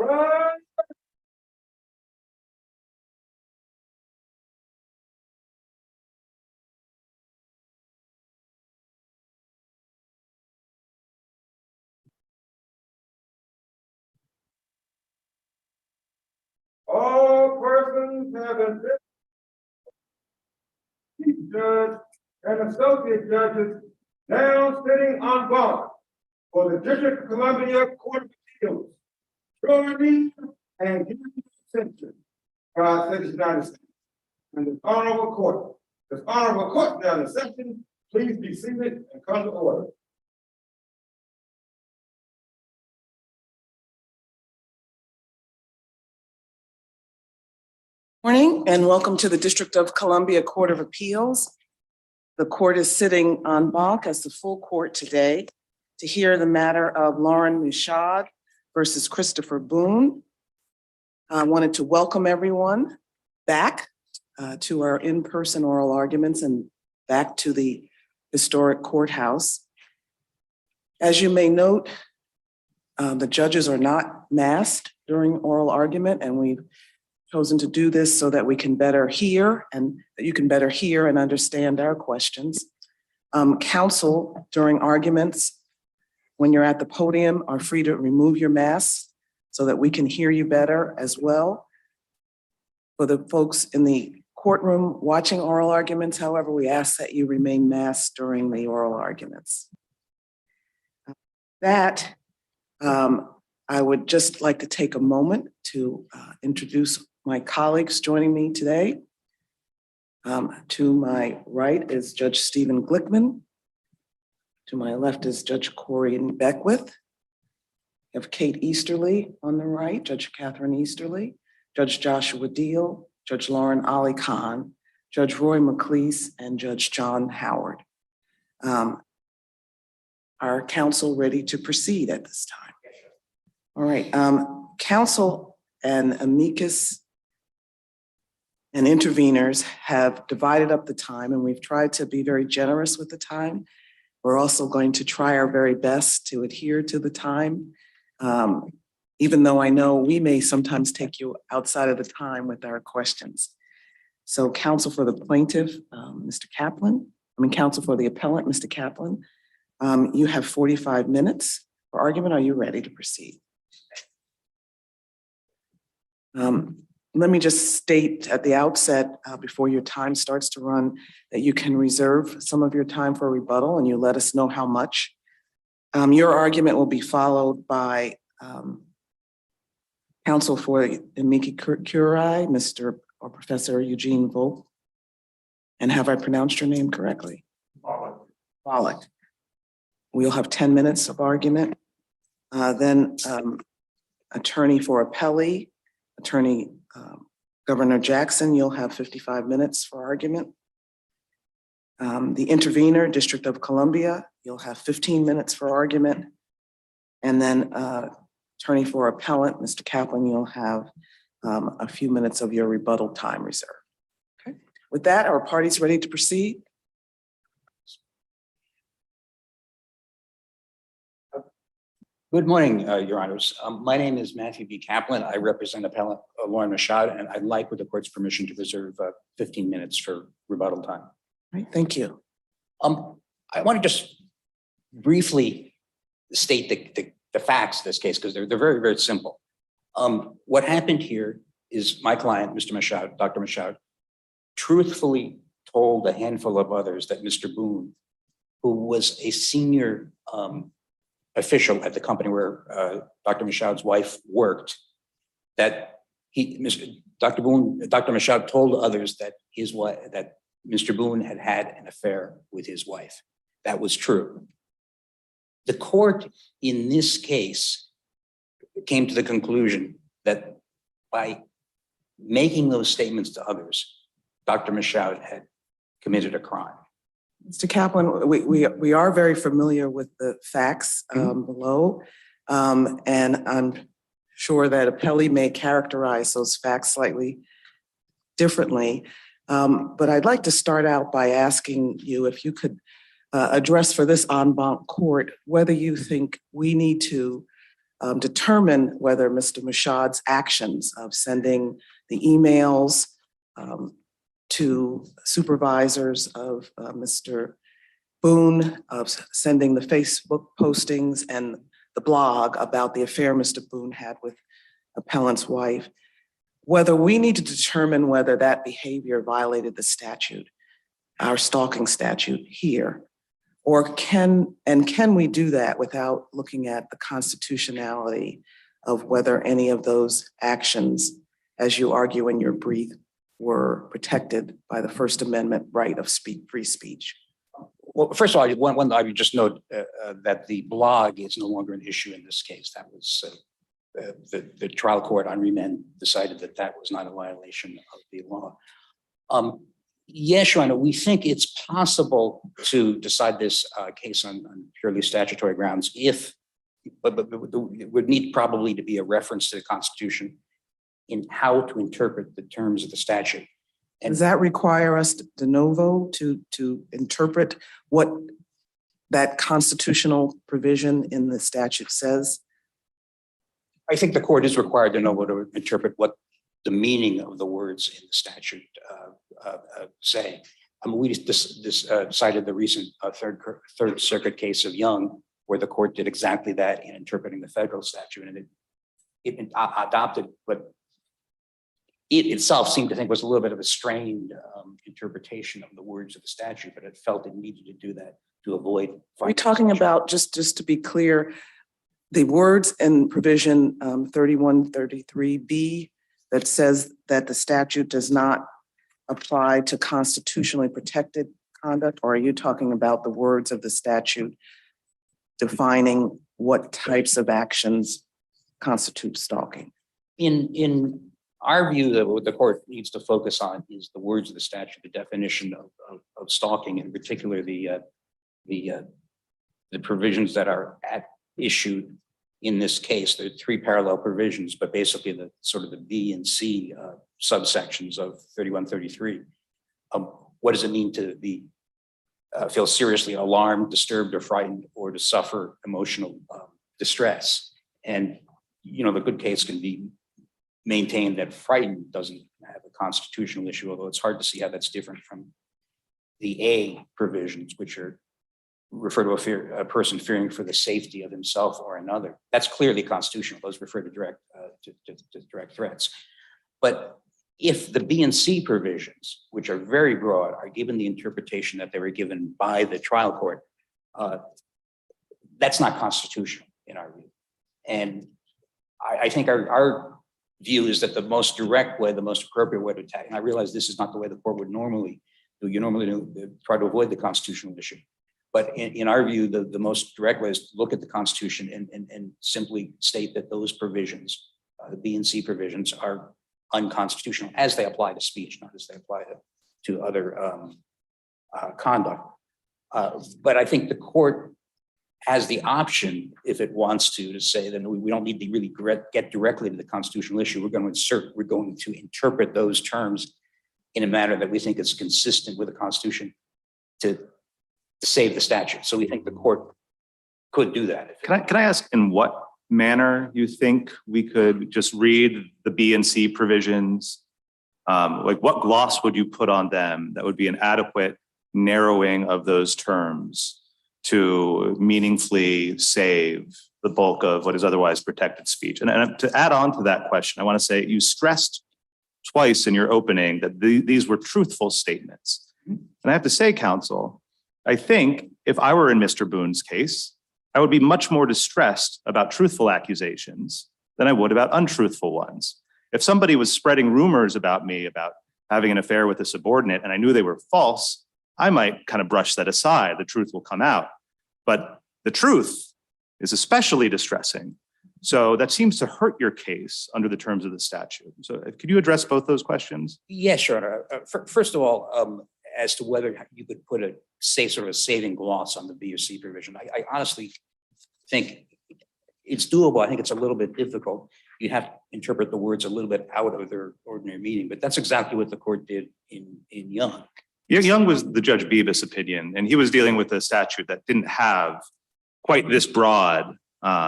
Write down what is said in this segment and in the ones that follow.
All persons having been chief judge and associate judges now sitting on bar for the District of Columbia Court of Appeals, join and give attention for our citizens of the United States and this honorable court. This honorable court now in session, please be seated and come to order. Morning and welcome to the District of Columbia Court of Appeals. The court is sitting on Banc as the full court today to hear the matter of Lauren MASHAUD versus Christopher Boone. I wanted to welcome everyone back to our in-person oral arguments and back to the historic courthouse. As you may note, the judges are not masked during oral argument, and we've chosen to do this so that we can better hear and that you can better hear and understand our questions. Counsel during arguments, when you're at the podium, are free to remove your masks so that we can hear you better as well. For the folks in the courtroom watching oral arguments, however, we ask that you remain masked during the oral arguments. I would just like to take a moment to introduce my colleagues joining me today. To my right is Judge Stephen Glickman. To my left is Judge Corey Beckwith. We have Kate Easterly on the right, Judge Catherine Easterly, Judge Joshua Deal, Judge Lauren Ali Khan, Judge Roy McLeese, and Judge John Howard. Our counsel ready to proceed at this time? All right, counsel and amicus and interveners have divided up the time, and we've tried to be very generous with the time. We're also going to try our very best to adhere to the time, even though I know we may sometimes take you outside of the time with our questions. So counsel for the plaintiff, counsel for the appellant, Mr. Kaplan, you have 45 minutes for argument. Are you ready to proceed? Let me just state at the outset, before your time starts to run, that you can reserve some of your time for rebuttal and you let us know how much. Your argument will be followed by counsel for the amici curiae, Mr. or Professor Eugene Volk. And have I pronounced your name correctly? Bollock. We'll have 10 minutes of argument. Then attorney for appellee, Attorney Governor Jackson, you'll have 55 minutes for argument. The intervener, District of Columbia, you'll have 15 minutes for argument. And then attorney for appellant, Mr. Kaplan, you'll have a few minutes of your rebuttal time reserved. Okay. With that, are parties ready to proceed? Good morning, Your Honors. My name is Matthew B. Kaplan. I represent appellant Lauren MASHAUD, and I'd like, with the court's permission, to reserve 15 minutes for rebuttal time. All right, thank you. I want to just briefly state the facts of this case, because they're very, very simple. What happened here is my client, Mr. MASHAUD, Dr. MASHAUD, truthfully told a handful of others that Mr. Boone, who was a senior official at the company where Dr. MASHAUD's wife worked, that Dr. MASHAUD told others that that Mr. Boone had an affair with his wife. That was true. The court in this case came to the conclusion that by making those statements to others, Dr. MASHAUD had committed a crime. Mr. Kaplan, we are very familiar with the facts below, and I'm sure that appellee may characterize those facts slightly differently. But I'd like to start out by asking you if you could address for this en banc court whether you think we need to determine whether Mr. MASHAUD's actions of sending the emails to supervisors of Mr. BOONE, of sending the Facebook postings and the blog about the affair Mr. BOONE had with appellant's wife, whether we need to determine whether that behavior violated the statute, our stalking statute here, or can we do that without looking at the constitutionality of whether any of those actions, as you argue in your brief, were protected by the First Amendment right of free speech? Well, first of all, I would just note that the blog is no longer an issue in this case. That was the trial court on remand decided that that was not a violation of the law. Yes, Your Honor, we think it's possible to decide this case on purely statutory grounds but it would need probably to be a reference to the Constitution in how to interpret the terms of the statute. And does that require us de novo to interpret what that constitutional provision in the statute says? I think the court is required de novo to interpret what the meaning of the words in the statute say. I mean, we cited the recent Third Circuit case of Young, where the court did exactly that in interpreting the federal statute, and it adopted what it itself seemed to think was a little bit of a strained interpretation of the words of the statute, but it felt it needed to do that to avoid. Are we talking about, just to be clear, the words in provision 3133B that says that the statute does not apply to constitutionally protected conduct, or are you talking about the words of the statute defining what types of actions constitute stalking? In our view, that what the court needs to focus on is the words of the statute, the definition of stalking, in particular the provisions that are at issue in this case. There are three parallel provisions, but basically the sort of the B and C subsections of 3133. What does it mean to be feel seriously alarmed, disturbed, or frightened, or to suffer emotional distress? And the good case can be maintained that frightened doesn't have a constitutional issue, although it's hard to see how that's different from the A provisions, which are refer to a person fearing for the safety of himself or another. That's clearly constitutional. Those refer to direct threats. But if the B and C provisions, which are very broad, are given the interpretation that they were given by the trial court, that's not constitutional in our view. And I think our view is that the most direct way, the most appropriate way to attack, and I realize this is not the way the court would normally do. You normally try to avoid the constitutional issue. But in our view, the most direct way is to look at the Constitution and simply state that those provisions, the B and C provisions, are unconstitutional as they apply to speech, not as they apply to other conduct. But I think the court has the option, if it wants to say that we don't need to really get directly to the constitutional issue. We're going to interpret those terms in a manner that we think is consistent with the Constitution to save the statute. So we think the court could do that. Can I ask in what manner you think we could just read the B and C provisions? Like what gloss would you put on them that would be an adequate narrowing of those terms to meaningfully save the bulk of what is otherwise protected speech? And to add on to that question, I want to say you stressed twice in your opening that these were truthful statements. And I have to say, counsel, I think if I were in Mr. Boone's case, I would be much more distressed about truthful accusations than I would about untruthful ones. If somebody was spreading rumors about me about having an affair with a subordinate and I knew they were false, I might kind of brush that aside. The truth will come out. But the truth is especially distressing. So that seems to hurt your case under the terms of the statute. So could you address both those questions? Yes, sure. First of all, as to whether you could put sort of a saving gloss on the B or C provision, I honestly think it's doable. I think it's a little bit difficult. You have to interpret the words a little bit out of their ordinary meaning, but that's exactly what the court did in Young. Young was the Judge Bibas opinion, and he was dealing with a statute that didn't have quite this broad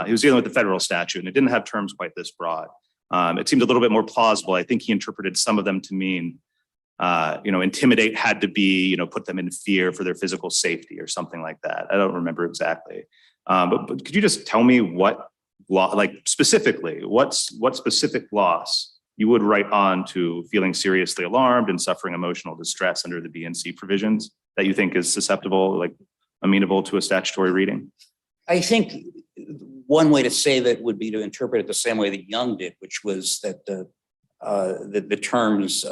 He was dealing with the federal statute and it didn't have terms quite this broad. It seemed a little bit more plausible. I think he interpreted some of them to mean, intimidate had to be, put them in fear for their physical safety or something like that. I don't remember exactly. But could you just tell me what law, like specifically, what specific loss you would write on to feeling seriously alarmed and suffering emotional distress under the BNC provisions that you think is susceptible, like amenable to a statutory reading? I think one way to say that would be to interpret it the same way that Young did, which was that the terms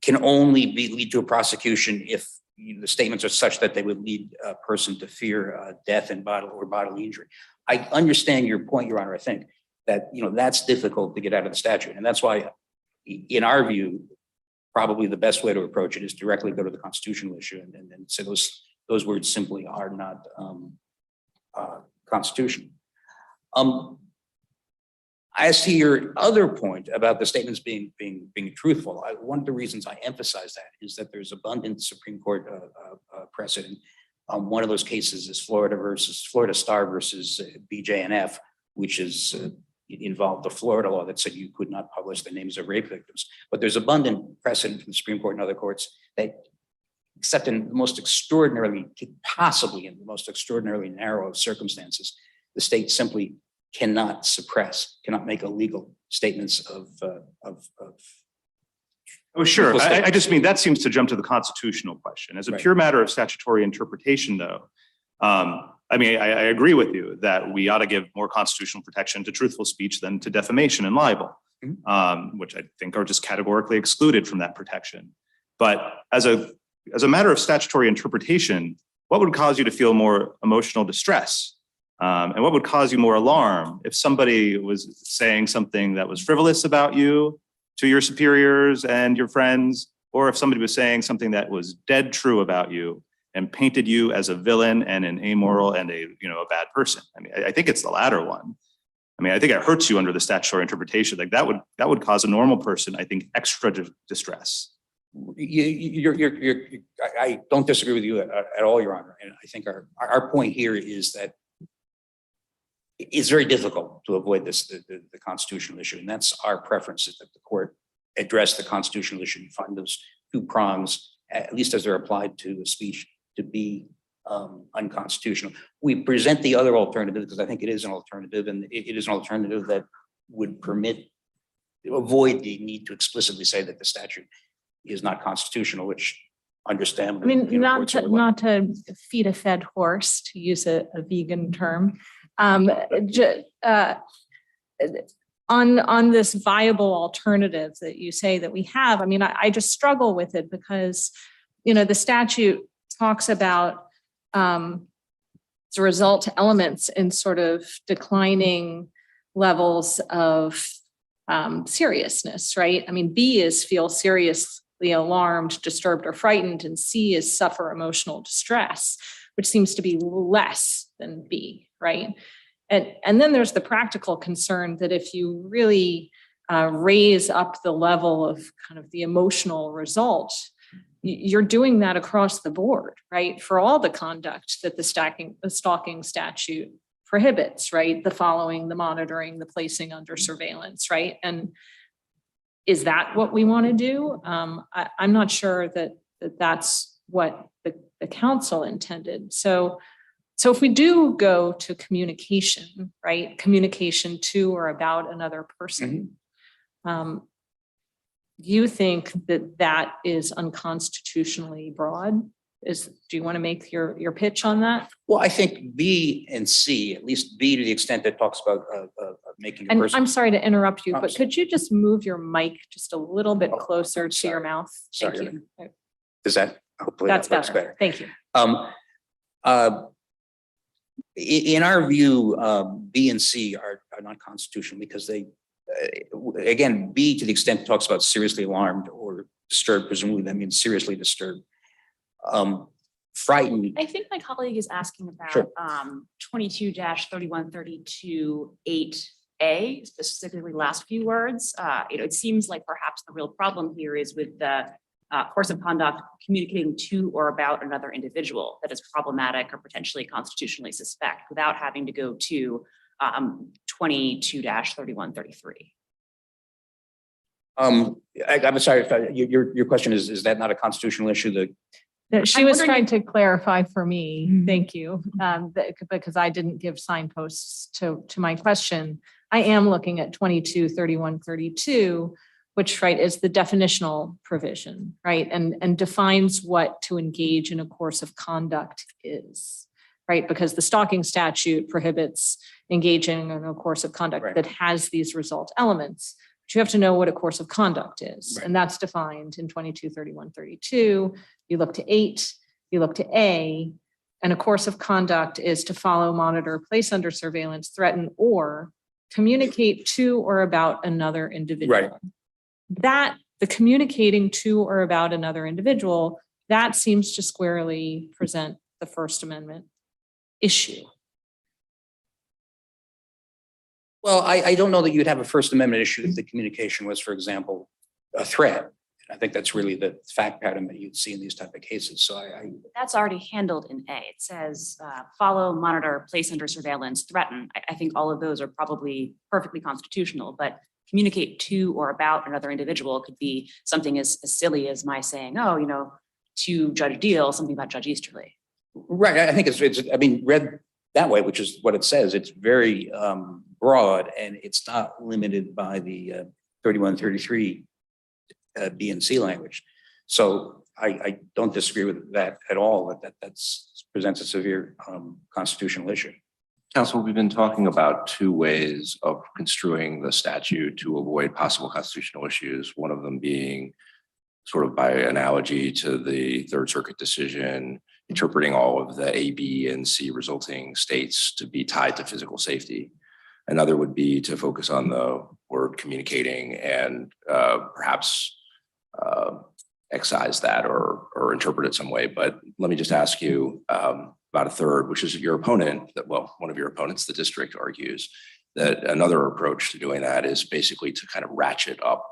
can only lead to a prosecution if the statements are such that they would lead a person to fear death and bodily injury. I understand your point, Your Honor. I think that that's difficult to get out of the statute, and that's why, in our view, probably the best way to approach it is directly go to the constitutional issue and then say those words simply are not constitutional. As to your other point about the statements being truthful, one of the reasons I emphasize that is that there's abundant Supreme Court precedent. One of those cases is Florida Star versus BJNF, which is involved the Florida law that said you could not publish the names of rape victims. But there's abundant precedent from the Supreme Court and other courts that, except in the most extraordinarily, possibly in the most extraordinarily narrow of circumstances, the state simply cannot make illegal statements of Oh, sure. I just mean that seems to jump to the constitutional question. As a pure matter of statutory interpretation, though, I agree with you that we ought to give more constitutional protection to truthful speech than to defamation and libel, which I think are just categorically excluded from that protection. But as a matter of statutory interpretation, what would cause you to feel more emotional distress? And what would cause you more alarm if somebody was saying something that was frivolous about you to your superiors and your friends, or if somebody was saying something that was dead true about you and painted you as a villain and an amoral and a bad person? I think it's the latter one. I think it hurts you under the statutory interpretation. Like that would cause a normal person, I think, extra distress. I don't disagree with you at all, Your Honor. And I think our point here is that it's very difficult to avoid the constitutional issue. And that's our preference, is that the court address the constitutional issue and find those two prongs, at least as they're applied to the speech, to be unconstitutional. We present the other alternative because I think it is an alternative, and it is an alternative that would avoid the need to explicitly say that the statute is not constitutional, which understandably. Not to feed a fed horse, to use a vegan term. On this viable alternative that you say that we have, I just struggle with it because, the statute talks about as a result elements in sort of declining levels of seriousness, right? B is feel seriously alarmed, disturbed, or frightened, and C is suffer emotional distress, which seems to be less than B, right? And then there's the practical concern that if you really raise up the level of kind of the emotional result, you're doing that across the board, right? For all the conduct that the stalking statute prohibits, right? The following, the monitoring, the placing under surveillance, right? And is that what we want to do? I'm not sure that that's what the council intended. So if we do go to communication, right? Communication to or about another person, you think that is unconstitutionally broad? Do you want to make your pitch on that? Well, I think B and C, at least B to the extent that talks about making a person. I'm sorry to interrupt you, but could you just move your mic just a little bit closer to your mouth? Thank you. Does that hopefully that's that looks better? Thank you. In our view, B and C are not constitutional because they, again, B to the extent it talks about seriously alarmed or disturbed, presumably that means seriously disturbed. Frightened. I think my colleague is asking about Sure. 22-3132-8A, specifically last few words. It seems like perhaps the real problem here is with the course of conduct communicating to or about another individual that is problematic or potentially constitutionally suspect without having to go to 22-3133. I'm sorry, your question is that not a constitutional issue? She I'm was wondering trying to clarify for me, thank you, because I didn't give signposts to my question. I am looking at 22-3132, which, right, is the definitional provision, right? And defines what to engage in a course of conduct is, right? Because the stalking statute prohibits engaging in a course of conduct Right. that has these result elements. But you have to know what a course of conduct is. Right. And that's defined in 22-3132. You look to 8, you look to A, and a course of conduct is to follow, monitor, place under surveillance, threaten, or communicate to or about another individual. Right. That, the communicating to or about another individual, that seems to squarely present the First Amendment issue. Well, I don't know that you'd have a First Amendment issue if the communication was, for example, a threat. I think that's really the fact pattern that you'd see in these type of cases. So That's already handled in A. It says follow, monitor, place under surveillance, threaten. I think all of those are probably perfectly constitutional, but communicate to or about another individual could be something as silly as my saying, oh, to Judge Deal, something about Judge Easterly. right, I think it's I mean, read that way, which is what it says. It's very broad and it's not limited by the 3133 B and C language. So I don't disagree with that at all, that presents a severe constitutional issue. Council, we've been talking about two ways of construing the statute to avoid possible constitutional issues. One of them being sort of by analogy to the Third Circuit decision, interpreting all of the A, B, and C resulting states to be tied to physical safety. Another would be to focus on the word communicating and perhaps excise that or interpret it some way. But let me just ask you about a third, which is your opponent, one of your opponents, the district, argues that another approach to doing that is basically to kind of ratchet up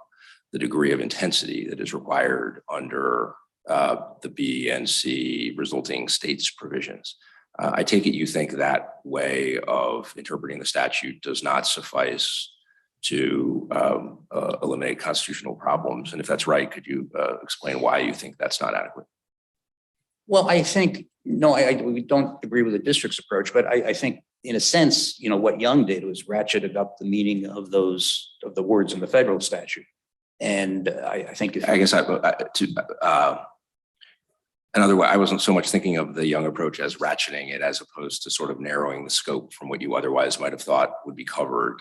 the degree of intensity that is required under the B and C resulting states provisions. I take it you think that way of interpreting the statute does not suffice to eliminate constitutional problems. And if that's right, could you explain why you think that's not adequate? Well, I think, no, we don't agree with the district's approach, but I think in a sense, what Young did was ratcheted up the meaning of the words in the federal statute. And I think, another way, I wasn't so much thinking of the Young approach as ratcheting it as opposed to sort of narrowing the scope from what you otherwise might have thought would be covered,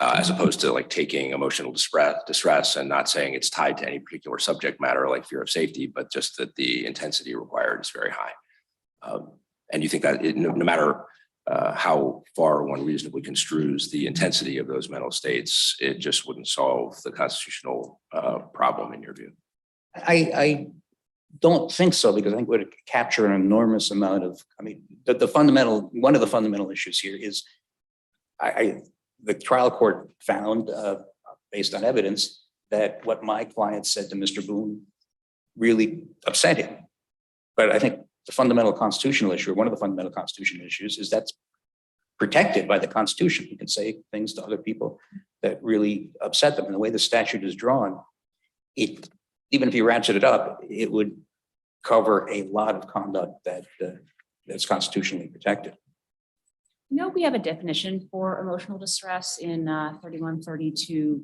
as opposed to like taking emotional distress and not saying it's tied to any particular subject matter like fear of safety, but just that the intensity required is very high. And you think that no matter how far one reasonably construes the intensity of those mental states, it just wouldn't solve the constitutional problem in your view? I don't think so, because I think it would capture an enormous amount of, one of the fundamental issues here is the trial court found, based on evidence, that what my client said to Mr. Boone really upset him. But I think the fundamental constitutional issue, or one of the fundamental constitutional issues, is that's protected by the Constitution. You can say things to other people that really upset them. And the way the statute is drawn, even if you ratchet it up, it would cover a lot of conduct that's constitutionally protected. We have a definition for emotional distress in 3132(4).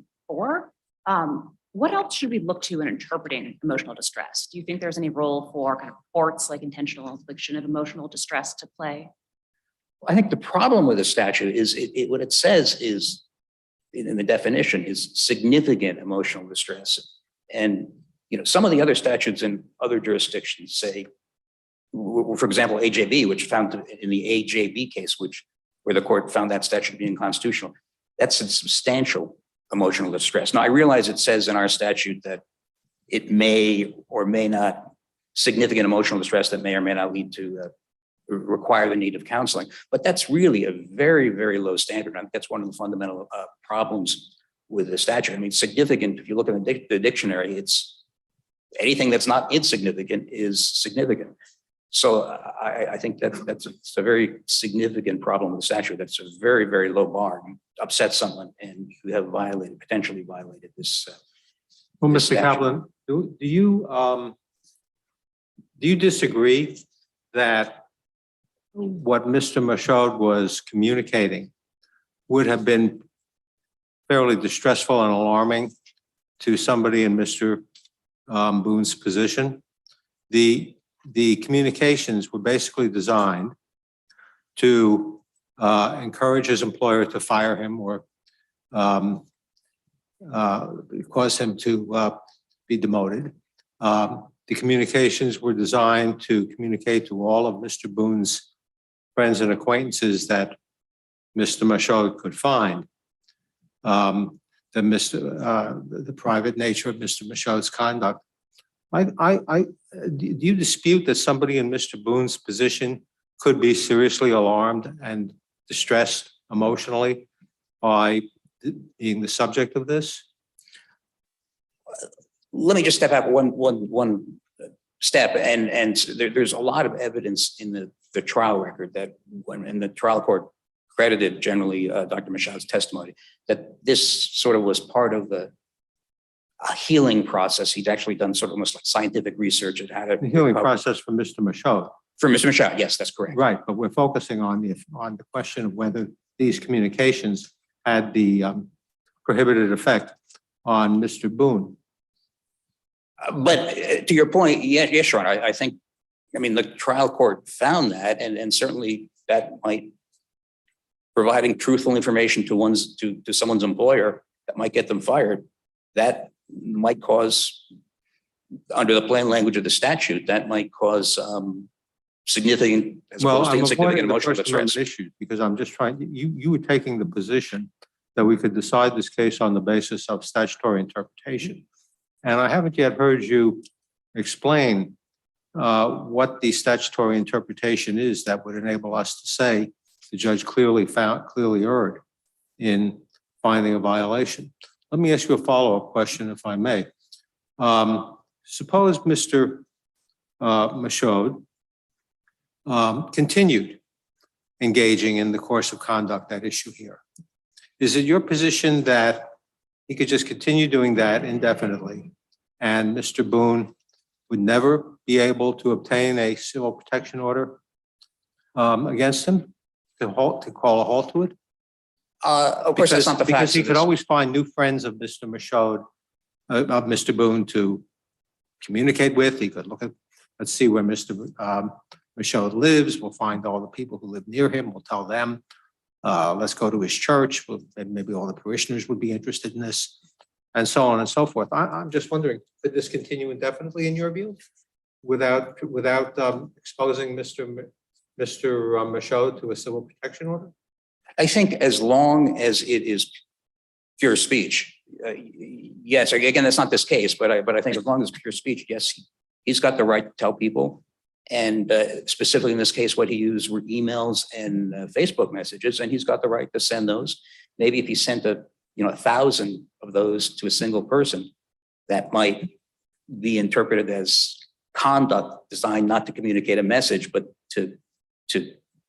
What else should we look to in interpreting emotional distress? Do you think there's any role for kind of courts like intentional infliction of emotional distress to play? I think the problem with the statute is what it says is, in the definition, is significant emotional distress. And some of the other statutes in other jurisdictions say, for example, AJB, which found in the AJB case, where the court found that statute to be unconstitutional, that's a substantial emotional distress. Now, I realize it says in our statute that it may or may not, significant emotional distress that may or may not lead to require the need of counseling, but that's really a very, very low standard. I think that's one of the fundamental problems with the statute. Significant, if you look at the dictionary, it's anything that's not insignificant is significant. So I think that's a very significant problem with the statute. That's a very, very low bar. You upset someone and you have potentially violated this. Well, this Mr. statute. Kaplan, do you disagree that what Mr. MASHAUD was communicating would have been fairly distressful and alarming to somebody in Mr. Boone's position? The communications were basically designed to encourage his employer to fire him or cause him to be demoted. The communications were designed to communicate to all of Mr. Boone's friends and acquaintances that Mr. MASHAUD could find the private nature of Mr. MASHAUD's conduct. Do you dispute that somebody in Mr. Boone's position could be seriously alarmed and distressed emotionally by being the subject of this? Let me just step out one step, and there's a lot of evidence in the trial record that when the trial court credited generally Dr. MASHAUD's testimony, that this sort of was part of a healing process. He'd actually done sort of almost like scientific research at how to. The healing process for Mr. MASHAUD. For Mr. MASHAUD, yes, that's correct. Right, but we're focusing on the question of whether these communications had the prohibited effect on Mr. Boone. But to your point, yes, Your Honor, I mean, the trial court found that, and certainly that might, providing truthful information to someone's employer that might get them fired, that might cause, under the plain language of the statute, that might cause significant, as opposed to insignificant emotional distress. Issues because I'm just trying. You were taking the position that we could decide this case on the basis of statutory interpretation, and I haven't yet heard you explain what the statutory interpretation is that would enable us to say the judge clearly erred in finding a violation. Let me ask you a follow-up question, if I may. Suppose Mr. MASHAUD continued engaging in the course of conduct at issue here. Is it your position that he could just continue doing that indefinitely and Mr. Boone would never be able to obtain a civil protection order against him to call a halt to it? Of course, that's not the because facts he of could this. always find new friends of Mr. MASHAUD, of Mr. Boone to communicate with. He could look at, let's see where Mr. MASHAUD lives. We'll find all the people who live near him. We'll tell them, let's go to his church. Maybe all the parishioners would be interested in this, and so on and so forth. I'm just wondering, could this continue indefinitely in your view, without exposing Mr. MASHAUD to a civil protection order? I think as long as it is pure speech, yes. Again, that's not this case, but I think as long as it's pure speech, yes, he's got the right to tell people. And specifically in this case, what he used were emails and Facebook messages, and he's got the right to send those. Maybe if he sent 1,000 of those to a single person, that might be interpreted as conduct designed not to communicate a message, but to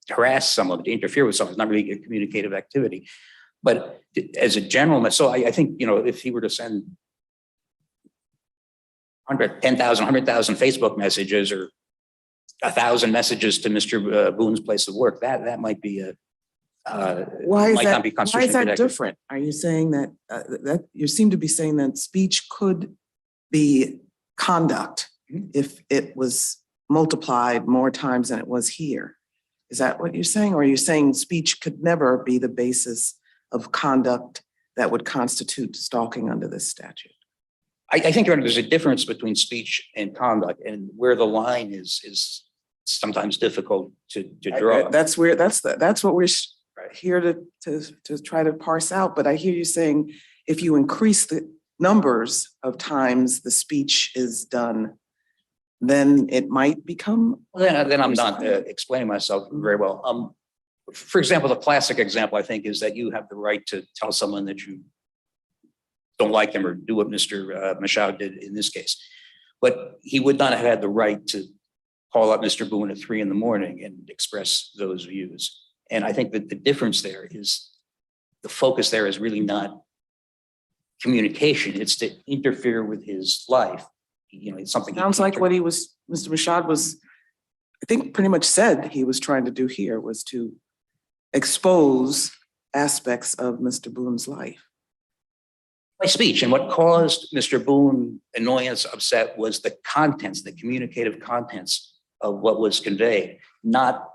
harass someone, to interfere with someone. It's not really a communicative activity. But as a general, so I think, if he were to send 10,000, 100,000 Facebook messages or 1,000 messages to Mr. Boone's place of work, that might be Why is might not that, be why is constitutionally that protected. different? Are you saying that, that you seem to be saying that speech could be conduct if it was multiplied more times than it was here? Is that what you're saying? Or are you saying speech could never be the basis of conduct that would constitute stalking under this statute? I think there's a difference between speech and conduct, and where the line is sometimes difficult to draw. That's where, that's what we're here to try to parse out. But I hear you saying if you increase the numbers of times the speech is done, then it might become. Then I'm not explaining myself very well. For example, the classic example, I think, is that you have the right to tell someone that you don't like them or do what Mr. MASHAUD did in this case. But he would not have had the right to call up Mr. Boone at 3 a.m. and express those views. And I think that the difference there is the focus there is really not communication. It's to interfere with his life. You know, it's something. Sounds like what Mr. MASHAUD was, I think pretty much said he was trying to do here was to expose aspects of Mr. Boone's life. My speech, and what caused Mr. Boone annoyance, upset was the contents, the communicative contents of what was conveyed, not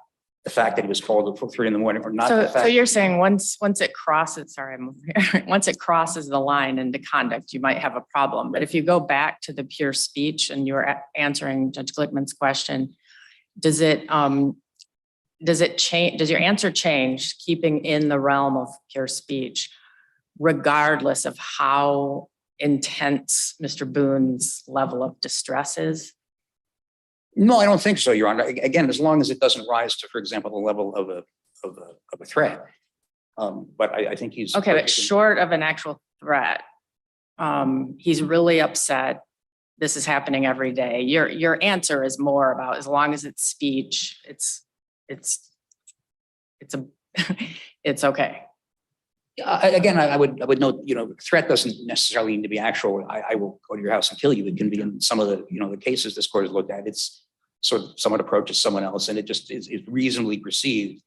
the fact that he was called at 3 a.m. or not the fact. So you're saying once it crosses, sorry, I'm over here. Once it crosses the line into conduct, you might have a problem. But if you go back to the pure speech and you're answering Judge Glickman's question, does it change? Does your answer change, keeping in the realm of pure speech, regardless of how intense Mr. Boone's level of distress is? No, I don't think so, Your Honor. Again, as long as it doesn't rise to, for example, the level of a threat. But I think he's Okay, but short of an actual threat, he's really upset. This is happening every day. Your answer is more about, as long as it's speech, it's okay. Again, I would note, you know, threat doesn't necessarily need to be actual. I will go to your house and kill you. It can be in some of the, you know, the cases this court has looked at. It's sort of someone approaches someone else and it just is reasonably perceived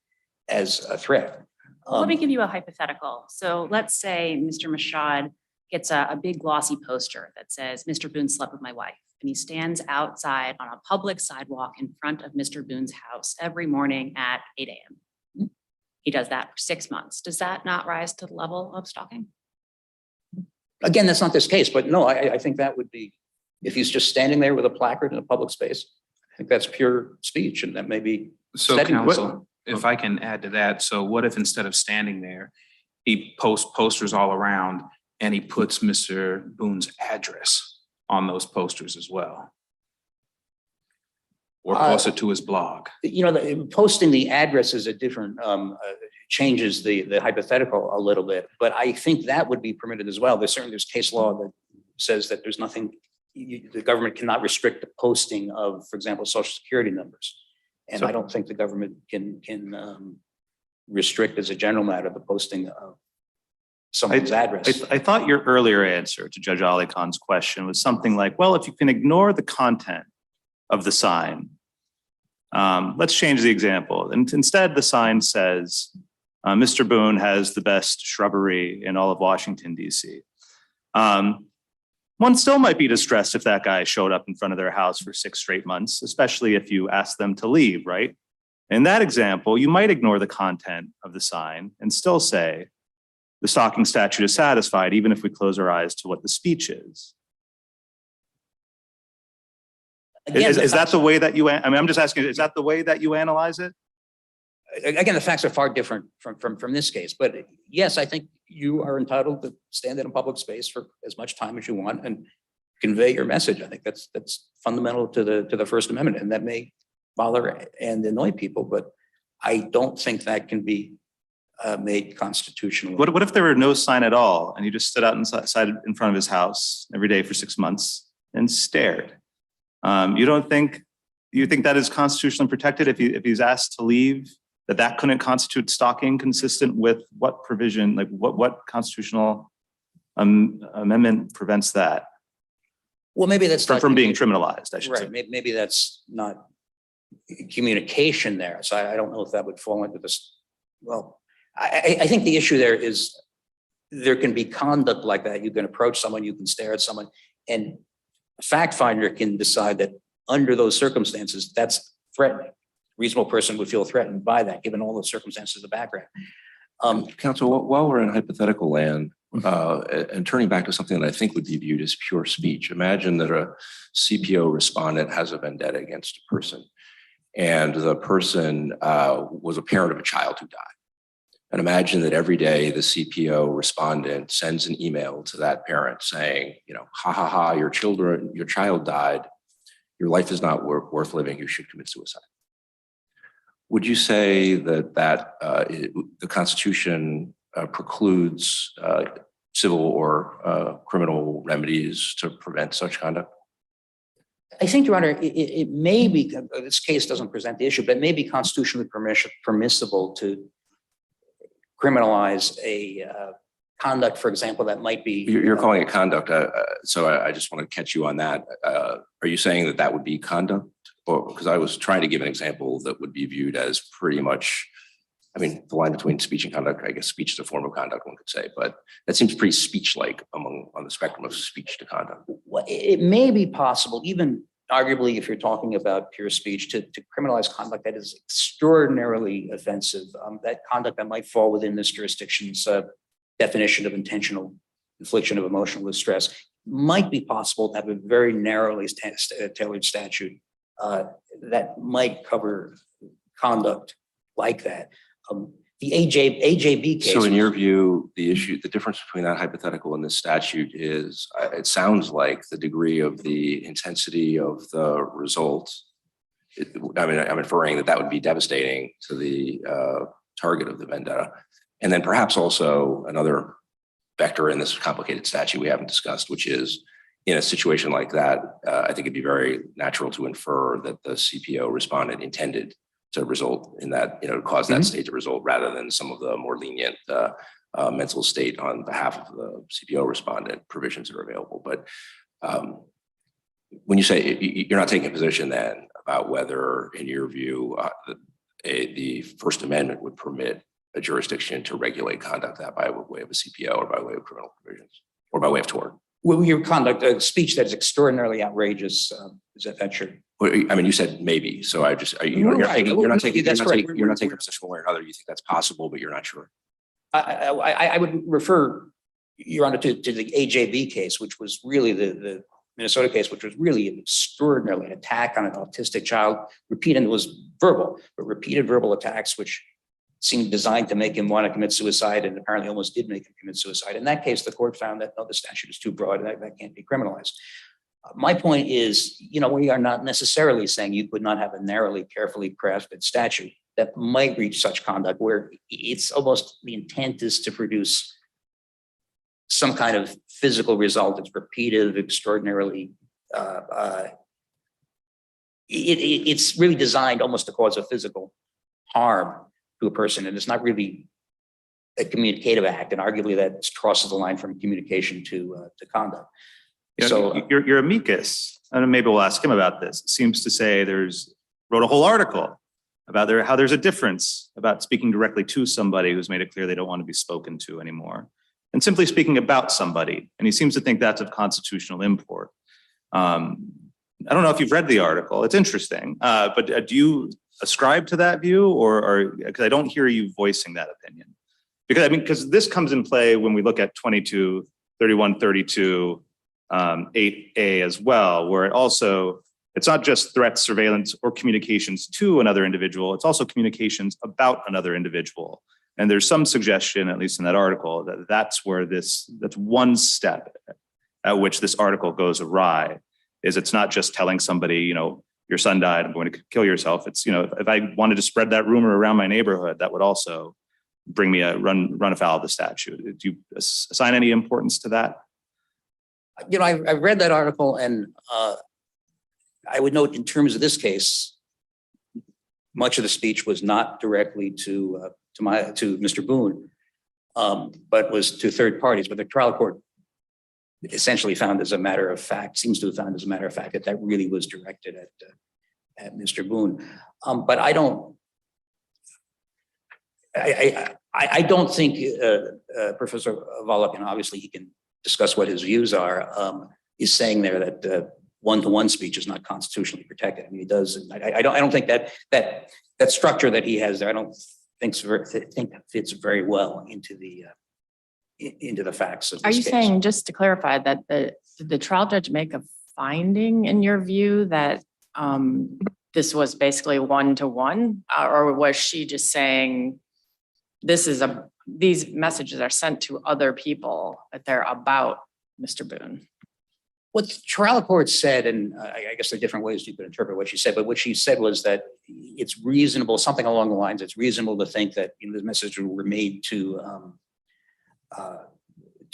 as a threat. Let me give you a hypothetical. So let's say Mr. MASHAUD gets a big glossy poster that says, Mr. Boone slept with my wife. And he stands outside on a public sidewalk in front of Mr. Boone's house every morning at 8 a.m. He does that for 6 months. Does that not rise to the level of stalking? Again, that's not this case, but no, I think that would be, if he's just standing there with a placard in a public space, I think that's pure speech and that may be. So setting- counsel, if I can add to that, so what if instead of standing there, he posts posters all around and he puts Mr. Boone's address on those posters as well? Or post it to his blog? You know, posting the address is a different, changes the hypothetical a little bit, but I think that would be permitted as well. There's case law that says that there's nothing, the government cannot restrict the posting of, for example, social security numbers. And I don't think the government can restrict as a general matter the posting of someone's address. I thought your earlier answer to Judge Ali Khan's question was something like, well, if you can ignore the content of the sign, let's change the example. And instead, the sign says, Mr. Boone has the best shrubbery in all of Washington, D.C. One still might be distressed if that guy showed up in front of their house for 6 straight months, especially if you ask them to leave, right? In that example, you might ignore the content of the sign and still say, the stalking statute is satisfied, even if we close our eyes to what the speech is. Again, Is that the way that you, I mean, I'm just asking, is that the way that you analyze it? Again, the facts are far different from this case, but yes, I think you are entitled to stand in a public space for as much time as you want and convey your message. I think that's fundamental to the First Amendment, and that may bother and annoy people, but I don't think that can be made constitutional. What if there were no sign at all and you just stood out inside in front of his house every day for 6 months and stared? You think that is constitutionally protected if he's asked to leave, that couldn't constitute stalking consistent with what provision, like what constitutional amendment prevents that? Well, maybe that's from being criminalized, I should say. Right, maybe that's not communication there. So I don't know if that would fall into this. Well, I think the issue there is there can be conduct like that. You can approach someone, you can stare at someone, and a fact finder can decide that under those circumstances, that's threatening. Reasonable person would feel threatened by that, given all the circumstances of the background. Counsel, while we're in hypothetical land, and turning back to something that I think would be viewed as pure speech, imagine that a CPO respondent has a vendetta against a person, and the person was a parent of a child who died. And imagine that every day the CPO respondent sends an email to that parent saying, you know, ha ha ha, your child died. Your life is not worth living. You should commit suicide. Would you say that the Constitution precludes civil or criminal remedies to prevent such conduct? I think, Your Honor, it may be, this case doesn't present the issue, but it may be constitutionally permissible to criminalize a conduct, for example, that might be. You're calling it conduct. So I just want to catch you on that. Are you saying that that would be conduct? Or because I was trying to give an example that would be viewed as pretty much, I mean, the line between speech and conduct, I guess speech is a form of conduct, one could say, but that seems pretty speech-like on the spectrum of speech to conduct. Well, it may be possible, even arguably, if you're talking about pure speech, to criminalize conduct that is extraordinarily offensive, that conduct that might fall within this jurisdiction's definition of intentional infliction of emotional distress might be possible to have a very narrowly tailored statute that might cover conduct like that. The AJB case. So in your view, the difference between that hypothetical and this statute is, it sounds like the degree of the intensity of the result. I mean, I'm inferring that would be devastating to the target of the vendetta. And then perhaps also another vector in this complicated statute we haven't discussed, which is in a situation like that, I think it'd be very natural to infer that the CPO respondent intended to result in that, cause that state to result rather than some of the more lenient mental state on behalf of the CPO respondent provisions that are available. But when you say you're not taking a position then about whether, in your view, the First Amendment would permit a jurisdiction to regulate conduct that by way of a CPO or by way of criminal provisions or by way of tort. Well, your conduct, a speech that is extraordinarily outrageous, is that true? Well, I mean, you said maybe, so I just, you're not taking a position one or another. You think that's possible, but you're not sure. I would refer, Your Honor, to the AJB case, which was really the Minnesota case, which was really an extraordinarily attack on an autistic child. Repeated, it was verbal, but repeated verbal attacks, which seemed designed to make him want to commit suicide, and apparently almost did make him commit suicide. In that case, the court found that, no, the statute is too broad and that can't be criminalized. My point is, we are not necessarily saying you could not have a narrowly, carefully crafted statute that might reach such conduct where it's almost the intent is to produce some kind of physical result that's repeated, extraordinarily, it's really designed almost to cause a physical harm to a person, and it's not really a communicative act, and arguably that crosses the line from communication to conduct. So your amicus, and maybe we'll ask him about this, seems to say wrote a whole article about how there's a difference about speaking directly to somebody who's made it clear they don't want to be spoken to anymore, and simply speaking about somebody. And he seems to think that's of constitutional import. I don't know if you've read the article. It's interesting, but do you ascribe to that view, or because I don't hear you voicing that opinion? Because this comes in play when we look at 22, 31, 32, 8A as well, where it's not just threats, surveillance, or communications to another individual, it's also communications about another individual. And there's some suggestion, at least in that article, that's one step at which this article goes awry, is it's not just telling somebody, your son died, I'm going to kill yourself. It's, if I wanted to spread that rumor around my neighborhood, that would also bring me run afoul of the statute. Do you assign any importance to that? I've read that article, and I would note in terms of this case, much of the speech was not directly to Mr. Boone, but was to third parties. But the trial court essentially found, as a matter of fact, that really was directed at Mr. Boone. But I don't think Professor Volokhin, obviously he can discuss what his views are, is saying there that one-to-one speech is not constitutionally protected. I mean, he does. And I don't think that structure that he has there, I don't think fits very well into the facts of this Are you case. saying, just to clarify, that did the trial judge make a finding in your view that this was basically one-to-one, or was she just saying these messages are sent to other people, that they're about Mr. Boone? What the trial court said, and I guess there are different ways you could interpret what she said, but what she said was that it's reasonable, something along the lines, it's reasonable to think that the messages were made to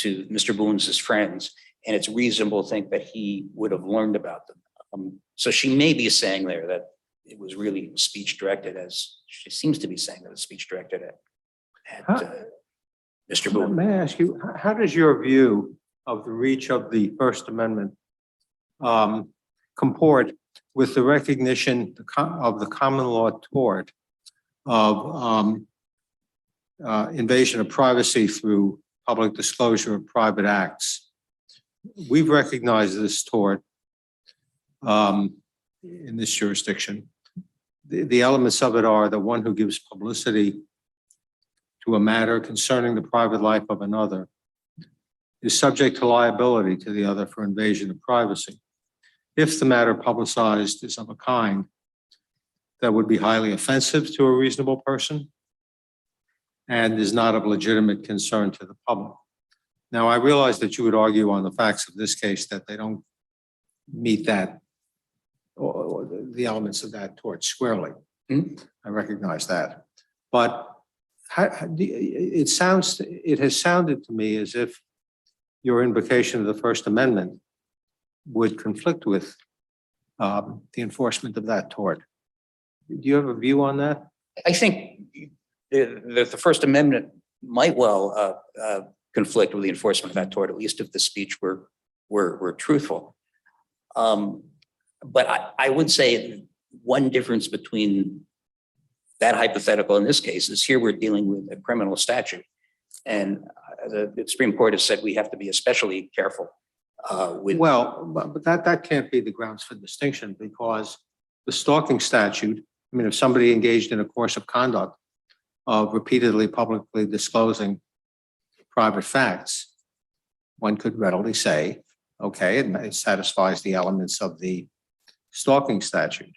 Mr. Boone's friends, and it's reasonable to think that he would have learned about them. So she may be saying there that it was really speech directed, as she seems to be saying that it's speech directed at Mr. Boone. May I ask you, how does your view of the reach of the First Amendment comport with the recognition of the common law tort of invasion of privacy through public disclosure of private acts? We've recognized this tort in this jurisdiction. The elements of it are the one who gives publicity to a matter concerning the private life of another is subject to liability to the other for invasion of privacy. If the matter publicized is of a kind that would be highly offensive to a reasonable person and is not of legitimate concern to the public. Now, I realize that you would argue on the facts of this case that they don't meet that or the elements of that tort squarely. I recognize that. But it has sounded to me as if your invocation of the First Amendment would conflict with the enforcement of that tort. Do you have a view on that? I think the First Amendment might well conflict with the enforcement of that tort, at least if the speech were truthful. But I would say one difference between that hypothetical in this case is here we're dealing with a criminal statute. And the Supreme Court has said we have to be especially careful with. Well, but that can't be the grounds for distinction, because the stalking statute, I mean, if somebody engaged in a course of conduct of repeatedly publicly disclosing private facts, one could readily say, okay, it satisfies the elements of the stalking statute.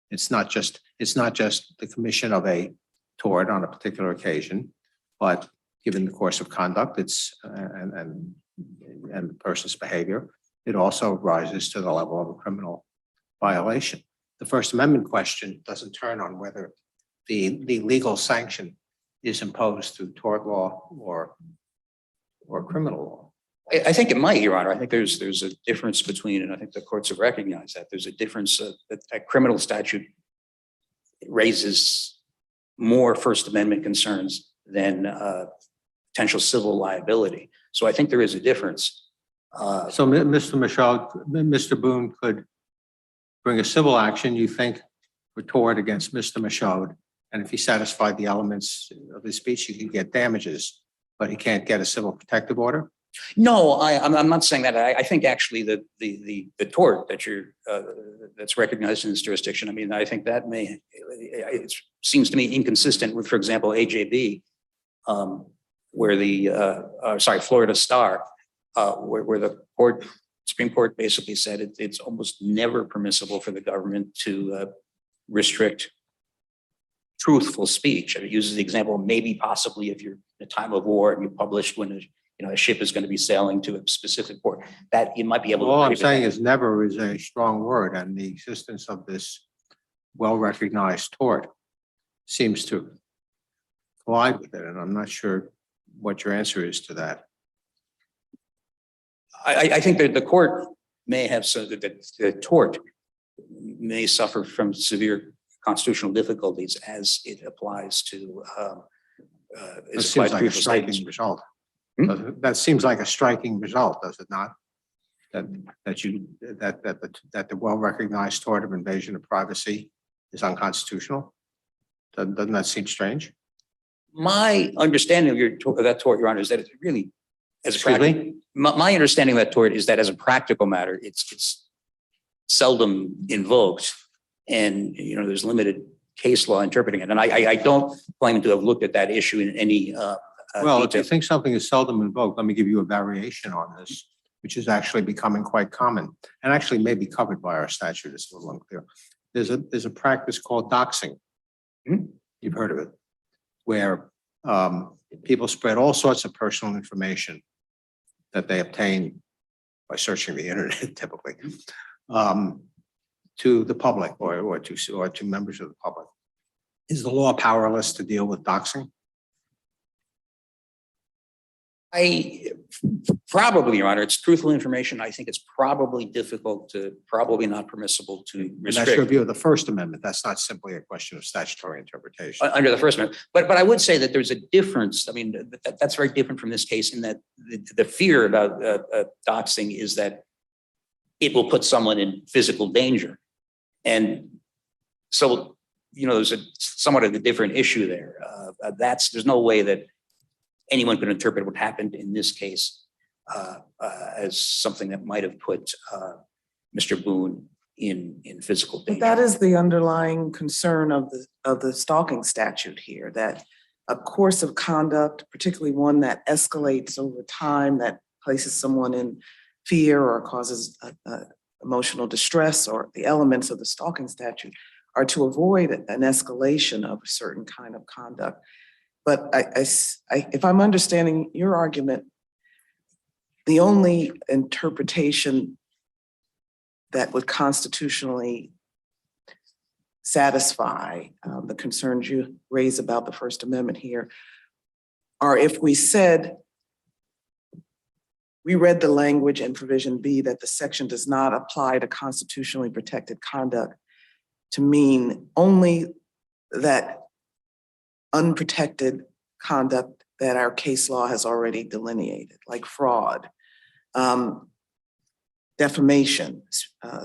It's not just the commission of a tort on a particular occasion, but given the course of conduct, it's and the person's behavior, it also rises to the level of a criminal violation. The First Amendment question doesn't turn on whether the legal sanction is imposed through tort law or criminal law. I think it might, Your Honor. I think there's a difference between, and I think the courts have recognized that there's a difference that a criminal statute raises more First Amendment concerns than potential civil liability. So I think there is a difference. So Mr. MASHAUD, Mr. Boone could bring a civil action, you think, for tort against Mr. MASHAUD. And if he satisfied the elements of his speech, he could get damages, but he can't get a civil protective order? No, I'm not saying that. I think actually that the tort that that's recognized in this jurisdiction, I mean, I think that it seems to me inconsistent with, for example, AJB, where Florida Star, where the Supreme Court basically said it's almost never permissible for the government to restrict truthful speech. And it uses the example, maybe possibly if you're in a time of war and you publish when a ship is going to be sailing to a specific port, that you might be able to. All I'm saying is never is a strong word, and the existence of this well-recognized tort seems to collide with it, and I'm not sure what your answer is to that. I think that the court may have said that the tort may suffer from severe constitutional difficulties as it applies to. It seems like a striking result. That seems like a striking result, does it not? That the well-recognized tort of invasion of privacy is unconstitutional. Doesn't that seem strange? My understanding of that tort, Your Honor, is that it's really my understanding of that tort is that as a practical matter, it's seldom invoked, and there's limited case law interpreting it. And I don't claim to have looked at that issue in any. Well, if you think something is seldom invoked, let me give you a variation on this, which is actually becoming quite common and actually may be covered by our statute. It's a little unclear. There's a practice called doxing. You've heard of it, where people spread all sorts of personal information that they obtain by searching the internet, typically, to the public or to members of the public. Is the law powerless to deal with doxing? Probably, Your Honor, it's truthful information. I think it's probably probably not permissible to And that's your restrict view of the First Amendment. That's not simply a question of statutory interpretation. under the First Amendment. But I would say that there's a difference. I mean, that's very different from this case in that the fear about doxing is that it will put someone in physical danger. And so, there's somewhat of a different issue there. There's no way that anyone could interpret what happened in this case as something that might have put Mr. Boone in physical But danger. that is the underlying concern of the stalking statute here, that a course of conduct, particularly one that escalates over time, that places someone in fear or causes emotional distress, or the elements of the stalking statute are to avoid an escalation of a certain kind of conduct. But if I'm understanding your argument, the only interpretation that would constitutionally satisfy the concerns you raise about the First Amendment here are if we read the language in provision B that the section does not apply to constitutionally protected conduct to mean only that unprotected conduct that our case law has already delineated, like fraud, defamation,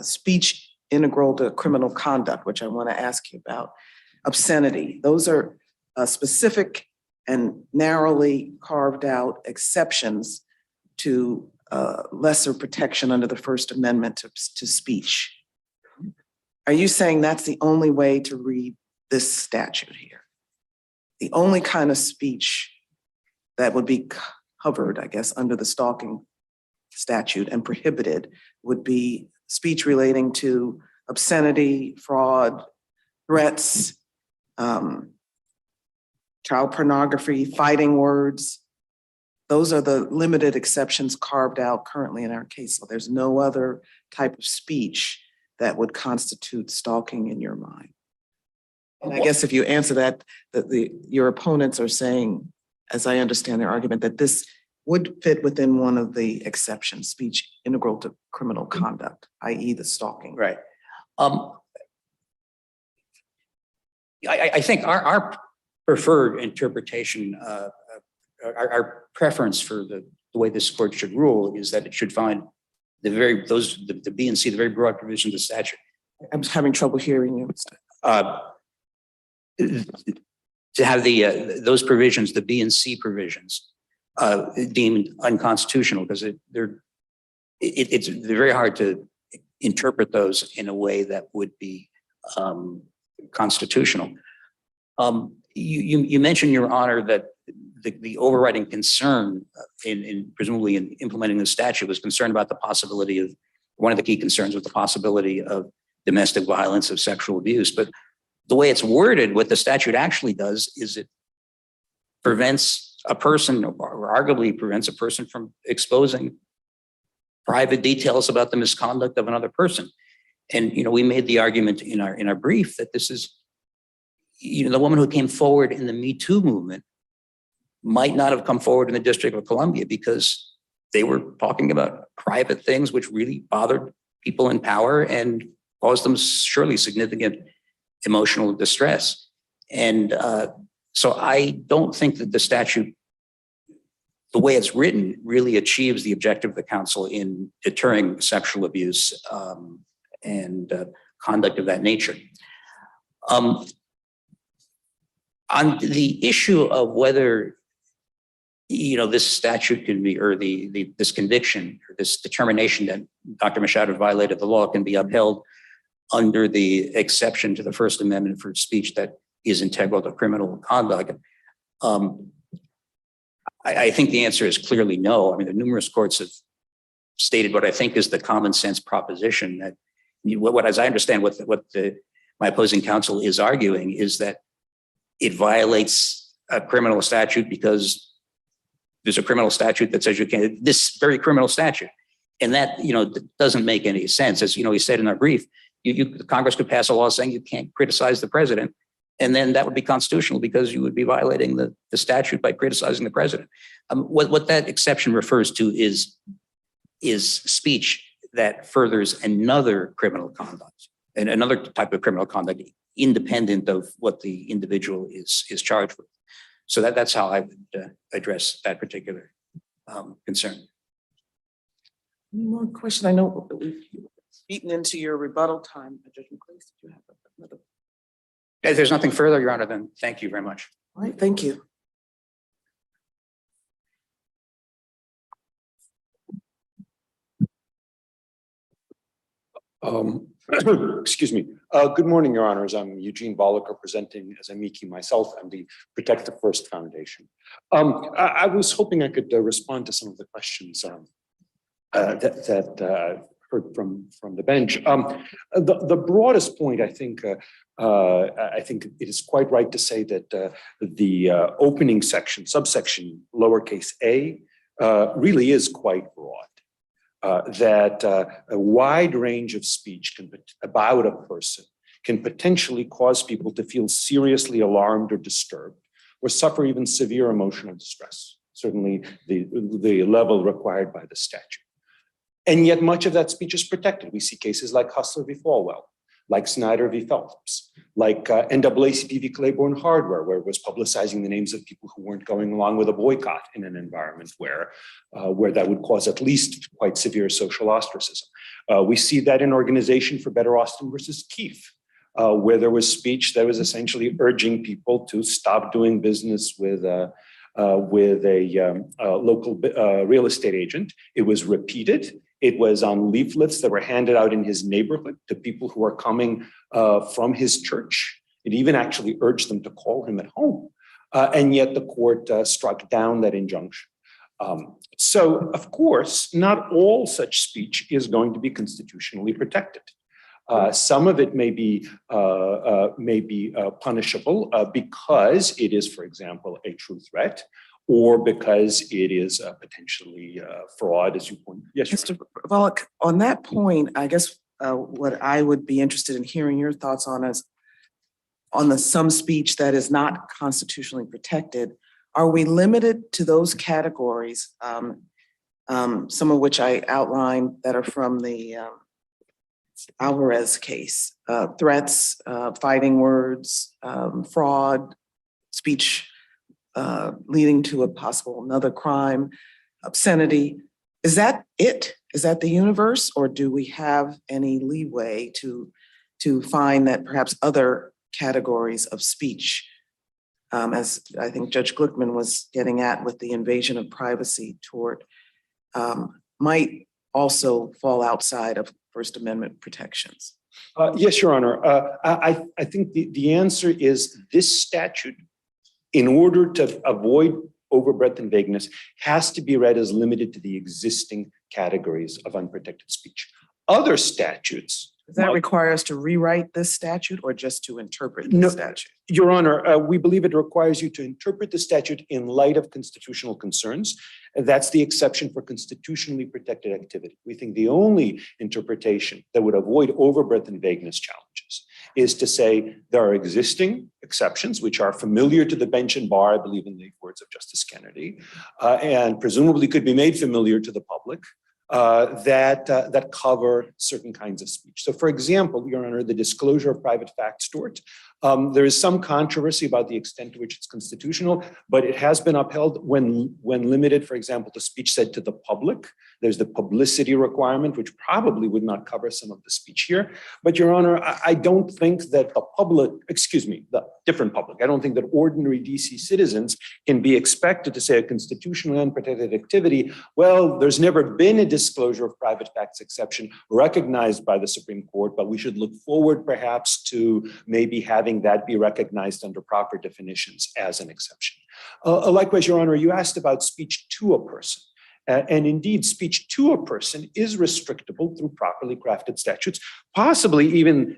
speech integral to criminal conduct, which I want to ask you about, obscenity. Those are specific and narrowly carved out exceptions to lesser protection under the First Amendment to speech. Are you saying that's the only way to read this statute here? The only kind of speech that would be covered, I guess, under the stalking statute and prohibited would be speech relating to obscenity, fraud, threats, child pornography, fighting words. Those are the limited exceptions carved out currently in our case law. There's no other type of speech that would constitute stalking in your mind. And I guess if you answer that, your opponents are saying, as I understand their argument, that this would fit within one of the exceptions, speech integral to criminal conduct, i.e. the stalking. Right. I think our preferred interpretation, our preference for the way this court should rule is that it should find the B and C, the very broad provisions of the statute. I'm having trouble hearing you. To have those provisions, the B and C provisions, deemed unconstitutional because it's very hard to interpret those in a way that would be constitutional. You mentioned, Your Honor, that the overriding concern in presumably in implementing the statute was concerned about the possibility of, one of the key concerns was the possibility of domestic violence, of sexual abuse. But the way it's worded, what the statute actually does is it prevents a person, or arguably prevents a person from exposing private details about the misconduct of another person. And, we made the argument in our brief that this is, the woman who came forward in the Me Too movement might not have come forward in the District of Columbia because they were talking about private things which really bothered people in power and caused them surely significant emotional distress. And so I don't think that the statute, the way it's written, really achieves the objective of the council in deterring sexual abuse and conduct of that nature. On the issue of whether this statute can be, or this conviction, or this determination that Dr. MASHAUD violated the law can be upheld under the exception to the First Amendment for speech that is integral to criminal conduct, I think the answer is clearly no. I mean, the numerous courts have stated what I think is the common sense proposition that, as I understand what my opposing counsel is arguing, is that it violates a criminal statute because there's a criminal statute that says you can't, this very criminal statute. And that, doesn't make any sense. As we said in our brief, Congress could pass a law saying you can't criticize the president And then that would be constitutional because you would be violating the statute by criticizing the president. What that exception refers to is speech that furthers another criminal conduct and another type of criminal conduct independent of what the individual is charged with. So that's how I would address that particular concern. One more question. I know we've eaten into your rebuttal time. Judge McClacy, did you have another? If there's nothing further, Your Honor, then thank you very much. All right, thank you. Excuse me. Good morning, Your Honors. I'm Eugene Bollick, representing as amici myself and the Protect the First Foundation. I was hoping I could respond to some of the questions that heard from the bench. The broadest point, I think it is quite right to say that the opening section, subsection lowercase a, really is quite broad. That a wide range of speech about a person can potentially cause people to feel seriously alarmed or disturbed, or suffer even severe emotional distress, certainly the level required by the statute. And yet much of that speech is protected. We see cases like Hustler v. Falwell, like Snyder v. Phelps, like NAACP v. Claiborne Hardware, where it was publicizing the names of people who weren't going along with a boycott in an environment where that would cause at least quite severe social ostracism. We see that in Organization for Better Austin versus Keefe, where there was speech that was essentially urging people to stop doing business with a local real estate agent. It was repeated. It was on leaflets that were handed out in his neighborhood to people who are coming from his church. It even actually urged them to call him at home. And yet the court struck down that injunction. So, of course, not all such speech is going to be constitutionally protected. Some of it may be punishable because it is, for example, a true threat, or because it is potentially fraud, as you point. Yes, Mr. Volokh, on that point, I guess what I would be interested in hearing your thoughts on is on the some speech that is not constitutionally protected. Are we limited to those categories, some of which I outlined that are from the Alvarez case, threats, fighting words, fraud, speech leading to a possible another crime, obscenity? Is that it? Is that the universe? Or do we have any leeway to find that perhaps other categories of speech, as I think Judge Glickman was getting at with the invasion of privacy tort, might also fall outside of First Amendment protections? Yes, Your Honor. I think the answer is this statute, in order to avoid overbreadth and vagueness, has to be read as limited to the existing categories of unprotected speech. Other statutes. Does that require us to rewrite this statute or just to interpret the statute? Your Honor, we believe it requires you to interpret the statute in light of constitutional concerns. And that's the exception for constitutionally protected activity. We think the only interpretation that would avoid overbreadth and vagueness challenges is to say there are existing exceptions, which are familiar to the bench and bar, I believe in the words of Justice Kennedy, and presumably could be made familiar to the public, that cover certain kinds of speech. So, for example, Your Honor, the disclosure of private facts tort. There is some controversy about the extent to which it's constitutional, but it has been upheld when limited, for example, to speech said to the public. There's the publicity requirement, which probably would not cover some of the speech here. But Your Honor, I don't think that the different public, I don't think that ordinary DC citizens can be expected to say a constitutionally unprotected activity. Well, there's never been a disclosure of private facts exception recognized by the Supreme Court, but we should look forward perhaps to maybe having that be recognized under proper definitions as an exception. Likewise, Your Honor, you asked about speech to a person. And indeed, speech to a person is restrictable through properly crafted statutes, possibly even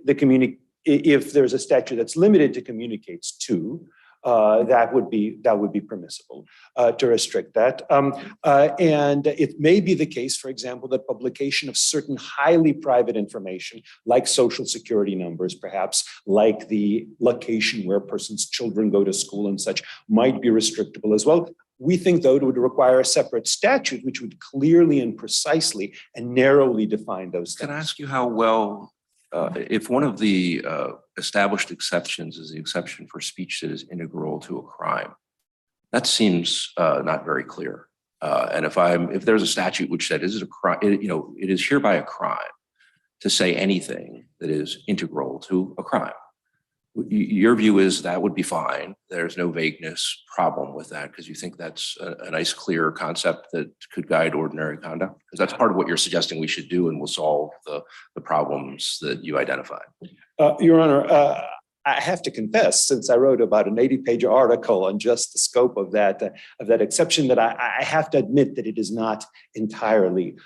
if there's a statute that's limited to communicates to, that would be permissible to restrict that. And it may be the case, for example, that publication of certain highly private information, like social security numbers, perhaps, like the location where a person's children go to school and such, might be restrictable as well. We think, though, it would require a separate statute, which would clearly and precisely and narrowly define those things. Can I ask you how well, if one of the established exceptions is the exception for speech that is integral to a crime, that seems not very clear. And if there's a statute which said, is it a crime? It is hereby a crime to say anything that is integral to a crime. Your view is that would be fine. There's no vagueness problem with that because you think that's a nice, clear concept that could guide ordinary conduct? Because that's part of what you're suggesting we should do and will solve the problems that you identified. Your Honor, I have to confess, since I wrote about an 80-page article on just the scope of that exception, that I have to admit that it is not entirely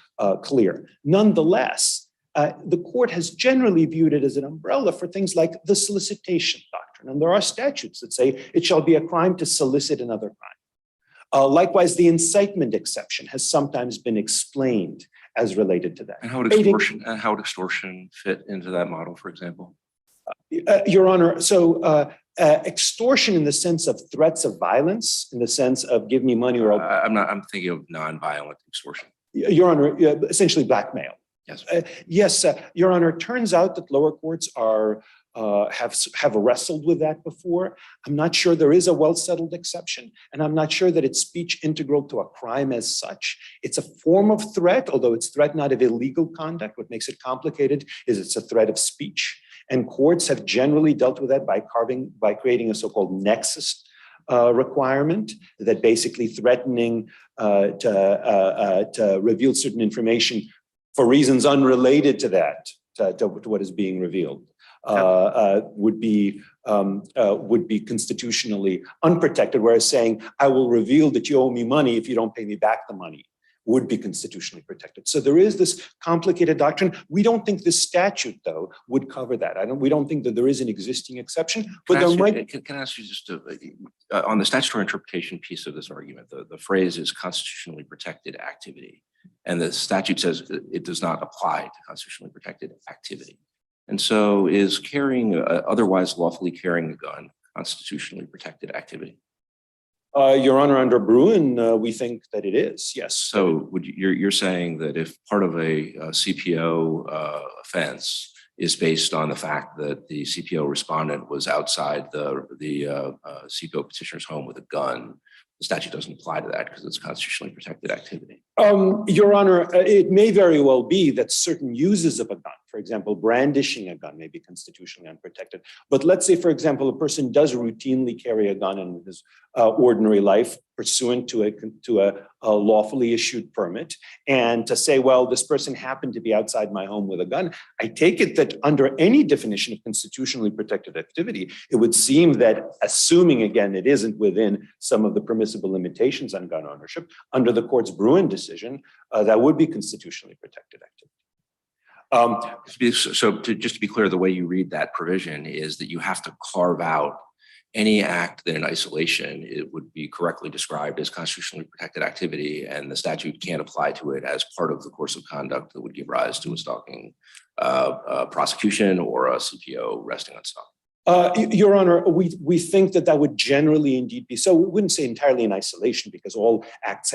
clear. Nonetheless, the court has generally viewed it as an umbrella for things like the solicitation doctrine. And there are statutes that say it shall be a crime to solicit another crime. Likewise, the incitement exception has sometimes been explained as related to that. And how would extortion fit into that model, for example? Your Honor, so extortion in the sense of threats of violence, in the sense of give me money or I'm thinking of non-violent extortion. Your Honor, essentially blackmail. Yes. Yes, Your Honor, it turns out that lower courts have wrestled with that before. I'm not sure there is a well-settled exception, and I'm not sure that it's speech integral to a crime as such. It's a form of threat, although it's threat not of illegal conduct. What makes it complicated is it's a threat of speech. And courts have generally dealt with that by creating a so-called nexus requirement that basically threatening to reveal certain information for reasons unrelated to that, to what is being revealed, would be constitutionally unprotected. Whereas saying, I will reveal that you owe me money if you don't pay me back the money, would be constitutionally protected. So there is this complicated doctrine. We don't think this statute, though, would cover that. We don't think that there is an existing exception, but there might. Can I ask you just on the statutory interpretation piece of this argument, the phrase is constitutionally protected activity. And the statute says it does not apply to constitutionally protected activity. And so is carrying, otherwise lawfully carrying a gun, constitutionally protected activity? Your Honor, under BOONE, we think that it is, yes. So you're saying that if part of a CPO offense is based on the fact that the CPO respondent was outside the CPO petitioner's home with a gun, the statute doesn't apply to that because it's constitutionally protected activity? Your Honor, it may very well be that certain uses of a gun, for example, brandishing a gun, may be constitutionally unprotected. But let's say, for example, a person does routinely carry a gun in his ordinary life pursuant to a lawfully issued permit, and to say, well, this person happened to be outside my home with a gun. I take it that under any definition of constitutionally protected activity, it would seem that, assuming again it isn't within some of the permissible limitations on gun ownership, under the court's BOONE decision, that would be constitutionally protected activity. So just to be clear, the way you read that provision is that you have to carve out any act that in isolation it would be correctly described as constitutionally protected activity, and the statute can't apply to it as part of the course of conduct that would give rise to a stalking prosecution or a CPO resting on stalking. Your Honor, we think that would generally indeed be so. We wouldn't say entirely in isolation because all acts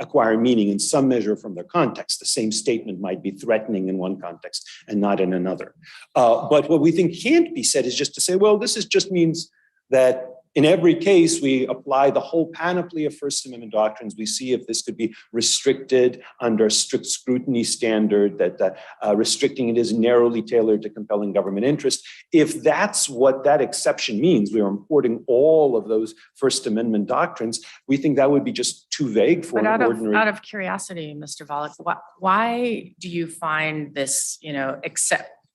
acquire meaning in some measure from their context. The same statement might be threatening in one context and not in another. But what we think can't be said is just to say, well, this just means that in every case, we apply the whole panoply of First Amendment doctrines. We see if this could be restricted under strict scrutiny standard, that restricting it is narrowly tailored to compelling government interest. If that's what that exception means, we are importing all of those First Amendment doctrines, we think that would be just too vague for an ordinary. Out of curiosity, Mr. Volokh, why do you find this,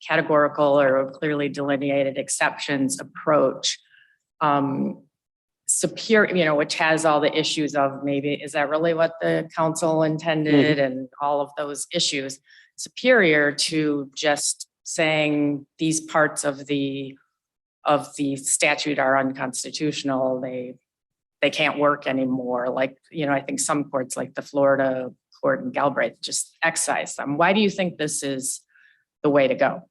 categorical or clearly delineated exceptions approach superior, which has all the issues of maybe, is that really what the council intended and all of those issues, superior to just saying these parts of the of the statute are unconstitutional. They can't work anymore. Like, I think some courts like the Florida court in Galbraith just excise them. Why do you think this is the way to go?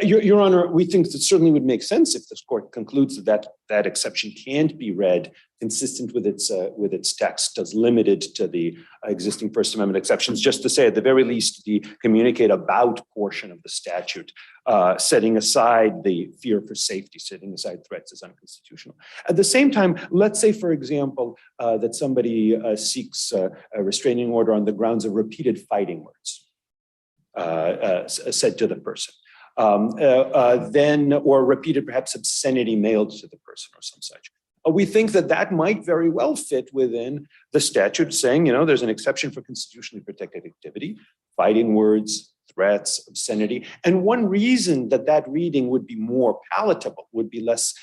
Your Honor, we think that certainly would make sense if this court concludes that exception can't be read consistent with its text, as limited to the existing First Amendment exceptions. Just to say, at the very least, the communicate about portion of the statute, setting aside the fear for safety, setting aside threats is unconstitutional. At the same time, let's say, for example, that somebody seeks a restraining order on the grounds of repeated fighting words said to the person. Or repeated perhaps obscenity mailed to the person or some such. We think that might very well fit within the statute saying, there's an exception for constitutionally protected activity, fighting words, threats, obscenity. And one reason that reading would be more palatable, would be less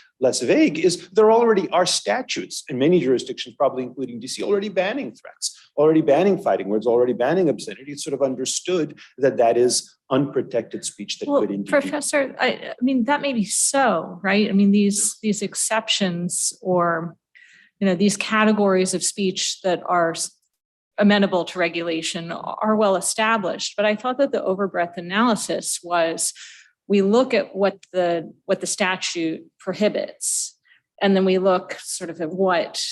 vague, is there already are statutes in many jurisdictions, probably including DC, already banning threats, already banning fighting words, already banning obscenity. It's sort of understood that is unprotected speech that could indeed. Professor, I mean, that may be so, right? I mean, these exceptions or, these categories of speech that are amenable to regulation are well established. But I thought that the overbreadth analysis was, we look at what the statute prohibits, and then we look sort of at what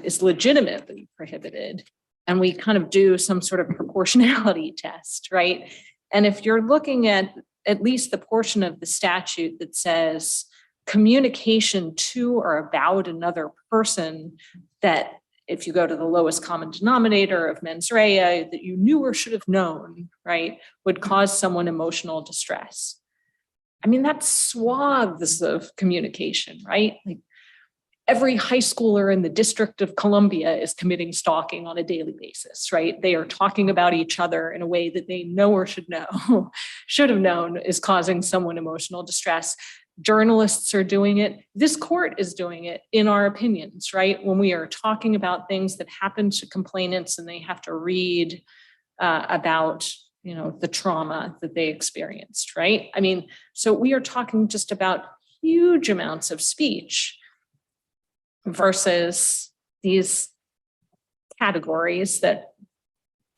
is legitimately prohibited, and we kind of do some sort of proportionality test, right? And if you're looking at least the portion of the statute that says communication to or about another person, that if you go to the lowest common denominator of mens rea, that you knew or should have known, right, would cause someone emotional distress. I mean, that's swaths of communication, right? Like, every high schooler in the District of Columbia is committing stalking on a daily basis, right? They are talking about each other in a way that they know or should have known is causing someone emotional distress. Journalists are doing it. This court is doing it, in our opinions, right? When we are talking about things that happen to complainants and they have to read about, the trauma that they experienced, right? I mean, so we are talking just about huge amounts of speech versus these categories that,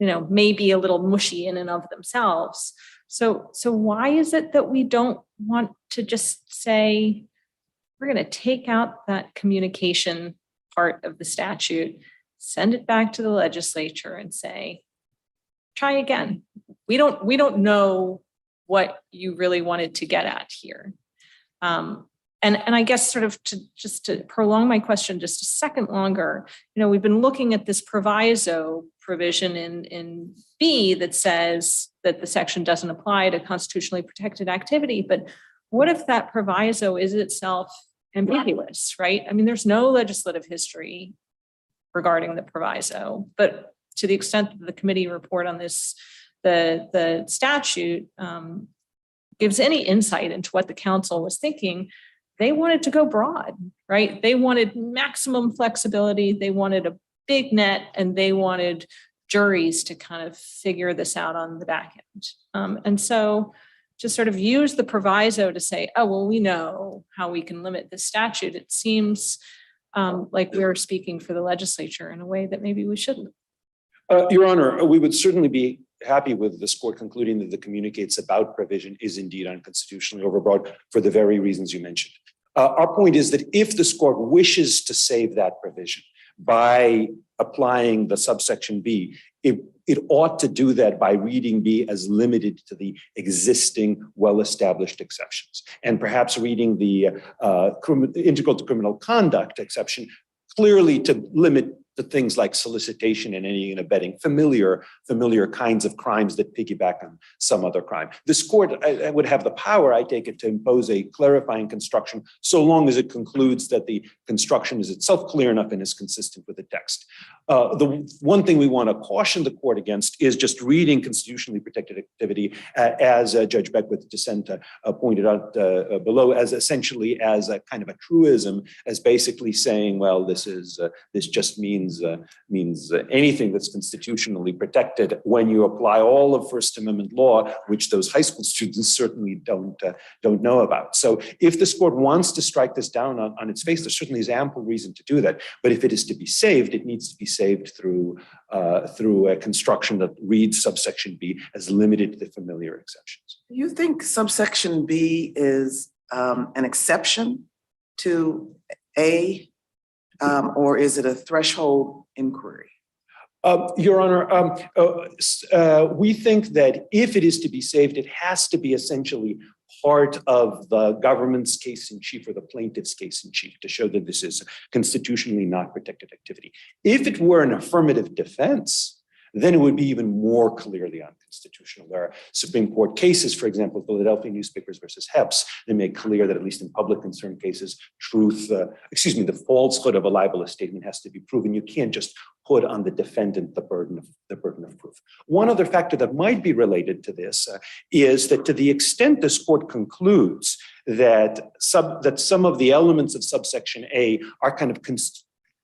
may be a little mushy in and of themselves. So why is it that we don't want to just say, we're going to take out that communication part of the statute, send it back to the legislature and say, try again. We don't know what you really wanted to get at here. And I guess sort of to prolong my question just a second longer, we've been looking at this proviso provision in B that says that the section doesn't apply to constitutionally protected activity. But what if that proviso is itself ambiguous, right? I mean, there's no legislative history regarding the proviso, but to the extent that the committee report on this, the statute gives any insight into what the council was thinking, they wanted to go broad, right? They wanted maximum flexibility. They wanted a big net, and they wanted juries to kind of figure this out on the back end. And so to sort of use the proviso to say, oh, well, we know how we can limit this statute, it seems like we're speaking for the legislature in a way that maybe we shouldn't. Your Honor, we would certainly be happy with this court concluding that the communicates about provision is indeed unconstitutionally overbroad for the very reasons you mentioned. Our point is that if this court wishes to save that provision by applying the subsection B, it ought to do that by reading B as limited to the existing well-established exceptions, and perhaps reading the integral to criminal conduct exception clearly to limit to things like solicitation and aiding and abetting, familiar kinds of crimes that piggyback on some other crime. This court would have the power, I take it, to impose a clarifying construction so long as it concludes that the construction is itself clear enough and is consistent with the text. The one thing we want to caution the court against is just reading constitutionally protected activity as Judge Beckwith's dissent pointed out below, as essentially as a kind of a truism, as basically saying, well, this just means means anything that's constitutionally protected when you apply all of First Amendment law, which those high school students certainly don't know about. So if this court wants to strike this down on its face, there certainly is ample reason to do that. But if it is to be saved, it needs to be saved through a construction that reads subsection B as limited to the familiar exceptions. Do you think subsection B is an exception to A, or is it a threshold inquiry? Your Honor, we think that if it is to be saved, it has to be essentially part of the government's case in chief or the plaintiff's case in chief to show that this is constitutionally not protected activity. If it were an affirmative defense, then it would be even more clearly unconstitutional. There are Supreme Court cases, for example, Philadelphia Newspapers versus Heps, that make clear that at least in public concern cases, the falsehood of a libelous statement has to be proven. You can't just put on the defendant the burden of proof. One other factor that might be related to this is that to the extent this court concludes that some of the elements of subsection A are kind of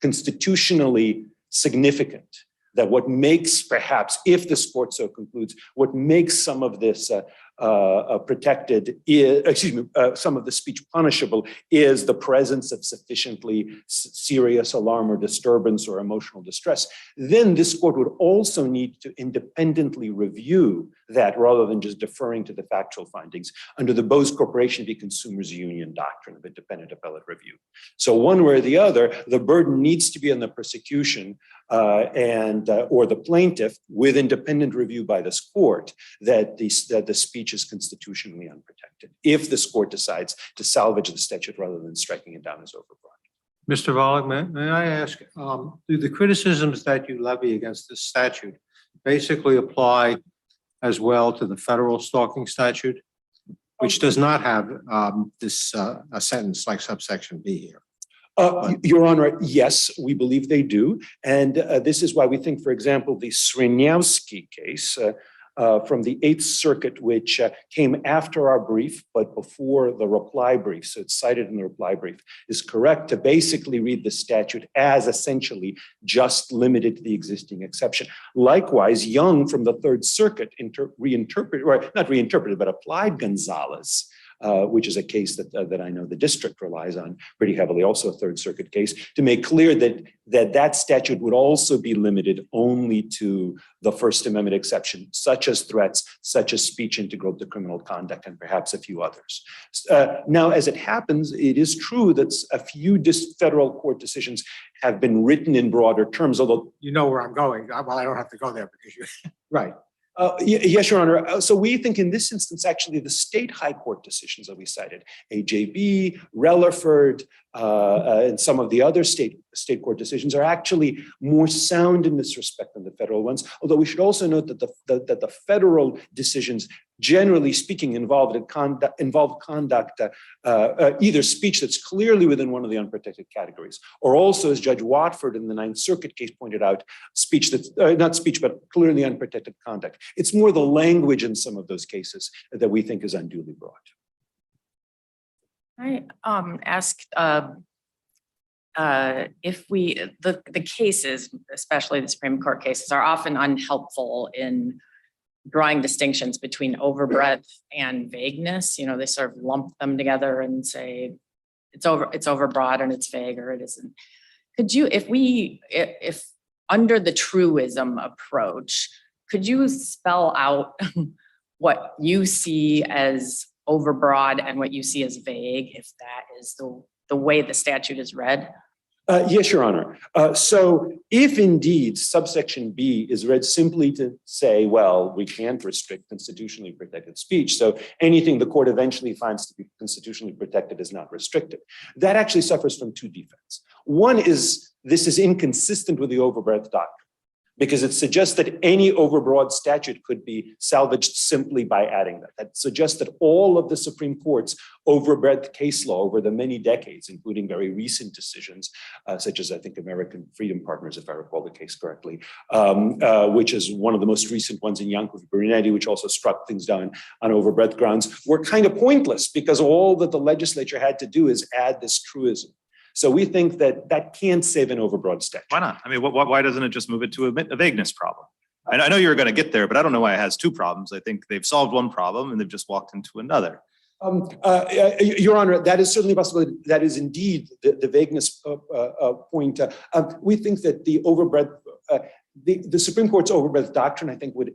constitutionally significant, that what makes perhaps, if this court so concludes, what makes some of this protected is, some of the speech punishable is the presence of sufficiently serious alarm or disturbance or emotional distress, then this court would also need to independently review that rather than just deferring to the factual findings under the Bose Corporation v. Consumers Union doctrine of independent appellate review. So one way or the other, the burden needs to be on the prosecution or the plaintiff with independent review by this court that the speech is constitutionally unprotected if this court decides to salvage the statute rather than striking it down as overbroad. Mr. Volokh, may I ask, do the criticisms that you levy against this statute basically apply as well to the federal stalking statute, which does not have a sentence like subsection B here? Your Honor, yes, we believe they do. And this is why we think, for example, the Sriniowski case from the Eighth Circuit, which came after our brief, but before the reply brief, so it's cited in the reply brief, is correct to basically read the statute as essentially just limited to the existing exception. Likewise, Young from the Third Circuit applied Gonzalez, which is a case that I know the district relies on pretty heavily, also a Third Circuit case, to make clear that statute would also be limited only to the First Amendment exception, such as threats, such as speech integral to criminal conduct, and perhaps a few others. Now, as it happens, it is true that a few federal court decisions have been written in broader terms, although— You know where I'm going. Well, I don't have to go there because you— Right. Yes, Your Honor. So we think in this instance, actually, the state high court decisions that we cited, AJB, Relaford, and some of the other state court decisions are actually more sound in this respect than the federal ones. Although we should also note that the federal decisions, generally speaking, involve conduct, either speech that's clearly within one of the unprotected categories, or also, as Judge Watford in the Ninth Circuit case pointed out, speech that's not speech, but clearly unprotected conduct. It's more the language in some of those cases that we think is unduly broad. I asked if the cases, especially the Supreme Court cases, are often unhelpful in drawing distinctions between overbreadth and vagueness. You know, they sort of lump them together and say it's overbroad and it's vague, or it isn't. Could you, if under the truism approach, could you spell out what you see as overbroad and what you see as vague, if that is the way the statute is read? Yes, Your Honor. So if indeed subsection B is read simply to say, well, we can't restrict constitutionally protected speech, so anything the court eventually finds to be constitutionally protected is not restricted, that actually suffers from two defects. One is this is inconsistent with the overbreadth doctrine, because it suggests that any overbroad statute could be salvaged simply by adding that. That suggests that all of the Supreme Court's overbreadth case law over the many decades, including very recent decisions, such as I think American Freedom Partners, if I recall the case correctly, which is one of the most recent ones in Yankovic Brunetti, which also struck things down on overbreadth grounds, were kind of pointless because all that the legislature had to do is add this truism. So we think that that can't save an overbroad statute. Why not? I mean, why doesn't it just move it to a vagueness problem? I know you were going to get there, but I don't know why it has two problems. I think they've solved one problem and they've just walked into another. Your Honor, that is certainly a possibility. That is indeed the vagueness point. We think that the overbreadth, the Supreme Court's overbreadth doctrine, I think, would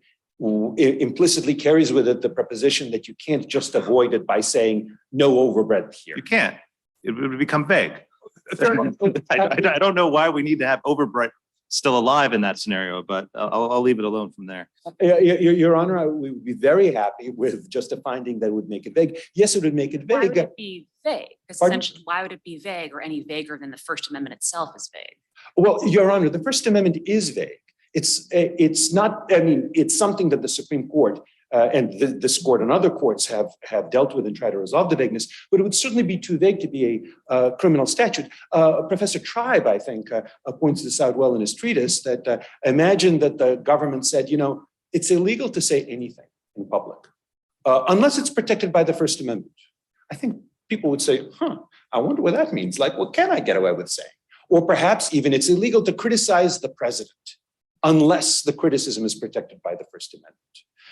implicitly carries with it the proposition that you can't just avoid it by saying no overbreadth here. You can't. It would become vague. I don't know why we need to have overbreadth still alive in that scenario, but I'll leave it alone from there. Your Honor, we would be very happy with just a finding that would make it vague. Yes, it would make it Why vague. would it be vague? Because Pardon? essentially, why would it be vague or any vaguer than the First Amendment itself is vague? Well, Your Honor, the First Amendment is vague. It's not, I mean, it's something that the Supreme Court and this court and other courts have dealt with and tried to resolve the vagueness, but it would certainly be too vague to be a criminal statute. Professor Tribe, I think, points this out well in his treatise, that imagine that the government said, you know, it's illegal to say anything in public unless it's protected by the First Amendment. I think people would say, I wonder what that means. Like, what can I get away with saying? Or perhaps even it's illegal to criticize the president unless the criticism is protected by the First Amendment.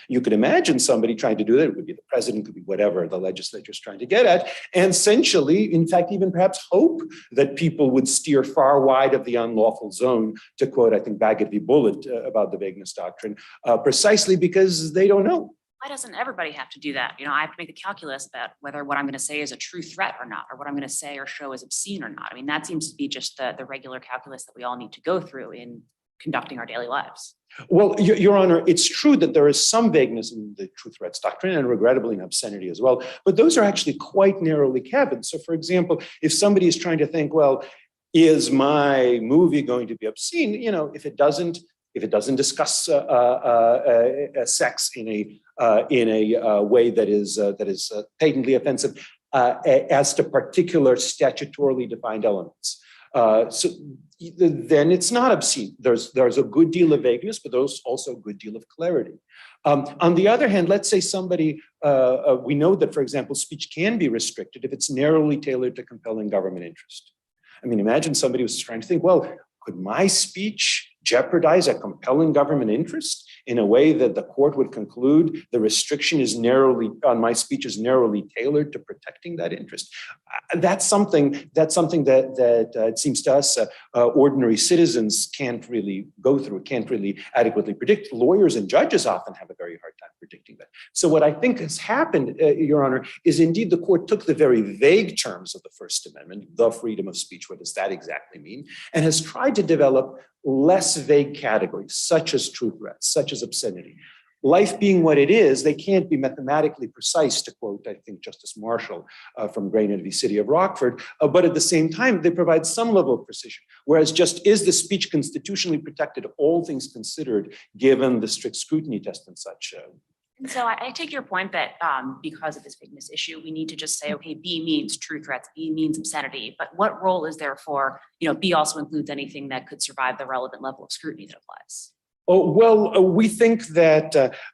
You could imagine somebody trying to do that. It would be the president, could be whatever the legislature is trying to get at. And essentially, in fact, even perhaps hope that people would steer far wide of the unlawful zone, to quote, I think, Bagot v. Bullitt about the vagueness doctrine, precisely because they don't know. Why doesn't everybody have to do that? You know, I have to make the calculus about whether what I'm going to say is a true threat or not, or what I'm going to say or show is obscene or not. I mean, that seems to be just the regular calculus that we all need to go through in conducting our daily lives. Well, Your Honor, it's true that there is some vagueness in the true threats doctrine and regrettably in obscenity as well, but those are actually quite narrowly cabined. So for example, if somebody is trying to think, well, is my movie going to be obscene? You know, if it doesn't discuss sex in a way that is patently offensive as to particular statutorily defined elements. So then it's not obscene. There's a good deal of vagueness, but there's also a good deal of clarity. On the other hand, let's say somebody, we know that, for example, speech can be restricted if it's narrowly tailored to compelling government interest. I mean, imagine somebody was trying to think, well, could my speech jeopardize a compelling government interest in a way that the court would conclude the restriction is on my speech is narrowly tailored to protecting that interest? That's something that it seems to us ordinary citizens can't really go through, can't really adequately predict. Lawyers and judges often have a very hard time predicting that. So what I think has happened, Your Honor, is indeed the court took the very vague terms of the First Amendment, the freedom of speech, what does that exactly mean, and has tried to develop less vague categories, such as true threats, such as obscenity. Life being what it is, they can't be mathematically precise, to quote, I think, Justice Marshall from Brainerd v. City of Rockford, but at the same time, they provide some level of precision. Whereas just, is the speech constitutionally protected, all things considered, given the strict scrutiny test and such? And so I take your point that because of this vagueness issue, we need to just say, okay, B means true threats, B means obscenity, but what role is there for, B also includes anything that could survive the relevant level of scrutiny that applies? Oh, well, we think that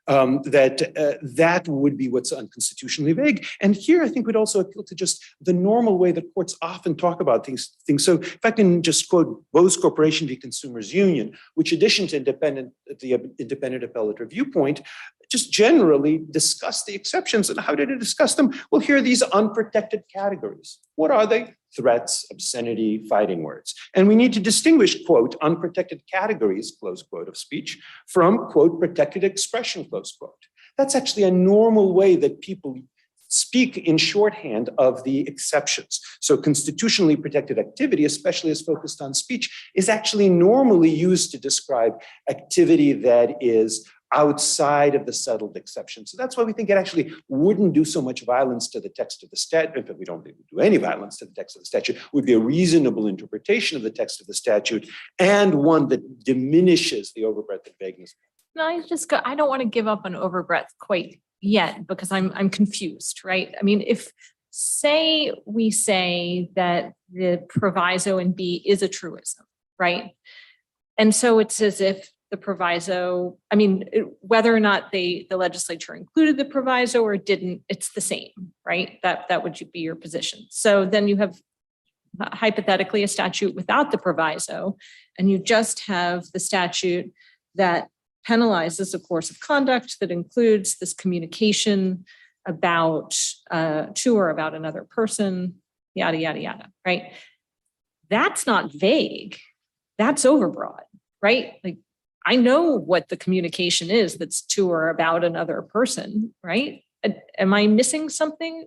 that would be what's unconstitutionally vague. And here, I think we'd also appeal to just the normal way that courts often talk about these things. So if I can just quote Bose Corporation v. Consumers Union, which in addition to the independent appellate review point, just generally discuss the exceptions. And how did it discuss them? Well, here are these unprotected categories. What are they? Threats, obscenity, fighting words. And we need to distinguish, quote, unprotected categories, close quote, of speech from, quote, protected expression, close quote. That's actually a normal way that people speak in shorthand of the exceptions. So constitutionally protected activity, especially as focused on speech, is actually normally used to describe activity that is outside of the settled exception. So that's why we think it actually wouldn't do so much violence to the text of the statute. In fact, we don't think it would do any violence to the text of the statute. It would be a reasonable interpretation of the text of the statute and one that diminishes the overbreadth and vagueness. No, I don't want to give up on overbreadth quite yet because I'm confused, right? I mean, if we say that the proviso in B is a truism, right? And so it's as if the proviso, I mean, whether or not the legislature included the proviso or didn't, it's the same, right? That would be your position. So then you have hypothetically a statute without the proviso, and you just have the statute that penalizes a course of conduct that includes this communication about to or about another person, yada, yada, yada, right? That's not vague. That's overbroad, right? Like, I know what the communication is that's to or about another person, right? Am I missing something?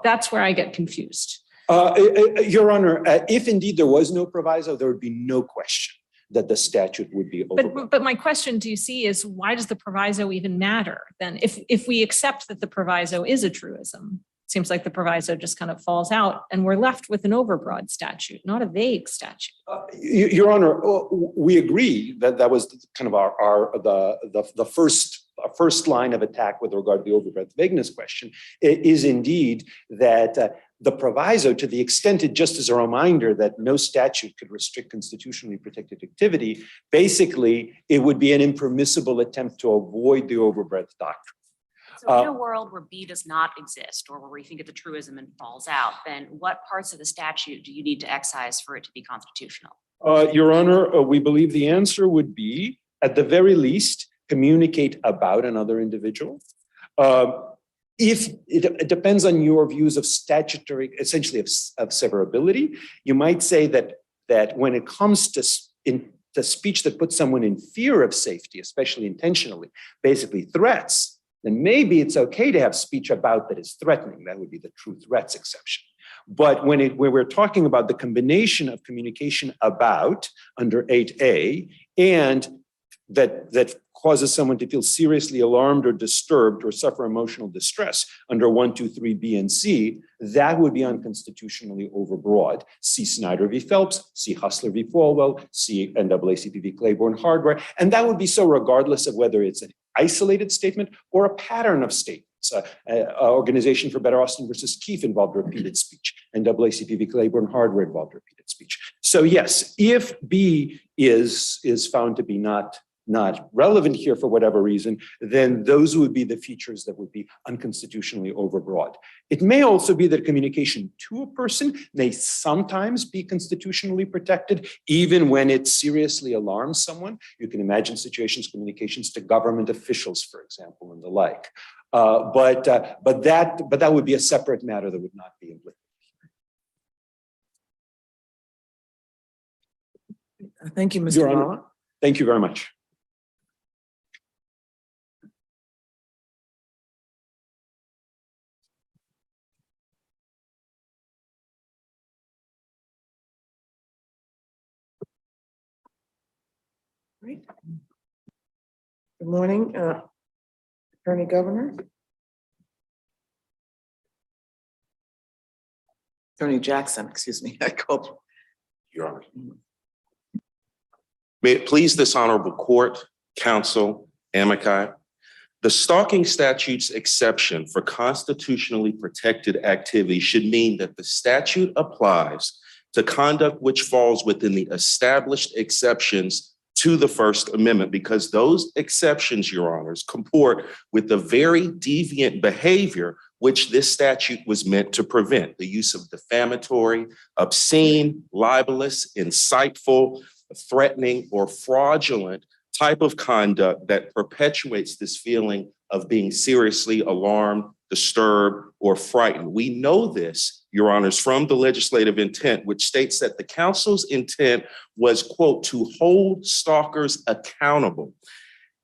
That's where I get confused. Your Honor, if indeed there was no proviso, there would be no question that the statute would be overbroad. But my question, do you see, is why does the proviso even matter then? If we accept that the proviso is a truism, it seems like the proviso just kind of falls out and we're left with an overbroad statute, not a vague statute. Your Honor, we agree that that was kind of the first line of attack with regard to the overbreadth vagueness question is indeed that the proviso, to the extent it just is a reminder that no statute could restrict constitutionally protected activity, basically it would be an impermissible attempt to avoid the overbreadth doctrine. So in a world where B does not exist, or where we think of the truism and falls out, then what parts of the statute do you need to excise for it to be constitutional? Your Honor, we believe the answer would be, at the very least, communicate about another individual. If it depends on your views of statutory, essentially of severability, you might say that when it comes to the speech that puts someone in fear of safety, especially intentionally, basically threats, then maybe it's okay to have speech about that is threatening. That would be the true threats exception. But when we're talking about the combination of communication about under 8A and that causes someone to feel seriously alarmed or disturbed or suffer emotional distress under 1, 2, 3, B, and C, that would be unconstitutionally overbroad. See Snyder v. Phelps, see Hustler v. Falwell, see NAACP v. Claiborne Hardware, and that would be so regardless of whether it's an isolated statement or a pattern of statements. Organization for Better Austin versus Keefe involved repeated speech, and NAACP v. Claiborne Hardware involved repeated speech. So yes, if B is found to be not relevant here for whatever reason, then those would be the features that would be unconstitutionally overbroad. It may also be that communication to a person may sometimes be constitutionally protected, even when it seriously alarms someone. You can imagine situations, communications to government officials, for example, and the like. But that would be a separate matter that would not be implicated. Thank you, Mr. Your Honor, Wallach. thank you very much. Great. Good morning, Attorney Governor. Attorney Jackson, excuse me. I called you. Your Honor. May it please this honorable court, counsel, amici, the stalking statute's exception for constitutionally protected activity should mean that the statute applies to conduct which falls within the established exceptions to the First Amendment, because those exceptions, Your Honors, comport with the very deviant behavior which this statute was meant to prevent: the use of defamatory, obscene, libelous, insightful, threatening, or fraudulent type of conduct that perpetuates this feeling of being seriously alarmed, disturbed, or frightened. We know this, Your Honors, from the legislative intent, which states that the council's intent was, quote, to hold stalkers accountable,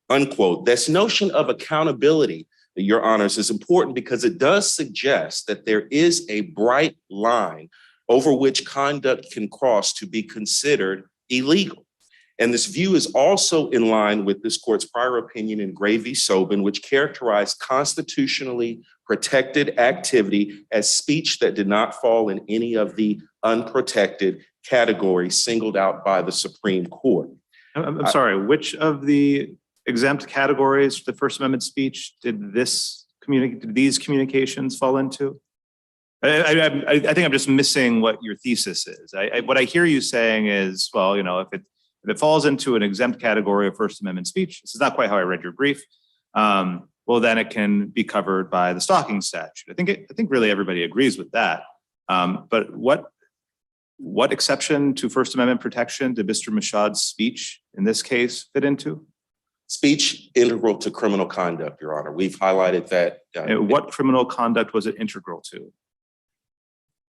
unquote. This notion of accountability, Your Honors, is important because it does suggest that there is a bright line over which conduct can cross to be considered illegal. And this view is also in line with this court's prior opinion in Gray v. Sobin, which characterized constitutionally protected activity as speech that did not fall in any of the unprotected categories singled out by the Supreme Court. I'm sorry, which of the exempt categories for the First Amendment speech did these communications fall into? I think I'm just missing what your thesis is. What I hear you saying is, well, you know, if it falls into an exempt category of First Amendment speech, this is not quite how I read your brief, well, then it can be covered by the stalking statute. I think really everybody agrees with that. But what what exception to First Amendment protection did Mr. MASHAUD's speech in this case fit into? Speech integral to criminal conduct, Your Honor. We've highlighted that. What criminal conduct was it integral to?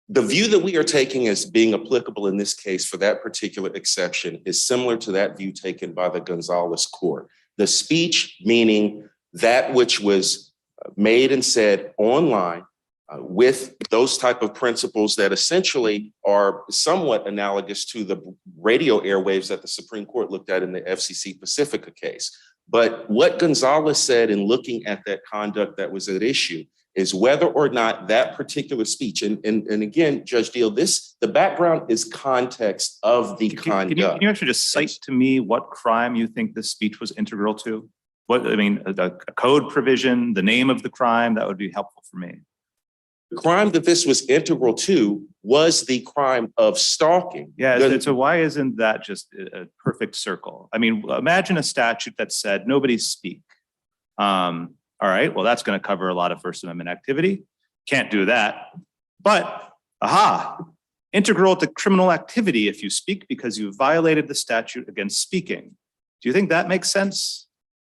The view that we are taking as being applicable in this case for that particular exception is similar to that view taken by the Gonzalez court. The speech, meaning that which was made and said online with those type of principles that essentially are somewhat analogous to the radio airwaves that the Supreme Court looked at in the FCC Pacifica case. But what Gonzalez said in looking at that conduct that was at issue is whether or not that particular speech, and again, Judge Deal, the background is context of the conduct. Can you actually just cite to me what crime you think this speech was integral to? What, I mean, a code provision, the name of the crime, that would be helpful for me. The crime that this was integral to was the crime of stalking. Yeah, so why isn't that just a perfect circle? I mean, imagine a statute that said nobody speak. All right, well, that's going to cover a lot of First Amendment activity. Can't do that. But, integral to criminal activity if you speak because you violated the statute against speaking. Do you think that makes sense?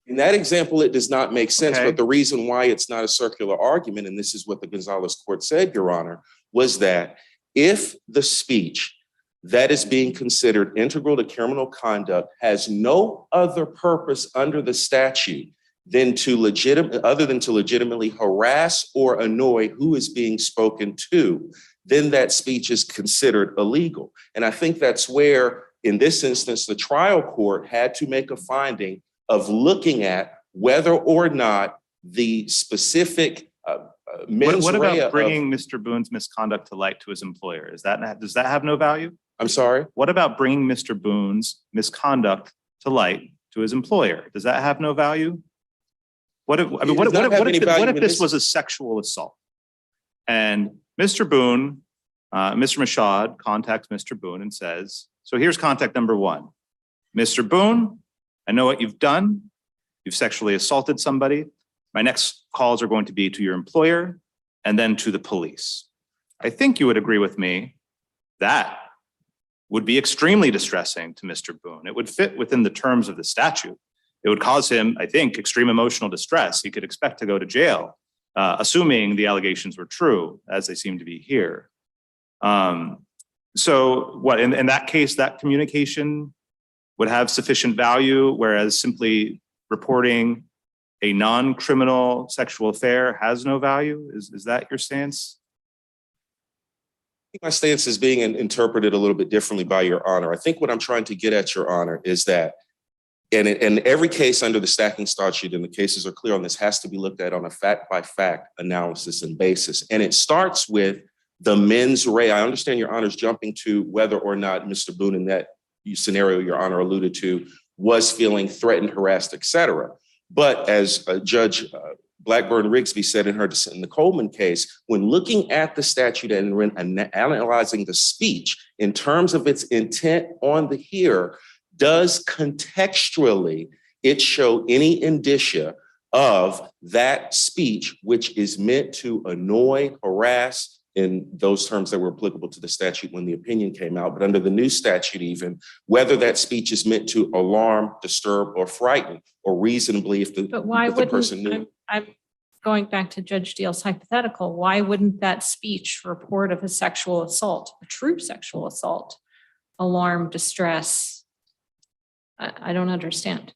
In that example, it does not make sense, Okay. but the reason why it's not a circular argument, and this is what the Gonzalez court said, Your Honor, was that if the speech that is being considered integral to criminal conduct has no other purpose under the statute than to legitimately harass or annoy who is being spoken to, then that speech is considered illegal. And I think that's where, in this instance, the trial court had to make a finding of looking at whether or not the specific mens What rea about bringing Mr. Boone's misconduct to light to his employer? Does that have no value? I'm sorry? What about bringing Mr. Boone's misconduct to light to his employer? Does that have no value? What if this was a sexual assault? And Mr. Boone, Mr. MASHAUD contacts Mr. Boone and says, so here's contact number one. Mr. Boone, I know what you've done. You've sexually assaulted somebody. My next calls are going to be to your employer and then to the police. I think you would agree with me that would be extremely distressing to Mr. Boone. It would fit within the terms of the statute. It would cause him, I think, extreme emotional distress. He could expect to go to jail, assuming the allegations were true, as they seem to be here. So what, in that case, that communication would have sufficient value, whereas simply reporting a non-criminal sexual affair has no value? Is that your stance? I think my stance is being interpreted a little bit differently by Your Honor. I think what I'm trying to get at, Your Honor, is that in every case under the stacking statute, and the cases are clear on this, has to be looked at on a fact-by-fact analysis and basis. And it starts with the mens rea. I understand Your Honor's jumping to whether or not Mr. Boone, in that scenario Your Honor alluded to, was feeling threatened, harassed, etc. But as Judge Blackburn-Rigsby said in her dissent in the Coleman case, when looking at the statute and when analyzing the speech in terms of its intent on the hearer, does contextually it show any indicia of that speech which is meant to annoy, harass, in those terms that were applicable to the statute when the opinion came out, but under the new statute even, whether that speech is meant to alarm, disturb, or frighten, or reasonably if the person knew. I'm going back to Judge Deal's hypothetical, why wouldn't that speech report of a sexual assault, a true sexual assault, alarm, distress? I don't understand.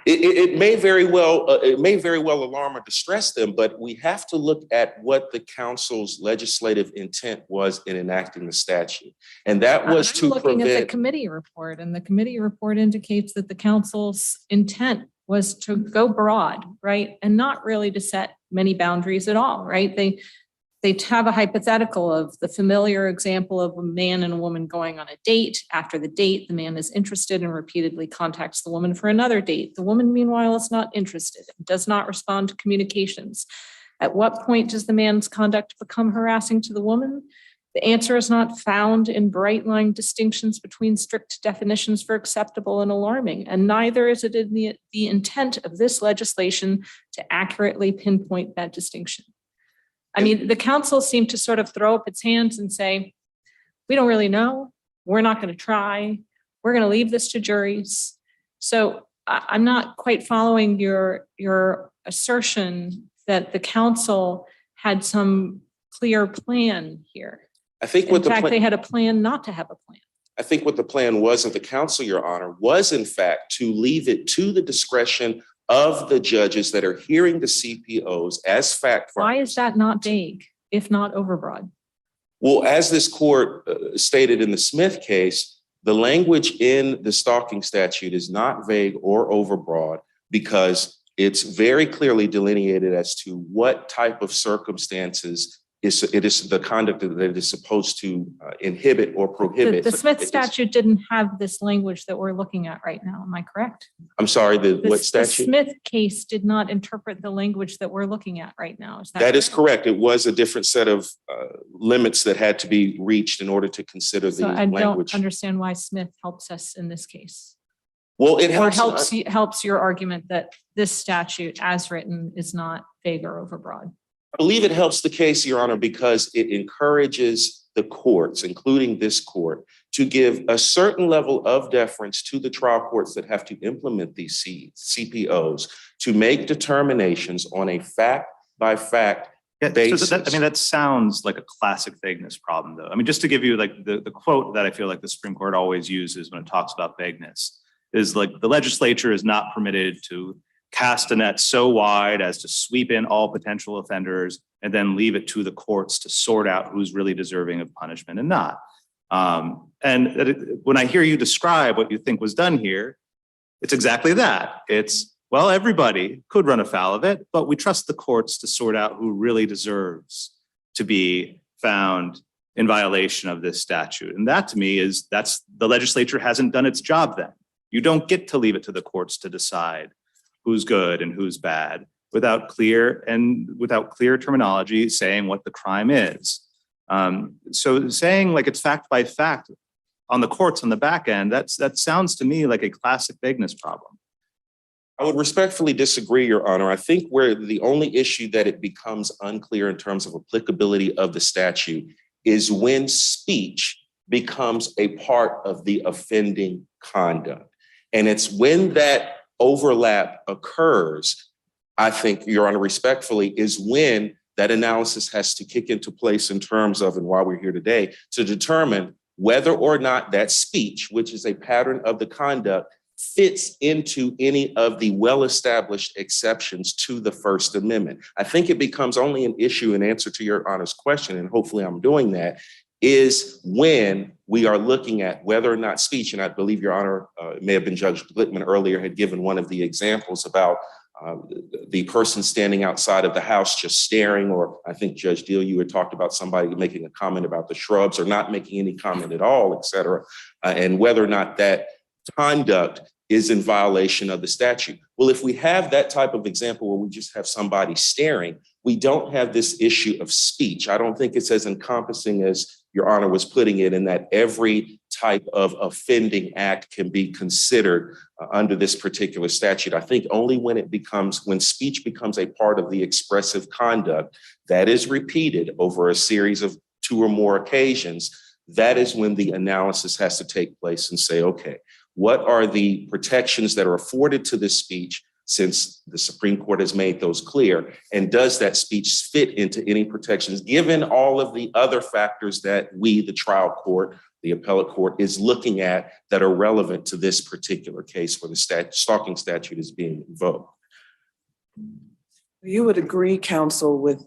It may very well alarm or distress them, but we have to look at what the council's legislative intent was in enacting the statute, and that was to prevent. I'm looking at the committee report, and the committee report indicates that the council's intent was to go broad, right, and not really to set many boundaries at all, right? They have a hypothetical of the familiar example of a man and a woman going on a date. After the date, the man is interested and repeatedly contacts the woman for another date. The woman, meanwhile, is not interested and does not respond to communications. At what point does the man's conduct become harassing to the woman? The answer is not found in bright line distinctions between strict definitions for acceptable and alarming, and neither is it in the intent of this legislation to accurately pinpoint that distinction. I mean, the council seemed to sort of throw up its hands and say, we don't really know. We're not going to try. We're going to leave this to juries. So I'm not quite following your assertion that the council had some clear plan here. I think In what the fact, plan. they had a plan not to have a plan. I think what the plan was of the council, Your Honor, was in fact to leave it to the discretion of the judges that are hearing the CPOs as fact. Why is that not vague, if not overbroad? Well, as this court stated in the Smith case, the language in the stalking statute is not vague or overbroad because it's very clearly delineated as to what type of circumstances it is the conduct that it is supposed to inhibit or prohibit. The Smith statute didn't have this language that we're looking at right now. Am I correct? I'm sorry, what The statute? Smith case did not interpret the language that we're looking at right now. Is that That is correct. It was a different set of limits that had to be reached in order to consider the So I language. don't understand why Smith helps us in this case. Well, it Or helps. helps your argument that this statute as written is not vague or overbroad. I believe it helps the case, Your Honor, because it encourages the courts, including this court, to give a certain level of deference to the trial courts that have to implement these CPOs to make determinations on a fact-by-fact basis. That sounds like a classic vagueness problem, though. I mean, just to give you like the quote that I feel like the Supreme Court always uses when it talks about vagueness is like the legislature is not permitted to cast a net so wide as to sweep in all potential offenders and then leave it to the courts to sort out who's really deserving of punishment and not. When I hear you describe what you think was done here, it's exactly that. It's, well, everybody could run afoul of it, but we trust the courts to sort out who really deserves to be found in violation of this statute. And that to me is, that's the legislature hasn't done its job then. You don't get to leave it to the courts to decide who's good and who's bad without clear terminology saying what the crime is. So saying like it's fact by fact on the courts on the back end, that sounds to me like a classic vagueness problem. I would respectfully disagree, Your Honor. I think where the only issue that it becomes unclear in terms of applicability of the statute is when speech becomes a part of the offending conduct. And it's when that overlap occurs, I think, Your Honor, respectfully, is when that analysis has to kick into place in terms of, and why we're here today, to determine whether or not that speech, which is a pattern of the conduct, fits into any of the well-established exceptions to the First Amendment. I think it becomes only an issue in answer to Your Honor's question, and hopefully I'm doing that, is when we are looking at whether or not speech, and I believe Your Honor, it may have been Judge Glickman earlier, had given one of the examples about the person standing outside of the house just staring, or I think Judge Deal, you had talked about somebody making a comment about the shrubs or not making any comment at all, et cetera, and whether or not that conduct is in violation of the statute. Well, if we have that type of example where we just have somebody staring, we don't have this issue of speech. I don't think it's as encompassing as Your Honor was putting it, in that every type of offending act can be considered under this particular statute. I think only when speech becomes a part of the expressive conduct that is repeated over a series of 2 or more occasions, that is when the analysis has to take place and say, okay, what are the protections that are afforded to this speech, since the Supreme Court has made those clear, and does that speech fit into any protections, given all of the other factors that we, the trial court, the appellate court, is looking at that are relevant to this particular case where the stalking statute is being invoked. You would agree, counsel, with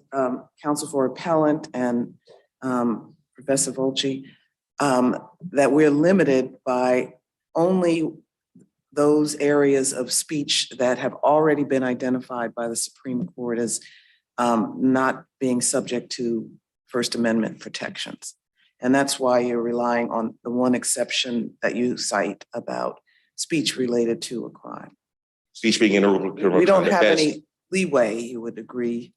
counsel for appellant and Professor Volci, that we're limited by only those areas of speech that have already been identified by the Supreme Court as not being subject to First Amendment protections. And that's why you're relying on the one exception that you cite about speech related to a crime. Speech being integral to We don't have any leeway, you would agree,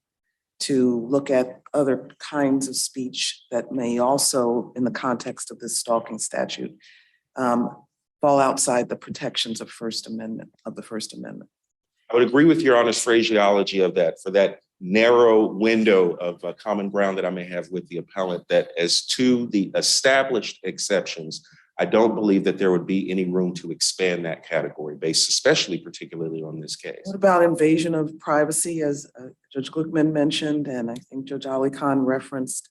to look at other kinds of speech that may also, in the context of this stalking statute, fall outside the protections of the First Amendment. I would agree with Your Honor's phraseology of that, for that narrow window of common ground that I may have with the appellant, that as to the established exceptions, I don't believe that there would be any room to expand that category based, especially particularly on this case. What about invasion of privacy, as Judge Glickman mentioned, and I think Judge Ali Khan referenced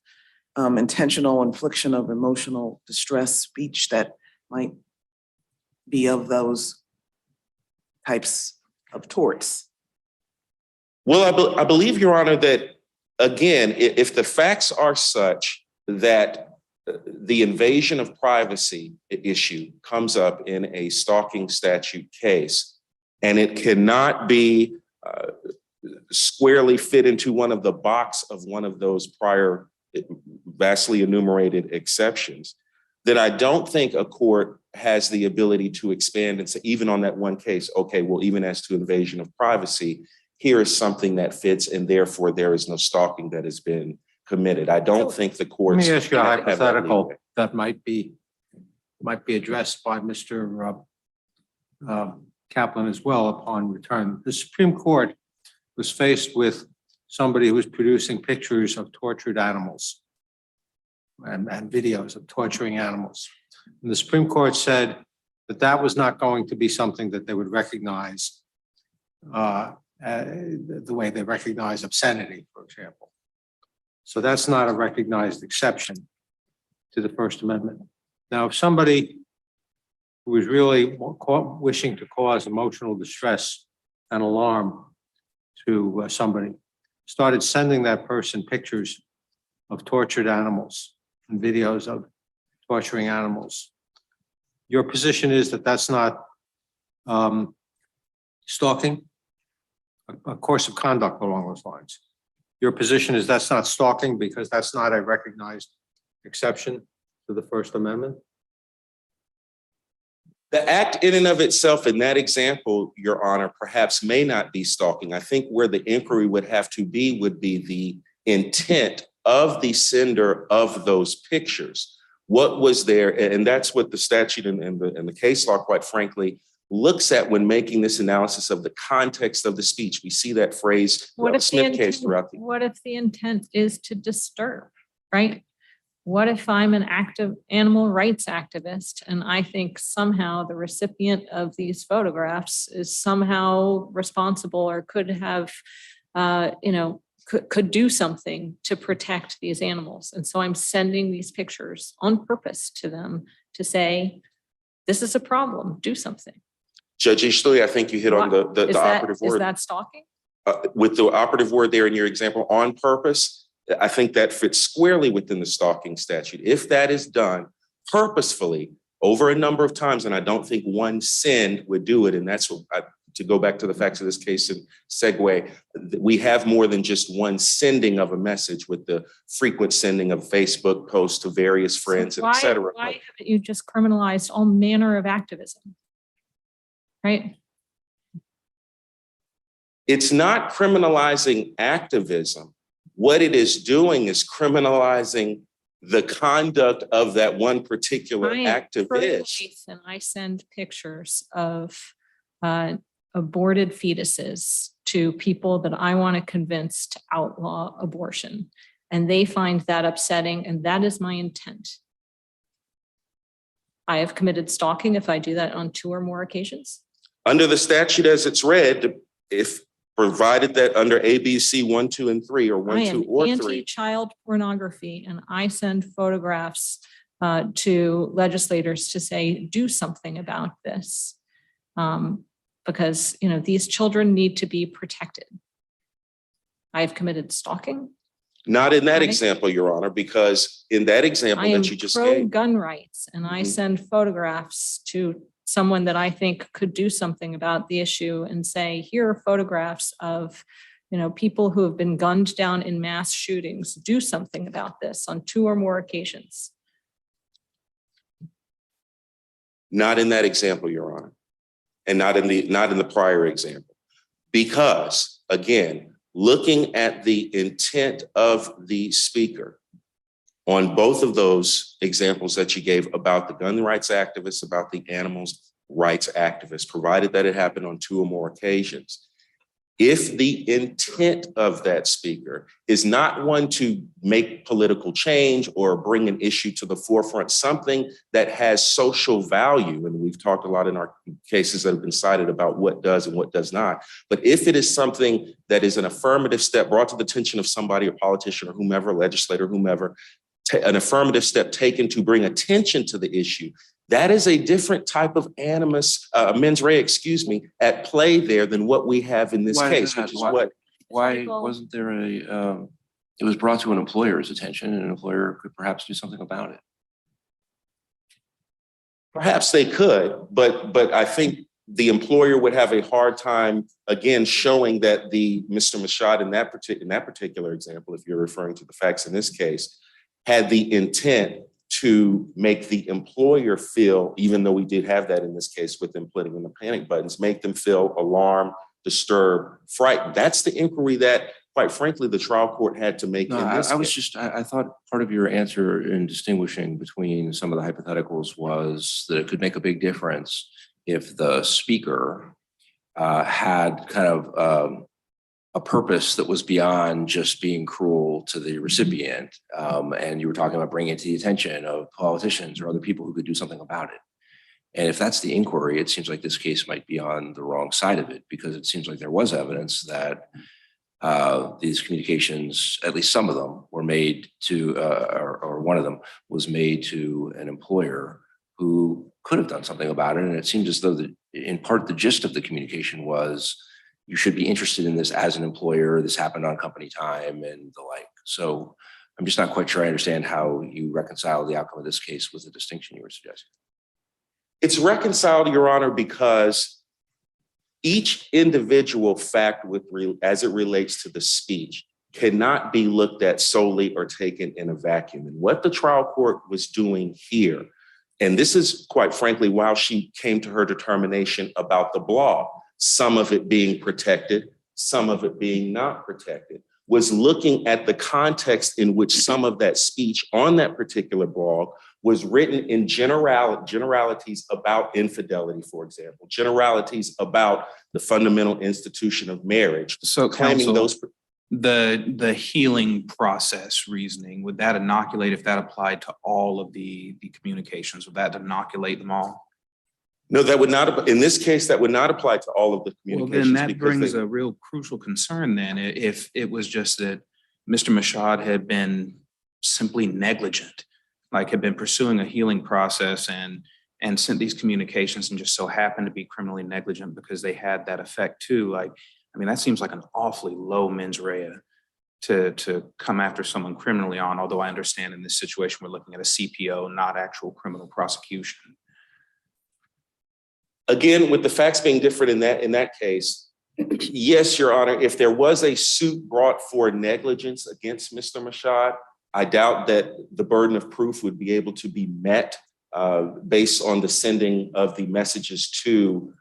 intentional infliction of emotional distress speech that might be of those types of torts? Well, I believe, Your Honor, that again, if the facts are such that the invasion of privacy issue comes up in a stalking statute case, and it cannot be squarely fit into one of the box of one of those prior vastly enumerated exceptions, then I don't think a court has the ability to expand and say, even on that one case, okay, well, even as to invasion of privacy, here is something that fits, and therefore there is no stalking that has been committed. I don't think the Let courts. me ask you a have that hypothetical leeway. that might be addressed by Mr. Kaplan as well upon return. The Supreme Court was faced with somebody who was producing pictures of tortured animals and videos of torturing animals. And the Supreme Court said that that was not going to be something that they would recognize the way they recognize obscenity, for example. So that's not a recognized exception to the First Amendment. Now, if somebody who is really wishing to cause emotional distress and alarm to somebody started sending that person pictures of tortured animals and videos of torturing animals, your position is that that's not stalking? A course of conduct along those lines. Your position is that's not stalking because that's not a recognized exception to the First Amendment? The act in and of itself in that example, Your Honor, perhaps may not be stalking. I think where the inquiry would have to be would be the intent of the sender of those pictures. What was there? And that's what the statute and the case law, quite frankly, looks at when making this analysis of the context of the speech. We see that phrase, Smith case throughout the. What if the intent is to disturb, right? What if I'm an active animal rights activist and I think somehow the recipient of these photographs is somehow responsible or could have, could do something to protect these animals. And so I'm sending these pictures on purpose to them to say, this is a problem, do something. Judge Easterly, I think you hit on the operative word. Is that stalking? With the operative word there in your example, on purpose, I think that fits squarely within the stalking statute. If that is done purposefully over a number of times, and I don't think one send would do it, and that's what to go back to the facts of this case and segue, we have more than just one sending of a message with the frequent sending of Facebook posts to various friends, So et cetera. Why haven't you just criminalized all manner of activism? Right? It's not criminalizing activism. What it is doing is criminalizing the conduct of that one particular activist. Pro-life, and I send pictures of aborted fetuses to people that I want to convince to outlaw abortion. And they find that upsetting, and that is my intent. I have committed stalking if I do that on 2 or more occasions. Under the statute as it's read, if provided that under ABC 1, 2, and 3 or 1, 2, or 3. Anti-child pornography, and I send photographs to legislators to say, do something about this. Because, these children need to be protected. I have committed stalking. Not in that example, Your Honor, because in that example that you just I am gave. pro-gun rights, and I send photographs to someone that I think could do something about the issue and say, here are photographs of, people who have been gunned down in mass shootings. Do something about this on 2 or more occasions. Not in that example, Your Honor, and not in the prior example. Because, again, looking at the intent of the speaker on both of those examples that you gave about the gun rights activists, about the animals rights activists, provided that it happened on 2 or more occasions, if the intent of that speaker is not one to make political change or bring an issue to the forefront, something that has social value, and we've talked a lot in our cases that have been cited about what does and what does not, but if it is something that is an affirmative step brought to the attention of somebody, a politician or whomever, legislator, whomever, an affirmative step taken to bring attention to the issue, that is a different type of animus, mens rea, at play there than what we have in this Why is case, that? which is what. Why wasn't there it was brought to an employer's attention and an employer could perhaps do something about it? Perhaps they could, but I think the employer would have a hard time, again, showing that Mr. MASHAUD in that particular example, if you're referring to the facts in this case, had the intent to make the employer feel, even though we did have that in this case with them putting in the panic buttons, make them feel alarmed, disturbed, frightened. That's the inquiry that, quite frankly, the trial court had to make in this case. I thought part of your answer in distinguishing between some of the hypotheticals was that it could make a big difference if the speaker had kind of a purpose that was beyond just being cruel to the recipient. And you were talking about bringing it to the attention of politicians or other people who could do something about it. And if that's the inquiry, it seems like this case might be on the wrong side of it, because it seems like there was evidence that these communications, at least some of them, were made to, or one of them was made to an employer who could have done something about it. And it seems as though that in part the gist of the communication was, you should be interested in this as an employer. This happened on company time and the like. So I'm just not quite sure I understand how you reconcile the outcome of this case with the distinction you were suggesting. It's reconciled, Your Honor, because each individual fact as it relates to the speech cannot be looked at solely or taken in a vacuum. And what the trial court was doing here, and this is quite frankly while she came to her determination about the blog, some of it being protected, some of it being not protected, was looking at the context in which some of that speech on that particular blog was written in generalities about infidelity, for example, generalities about the fundamental institution of marriage. So claiming counsel, the healing process reasoning, would that inoculate, if that applied to all of the communications, would that inoculate them all? No, that would not, in this case, that would not apply to all of the communications. Well, then that brings a real crucial concern then, if it was just that Mr. MASHAUD had been simply negligent, like had been pursuing a healing process and sent these communications and just so happened to be criminally negligent because they had that effect too. Like, I mean, that seems like an awfully low mens rea to come after someone criminally on, although I understand in this situation, we're looking at a CPO, not actual criminal prosecution. Again, with the facts being different in that case, yes, Your Honor, if there was a suit brought for negligence against Mr. MASHAUD, I doubt that the burden of proof would be able to be met based on the sending of the messages to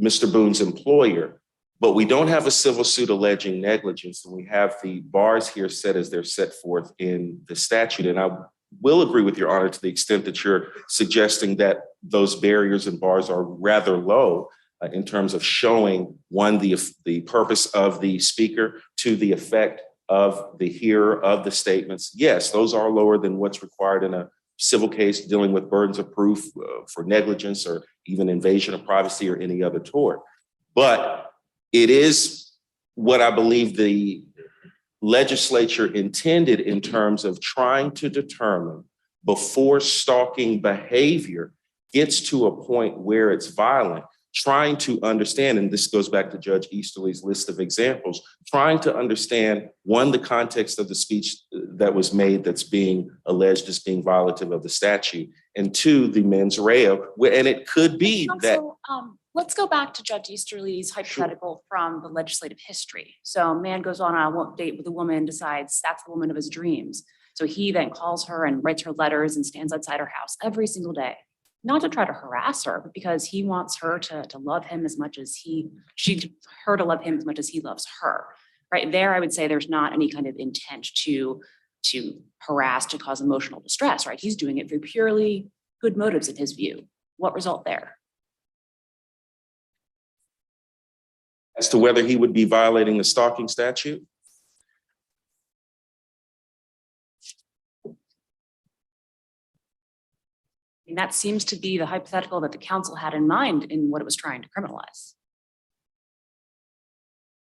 Mr. Boone's employer. But we don't have a civil suit alleging negligence, and we have the bars here set as they're set forth in the statute. And I will agree with Your Honor to the extent that you're suggesting that those barriers and bars are rather low in terms of showing, one, the purpose of the speaker, two, the effect of the hearer of the statements. Yes, those are lower than what's required in a civil case dealing with burdens of proof for negligence or even invasion of privacy or any other tort. But it is what I believe the legislature intended in terms of trying to determine before stalking behavior gets to a point where it's violent, trying to understand, and this goes back to Judge Easterly's list of examples, trying to understand, one, the context of the speech that was made that's being alleged as being violative of the statute, and two, the mens rea, and it could be that. Let's go back to Judge Easterly's hypothetical from the legislative history. So a man goes on a date with a woman, decides that's the woman of his dreams. So he then calls her and writes her letters and stands outside her house every single day, not to try to harass her, but because he wants her to love him as much as her to love him as much as he loves her. Right there, I would say there's not any kind of intent to harass, to cause emotional distress, right? He's doing it for purely good motives in his view. What result there? as to whether he would be violating the stalking statute? And that seems to be the hypothetical that the council had in mind in what it was trying to criminalize.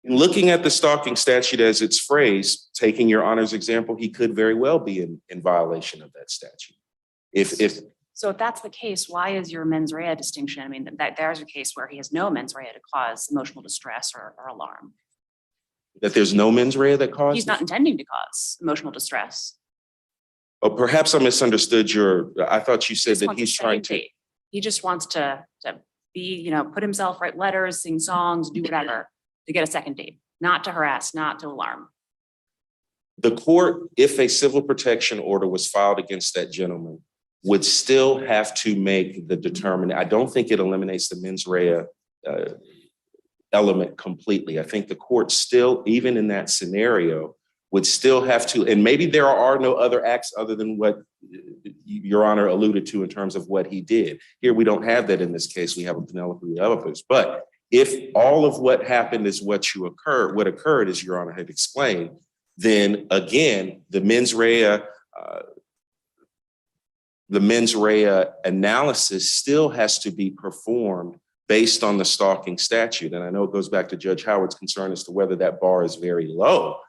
In looking at the stalking statute as it's phrased, taking your honor's example, he could very well be in violation of that statute. So if that's the case, why is your mens rea distinction? I mean, that there's a case where he has no mens rea to cause emotional distress or alarm. that there's no mens rea that causes. He's not intending to cause emotional distress. Oh, perhaps I misunderstood I thought you said Just that wants a he's trying second to. date. He just wants to be, put himself, write letters, sing songs, do whatever to get a second date, not to harass, not to alarm. The court, if a civil protection order was filed against that gentleman, would still have to make the determination. I don't think it eliminates the mens rea element completely. I think the court still, even in that scenario, would still have to, and maybe there are no other acts other than what your honor alluded to in terms of what he did. Here, we don't have that in this case. We have a panoply of others. But if all of what happened is what occurred, as your honor had explained, then again, the mens rea analysis still has to be performed based on the stalking statute. And I know it goes back to Judge Howard's concern as to whether that bar is very low.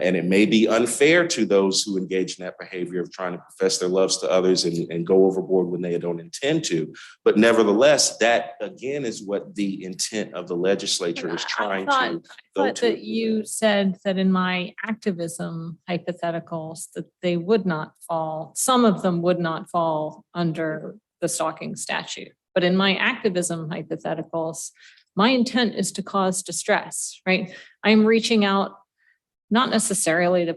And it may be unfair to those who engage in that behavior of trying to profess their loves to others and go overboard when they don't intend to. But nevertheless, that again is what the intent of the legislature is trying to. I thought that you said that in my activism hypotheticals that they would not fall, some of them would not fall under the stalking statute. But in my activism hypotheticals, my intent is to cause distress, right? I'm reaching out not necessarily to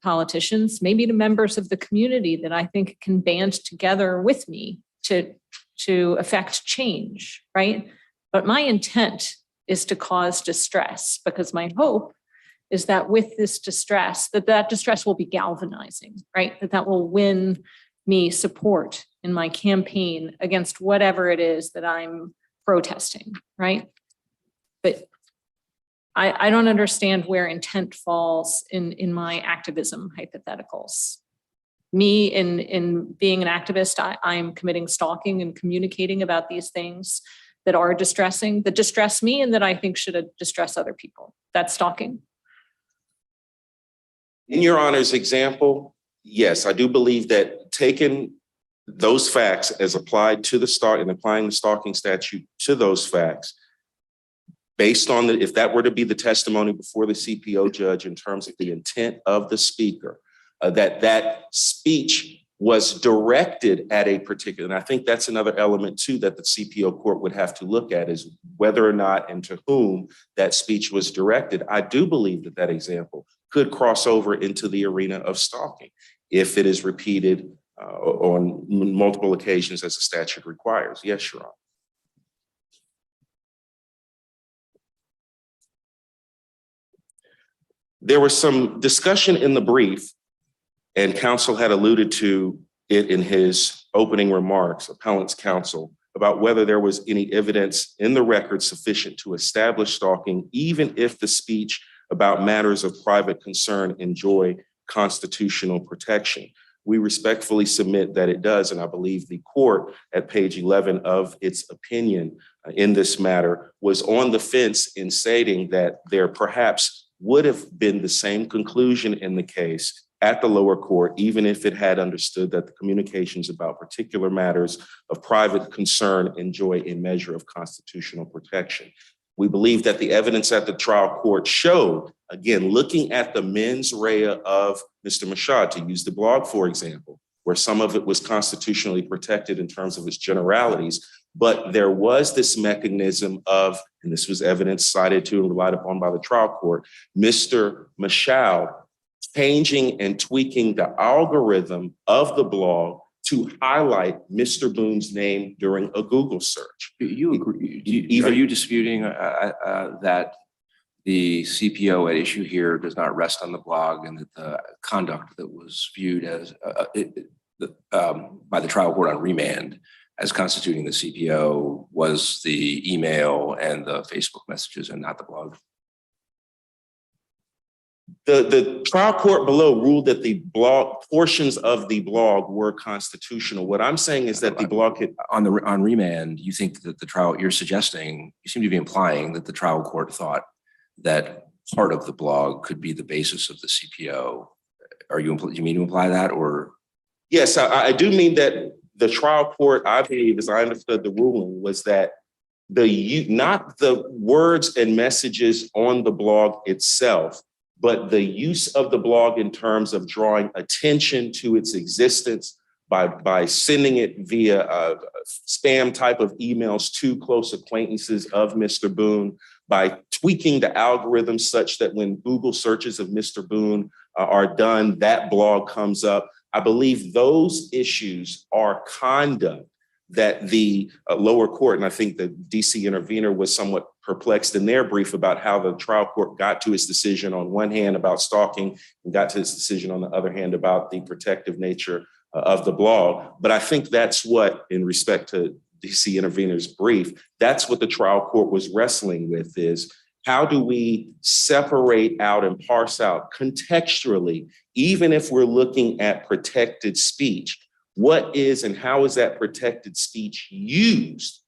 politicians, maybe to members of the community that I think can band together with me to affect change, right? But my intent is to cause distress because my hope is that with this distress, that distress will be galvanizing, right? That will win me support in my campaign against whatever it is that I'm protesting, right? But I don't understand where intent falls in my activism hypotheticals. Me in being an activist, I'm committing stalking and communicating about these things that are distressing, that distress me and that I think should distress other people. That's stalking. In your honor's example, yes, I do believe that taking those facts as applied to and applying the stalking statute to those facts, based on if that were to be the testimony before the CPO judge in terms of the intent of the speaker, that speech was directed at a particular, and I think that's another element too that the CPO court would have to look at is whether or not and to whom that speech was directed. I do believe that example could cross over into the arena of stalking if it is repeated on multiple occasions as the statute requires. Yes, Your Honor. There was some discussion in the brief, and counsel had alluded to it in his opening remarks, appellant's counsel, about whether there was any evidence in the record sufficient to establish stalking, even if the speech about matters of private concern enjoy constitutional protection. We respectfully submit that it does, and I believe the court at page 11 of its opinion in this matter was on the fence in stating that there perhaps would have been the same conclusion in the case at the lower court, even if it had understood that the communications about particular matters of private concern enjoy a measure of constitutional protection. We believe that the evidence at the trial court showed, again, looking at the mens rea of Mr. MASHAUD, to use the blog, for example, where some of it was constitutionally protected in terms of its generalities, but there was this mechanism of, and this was evidence cited to and relied upon by the trial court, Mr. MASHAUD changing and tweaking the algorithm of the blog to highlight Mr. Boone's name during a Google search. Do you agree? Are you disputing that the CPO at issue here does not rest on the blog and that the conduct that was viewed as by the trial court on remand as constituting the CPO was the email and the Facebook messages and not the blog? The trial court below ruled that the blog, portions of the blog were constitutional. What I'm saying is that the blog could. On remand, you think that the trial, you're suggesting, you seem to be implying that the trial court thought that part of the blog could be the basis of the CPO. You mean to imply that, or? Yes, I do mean that the trial court, I believe, as I understood the ruling, was that not the words and messages on the blog itself, but the use of the blog in terms of drawing attention to its existence by sending it via spam type of emails to close acquaintances of Mr. Boone, by tweaking the algorithm such that when Google searches of Mr. Boone are done, that blog comes up. I believe those issues are conduct that the lower court, and I think the DC intervener was somewhat perplexed in their brief about how the trial court got to its decision on one hand about stalking and got to its decision on the other hand about the protective nature of the blog. But I think that's what, in respect to DC intervener's brief, that's what the trial court was wrestling with, is how do we separate out and parse out contextually, even if we're looking at protected speech, what is and how is that protected speech used?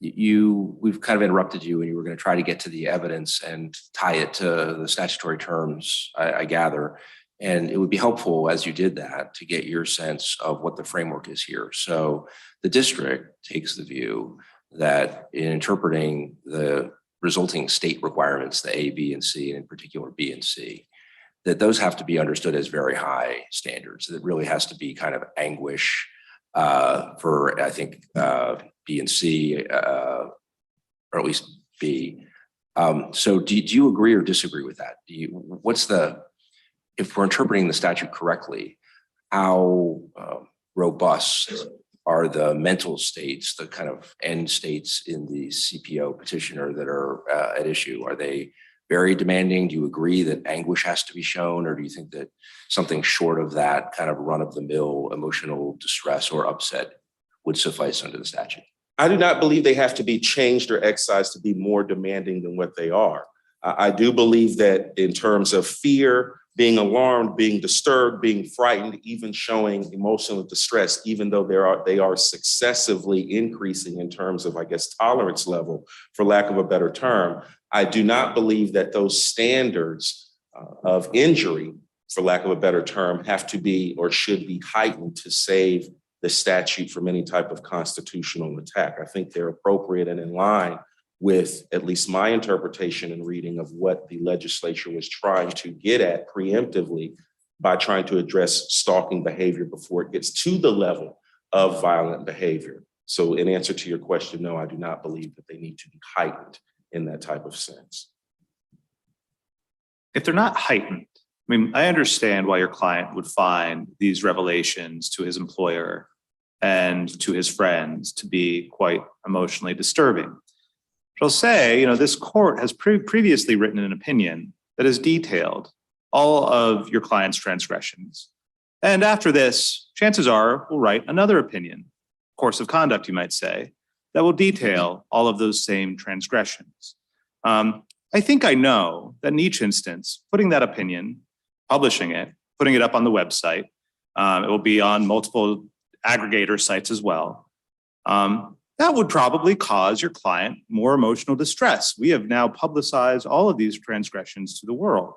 We've kind of interrupted you and you were going to try to get to the evidence and tie it to the statutory terms, I gather. And it would be helpful as you did that to get your sense of what the framework is here. So the district takes the view that in interpreting the resulting state requirements, the A, B, and C, and in particular B and C, that those have to be understood as very high standards. That really has to be kind of anguish for, I think, B and C, or at least B. So do you agree or disagree with that? If we're interpreting the statute correctly, how robust are the mental states, the kind of end states in the CPO petitioner that are at issue? Are they very demanding? Do you agree that anguish has to be shown, or do you think that something short of that kind of run-of-the-mill emotional distress or upset would suffice under the statute? I do not believe they have to be changed or excised to be more demanding than what they are. I do believe that in terms of fear, being alarmed, being disturbed, being frightened, even showing emotional distress, even though they are successively increasing in terms of, I guess, tolerance level, for lack of a better term, I do not believe that those standards of injury, for lack of a better term, have to be or should be heightened to save the statute from any type of constitutional attack. I think they're appropriate and in line with at least my interpretation and reading of what the legislature was trying to get at preemptively by trying to address stalking behavior before it gets to the level of violent behavior. So in answer to your question, no, I do not believe that they need to be heightened in that type of sense. If they're not heightened, I mean, I understand why your client would find these revelations to his employer and to his friends to be quite emotionally disturbing. But I'll say, this court has previously written an opinion that has detailed all of your client's transgressions. And after this, chances are we'll write another opinion, course of conduct, you might say, that will detail all of those same transgressions. I think I know that in each instance, putting that opinion, publishing it, putting it up on the website, it will be on multiple aggregator sites as well. That would probably cause your client more emotional distress. We have now publicized all of these transgressions to the world.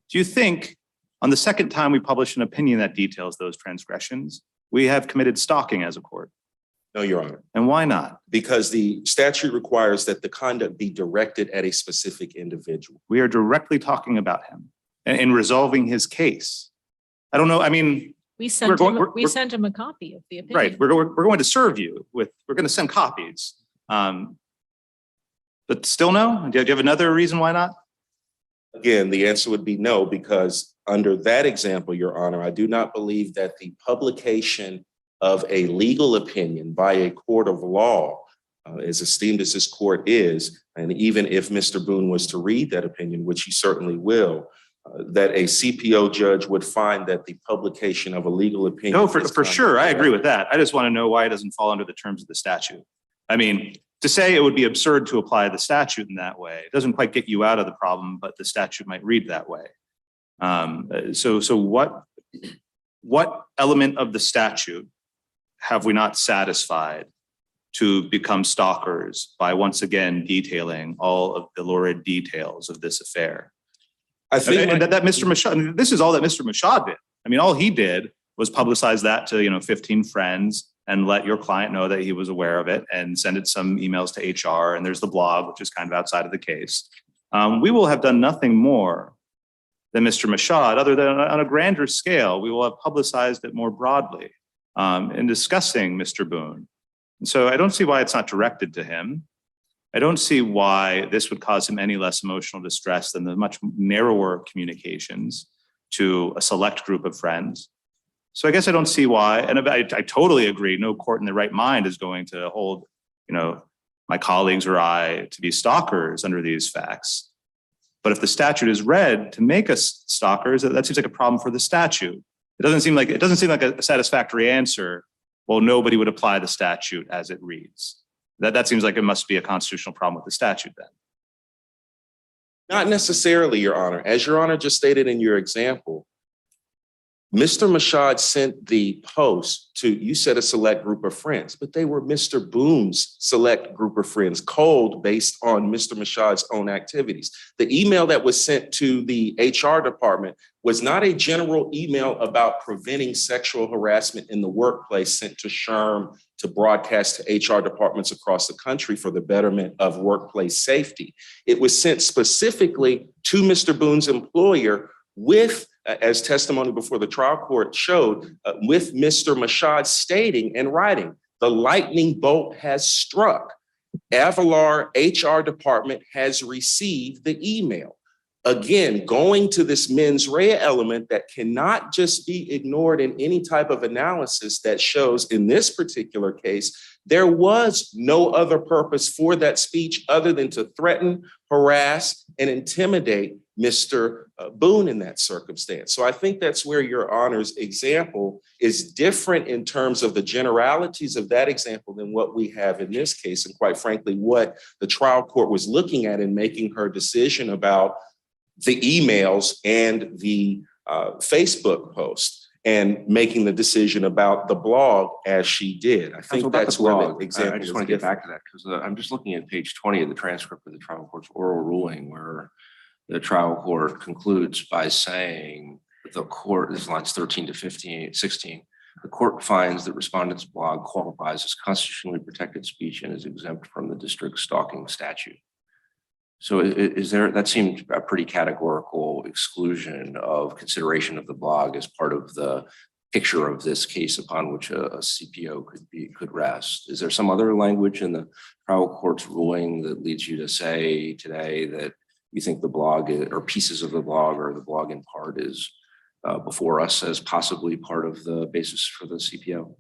Do you think on the second time we publish an opinion that details those transgressions, we have committed stalking as a court? No, Your Honor. And why not? Because the statute requires that the conduct be directed at a specific individual. We are directly talking about him and in resolving his case. I don't know, I mean, We sent him a copy of the opinion. right, we're going to serve you with, we're going to send copies. But still no? Do you have another reason why not? Again, the answer would be no, because under that example, Your Honor, I do not believe that the publication of a legal opinion by a court of law, as esteemed as this court is, and even if Mr. Boone was to read that opinion, which he certainly will, that a CPO judge would find that the publication of a legal opinion. No, for sure. I agree with that. I just want to know why it doesn't fall under the terms of the statute. I mean, to say it would be absurd to apply the statute in that way, it doesn't quite get you out of the problem, but the statute might read that way. So what element of the statute have we not satisfied to become stalkers by once again detailing all of the lurid details of this affair? I think And that Mr. MASHAUD, this is all that Mr. MASHAUD did. I mean, all he did was publicize that to, 15 friends and let your client know that he was aware of it and send it some emails to HR. And there's the blog, which is kind of outside of the case. We will have done nothing more than Mr. MASHAUD, other than on a grander scale, we will have publicized it more broadly in discussing Mr. Boone. And so I don't see why it's not directed to him. I don't see why this would cause him any less emotional distress than the much narrower communications to a select group of friends. So I guess I don't see why, and I totally agree, no court in their right mind is going to hold, my colleagues or I to be stalkers under these facts. But if the statute is read to make us stalkers, that seems like a problem for the statute. It doesn't seem like a satisfactory answer. Well, nobody would apply the statute as it reads. That seems like it must be a constitutional problem with the statute then. not necessarily, Your Honor. As Your Honor just stated in your example, Mr. MASHAUD sent the post to, you said, a select group of friends, but they were Mr. Boone's select group of friends, culled based on Mr. MASHAUD's own activities. The email that was sent to the HR department was not a general email about preventing sexual harassment in the workplace sent to SHRM to broadcast to HR departments across the country for the betterment of workplace safety. It was sent specifically to Mr. Boone's employer with, as testimony before the trial court showed, with Mr. MASHAUD stating and writing, the lightning bolt has struck. Avalar HR department has received the email. Again, going to this mens rea element that cannot just be ignored in any type of analysis that shows in this particular case, there was no other purpose for that speech other than to threaten, harass, and intimidate Mr. Boone in that circumstance. So I think that's where Your Honor's example is different in terms of the generalities of that example than what we have in this case. And quite frankly, what the trial court was looking at in making her decision about the emails and the Facebook post and making the decision about the blog as she did. I think that's where the example I just want to get back to that because I'm just looking at page 20 of the transcript of the trial court's oral ruling where the trial court concludes by saying that the court, this is lines 13 to 16, the court finds that respondent's blog qualifies as constitutionally protected speech and is exempt from the district stalking statute. So is there, that seemed a pretty categorical exclusion of consideration of the blog as part of the picture of this case upon which a CPO could rest. Is there some other language in the trial court's ruling that leads you to say today that you think the blog or pieces of the blog or the blog in part is before us as possibly part of the basis for the CPO?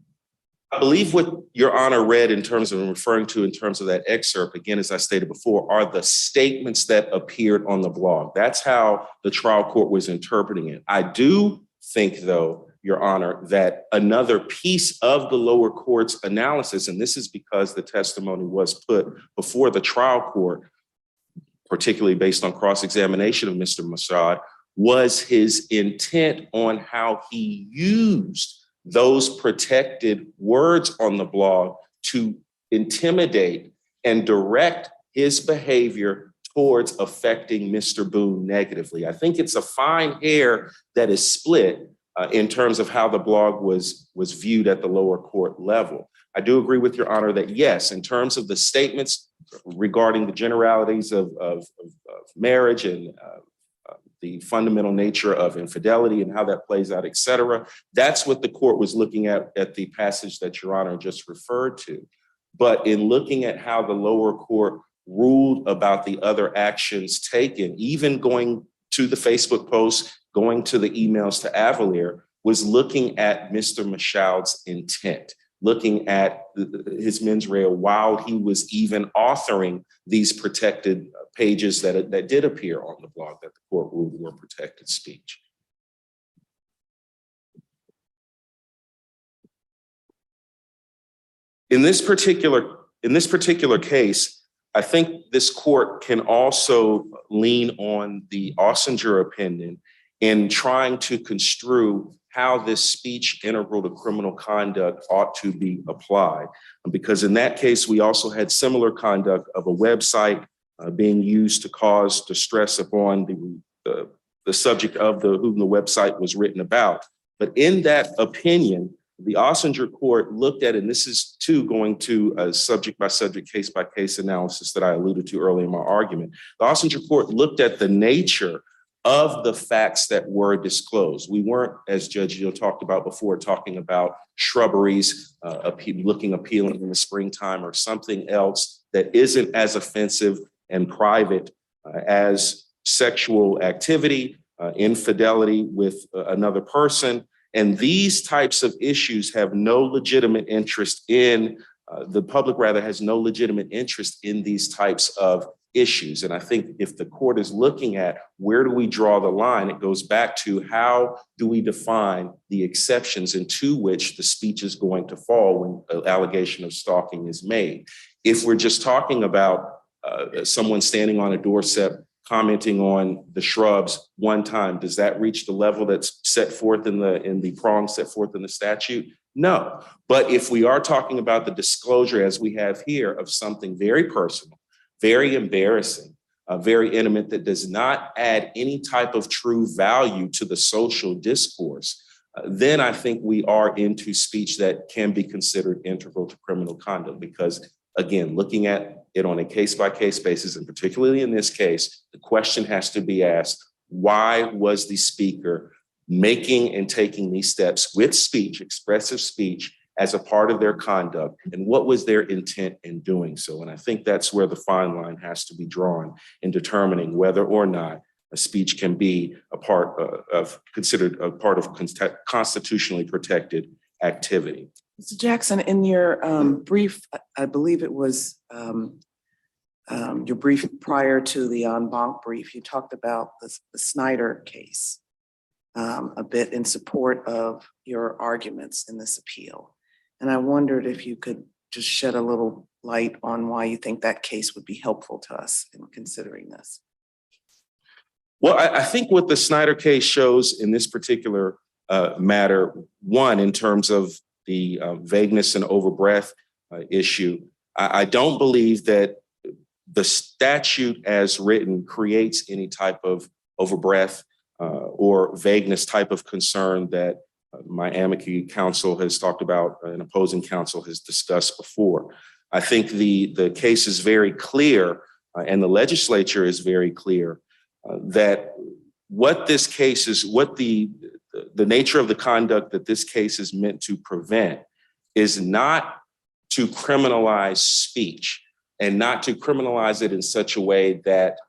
I believe what Your Honor read in terms of referring to in terms of that excerpt, again, as I stated before, are the statements that appeared on the blog. That's how the trial court was interpreting it. I do think, though, Your Honor, that another piece of the lower court's analysis, and this is because the testimony was put before the trial court, particularly based on cross-examination of Mr. MASHAUD, was his intent on how he used those protected words on the blog to intimidate and direct his behavior towards affecting Mr. Boone negatively. I think it's a fine hair that is split in terms of how the blog was viewed at the lower court level. I do agree with Your Honor that yes, in terms of the statements regarding the generalities of marriage and the fundamental nature of infidelity and how that plays out, et cetera. That's what the court was looking at the passage that Your Honor just referred to. But in looking at how the lower court ruled about the other actions taken, even going to the Facebook post, going to the emails to Avalar, was looking at Mr. MASHAUD's intent, looking at his mens rea while he was even authoring these protected pages that did appear on the blog that the court ruled were protected speech. In this particular case, I think this court can also lean on the Aussinger opinion in trying to construe how this speech integral to criminal conduct ought to be applied. Because in that case, we also had similar conduct of a website being used to cause distress upon the subject of whom the website was written about. But in that opinion, the Aussinger court looked at, and this is too going to a subject by subject, case by case analysis that I alluded to earlier in my argument. The Aussinger court looked at the nature of the facts that were disclosed. We weren't, as Judge Gill talked about before, talking about shrubberies looking appealing in the springtime or something else that isn't as offensive and private as sexual activity, infidelity with another person. And these types of issues have no legitimate interest in, the public rather has no legitimate interest in these types of issues. And I think if the court is looking at where do we draw the line, it goes back to how do we define the exceptions into which the speech is going to fall when an allegation of stalking is made. If we're just talking about someone standing on a doorstep commenting on the shrubs one time, does that reach the level that's set forth in the prongs set forth in the statute? No. But if we are talking about the disclosure, as we have here, of something very personal, very embarrassing, very intimate, that does not add any type of true value to the social discourse, then I think we are into speech that can be considered integral to criminal conduct. Because again, looking at it on a case-by-case basis, and particularly in this case, the question has to be asked, why was the speaker making and taking these steps with speech, expressive speech, as a part of their conduct, and what was their intent in doing so? And I think that's where the fine line has to be drawn in determining whether or not a speech can be considered a part of constitutionally protected activity. Mr. Jackson, in your brief, I believe it was your brief prior to the Banc brief, you talked about the Snyder case a bit in support of your arguments in this appeal. And I wondered if you could just shed a little light on why you think that case would be helpful to us in considering this. Well, I think what the Snyder case shows in this particular matter, one, in terms of the vagueness and overbreadth issue, I don't believe that the statute as written creates any type of overbreadth or vagueness type of concern that my amici counsel has talked about and opposing counsel has discussed before. I think the case is very clear and the legislature is very clear that what this case is, what the nature of the conduct that this case is meant to prevent is not to criminalize speech and not to criminalize it in such a way that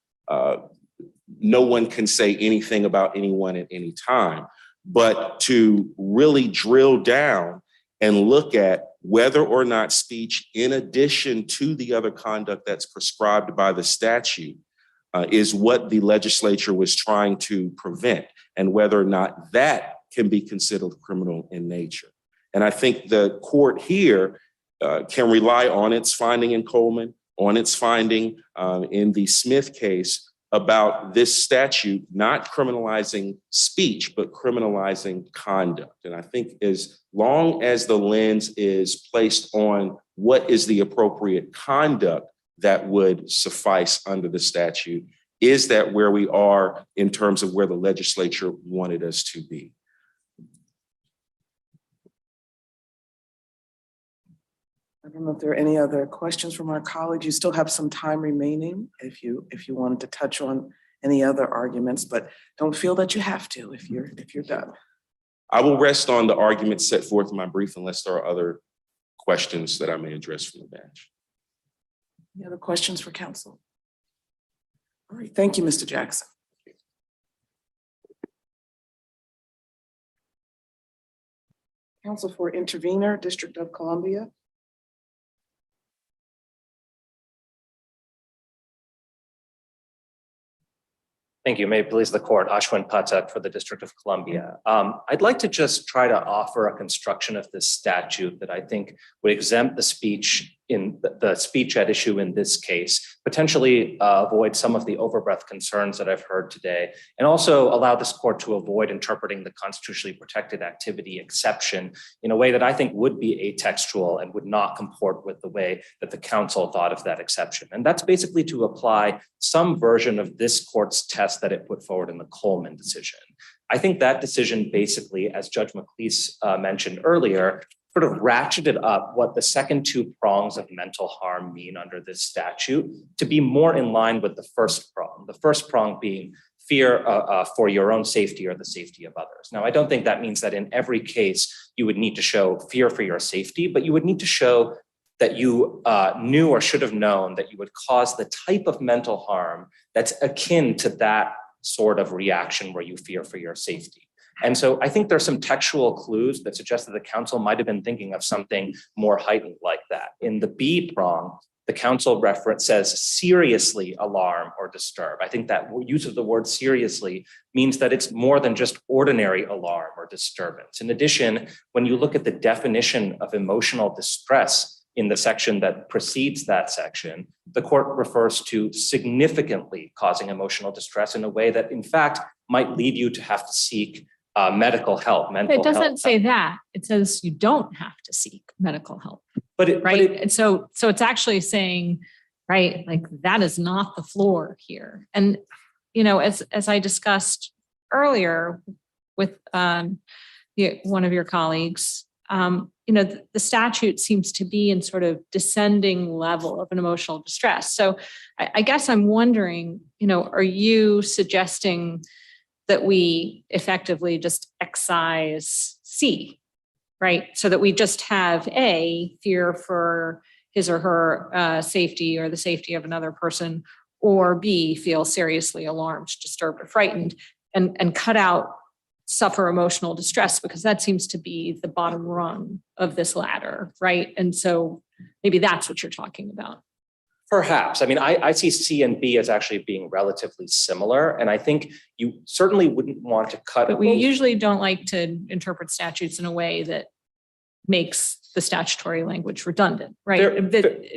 no one can say anything about anyone at any time, but to really drill down and look at whether or not speech, in addition to the other conduct that's prescribed by the statute, is what the legislature was trying to prevent, and whether or not that can be considered criminal in nature. And I think the court here can rely on its finding in Coleman, on its finding in the Smith case about this statute not criminalizing speech, but criminalizing conduct. And I think as long as the lens is placed on what is the appropriate conduct that would suffice under the statute, is that where we are in terms of where the legislature wanted us to be. I don't know if there are any other questions from our colleagues. You still have some time remaining if you wanted to touch on any other arguments, but don't feel that you have to if you're done. I will rest on the arguments set forth in my brief unless there are other questions that I may address from the bench. Any other questions for counsel? All right, thank you, Mr. Jackson. Counsel for intervener, District of Columbia. Thank you. May it please the court, Ashwin Pathak for the District of Columbia. I'd like to just try to offer a construction of this statute that I think would exempt the speech at issue in this case, potentially avoid some of the overbreadth concerns that I've heard today, and also allow this court to avoid interpreting the constitutionally protected activity exception in a way that I think would be atextual and would not comport with the way that the council thought of that exception. And that's basically to apply some version of this court's test that it put forward in the Coleman decision. I think that decision basically, as Judge McLeese mentioned earlier, sort of ratcheted up what the second two prongs of mental harm mean under this statute to be more in line with the first prong being fear for your own safety or the safety of others. Now, I don't think that means that in every case you would need to show fear for your safety, but you would need to show that you knew or should have known that you would cause the type of mental harm that's akin to that sort of reaction where you fear for your safety. And so I think there's some textual clues that suggest that the council might have been thinking of something more heightened like that. In the B prong, the council reference says seriously alarm or disturb. I think that use of the word seriously means that it's more than just ordinary alarm or disturbance. In addition, when you look at the definition of emotional distress in the section that precedes that section, the court refers to significantly causing emotional distress in a way that in fact might lead you to have to seek medical help, mental health. It doesn't say that. It says you don't have to seek medical help. Right. And so it's actually saying, right, like that is not the floor here. And, you know, as I discussed earlier with one of your colleagues, you know, the statute seems to be in sort of descending level of an emotional distress. So I guess I'm wondering, you know, are you suggesting that we effectively just excise C, right? So that we just have A, fear for his or her safety or the safety of another person, or B, feel seriously alarmed, disturbed, or frightened, and cut out suffer emotional distress, because that seems to be the bottom rung of this ladder, right? And so maybe that's what you're talking about. Perhaps. I mean, I see C and B as actually being relatively similar. And I think you certainly wouldn't want to cut. But we usually don't like to interpret statutes in a way that makes the statutory language redundant, right?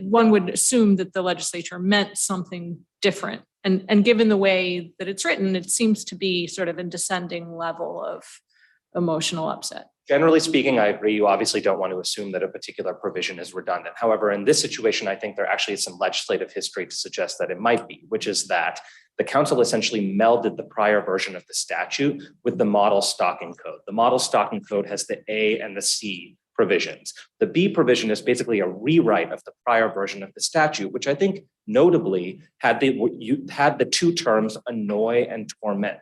One would assume that the legislature meant something different. And given the way that it's written, it seems to be sort of in descending level of emotional upset. Generally speaking, I agree. You obviously don't want to assume that a particular provision is redundant. However, in this situation, I think there actually is some legislative history to suggest that it might be, which is that the council essentially melded the prior version of the statute with the model stalking code. The model stalking code has the A and the C provisions. The B provision is basically a rewrite of the prior version of the statute, which I think notably had the two terms annoy and torment.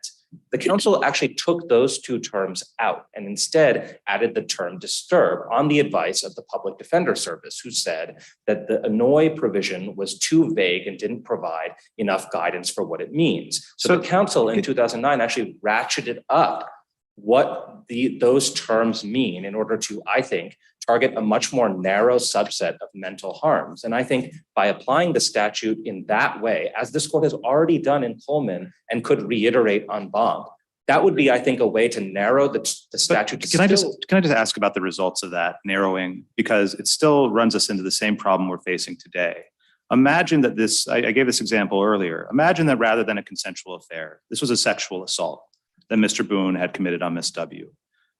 The council actually took those two terms out and instead added the term disturb on the advice of the Public Defender Service, who said that the annoy provision was too vague and didn't provide enough guidance for what it means. So the council in 2009 actually ratcheted up what those terms mean in order to, I think, target a much more narrow subset of mental harms. And I think by applying the statute in that way, as this court has already done in Coleman and could reiterate on Banc, that would be, I think, a way to narrow the statute. Can I just ask about the results of that narrowing? Because it still runs us into the same problem we're facing today. Imagine that this, I gave this example earlier. Imagine that rather than a consensual affair, this was a sexual assault that Mr. Boone had committed on Miss W.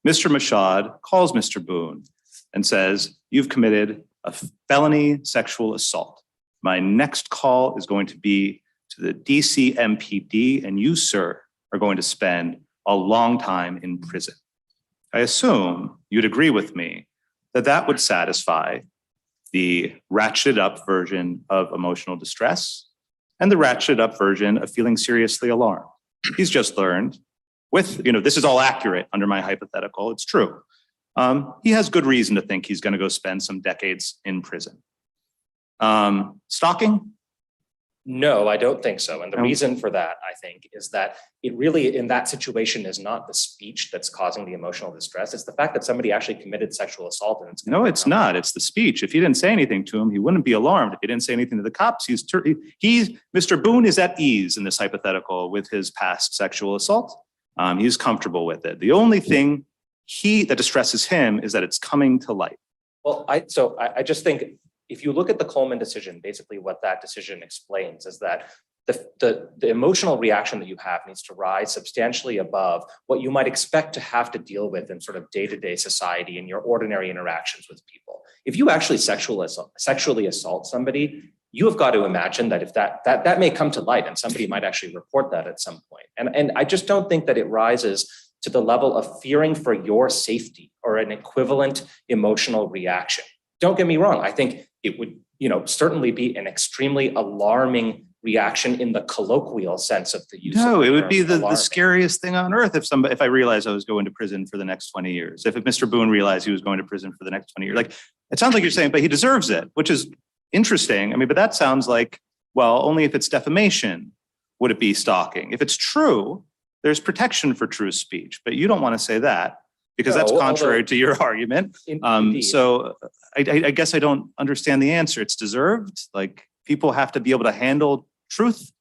Mr. MASHAUD calls Mr. Boone and says, "You've committed a felony sexual assault. My next call is going to be to the DC MPD, and you, sir, are going to spend a long time in prison." I assume you'd agree with me that that would satisfy the ratcheted up version of emotional distress and the ratcheted up version of feeling seriously alarmed. He's just learned this is all accurate under my hypothetical. It's true. He has good reason to think he's going to go spend some decades in prison. Stalking? No, I don't think so. And the reason for that, I think, is that it really, in that situation, is not the speech that's causing the emotional distress. It's the fact that somebody actually committed sexual assault. And No, it's not. It's the speech. If he didn't say anything to him, he wouldn't be alarmed. If he didn't say anything to the cops, Mr. Boone is at ease in this hypothetical with his past sexual assault. He's comfortable with it. The only thing that distresses him is that it's coming to light. Well, I just think if you look at the Coleman decision, basically what that decision explains is that the emotional reaction that you have needs to rise substantially above what you might expect to have to deal with in sort of day-to-day society and your ordinary interactions with people. If you actually sexually assault somebody, you have got to imagine that if that may come to light and somebody might actually report that at some point. And I just don't think that it rises to the level of fearing for your safety or an equivalent emotional reaction. Don't get me wrong. I think it would, certainly be an extremely alarming reaction in the colloquial sense of the use. No, of it would be the alarming. scariest thing on earth if I realized I was going to prison for the next 20 years. If Mr. Boone realized he was going to prison for the next 20 years, like it sounds like you're saying, but he deserves it, which is interesting. I mean, but that sounds like, well, only if it's defamation would it be stalking. If it's true, there's protection for true speech, but you don't want to say that because that's No, contrary to your argument. Indeed. So I guess I don't understand the answer. It's deserved. Like people have to be able to handle truth.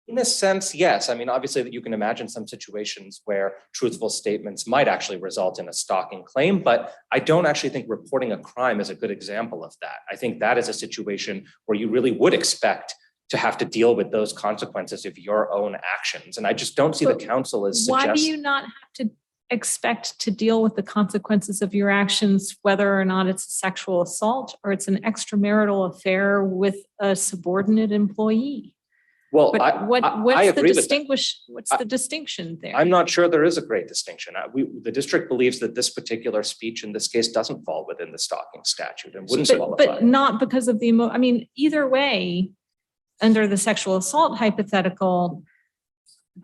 In a sense, yes. I mean, obviously that you can imagine some situations where truthful statements might actually result in a stalking claim, but I don't actually think reporting a crime is a good example of that. I think that is a situation where you really would expect to have to deal with those consequences of your own actions. And I just don't see the council as Why do you not have to expect to deal with the consequences of your actions, whether or not it's a sexual assault or it's an extramarital affair with a subordinate employee? Well, But I what's agree with that. what's the distinction there? I'm not sure there is a great distinction. The district believes that this particular speech in this case doesn't fall within the stalking statute and wouldn't qualify. But not because of either way, under the sexual assault hypothetical,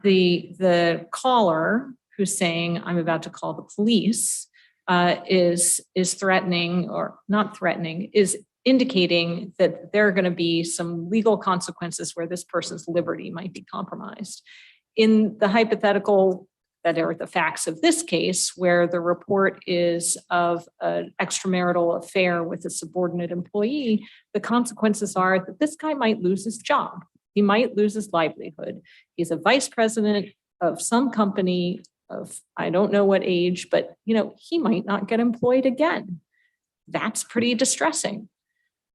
the caller who's saying, I'm about to call the police, is threatening or not threatening, is indicating that there are going to be some legal consequences where this person's liberty might be compromised. In the hypothetical that are the facts of this case, where the report is of an extramarital affair with a subordinate employee, the consequences are that this guy might lose his job. He might lose his livelihood. He's a vice president of some company of, I don't know what age, but he might not get employed again. That's pretty distressing.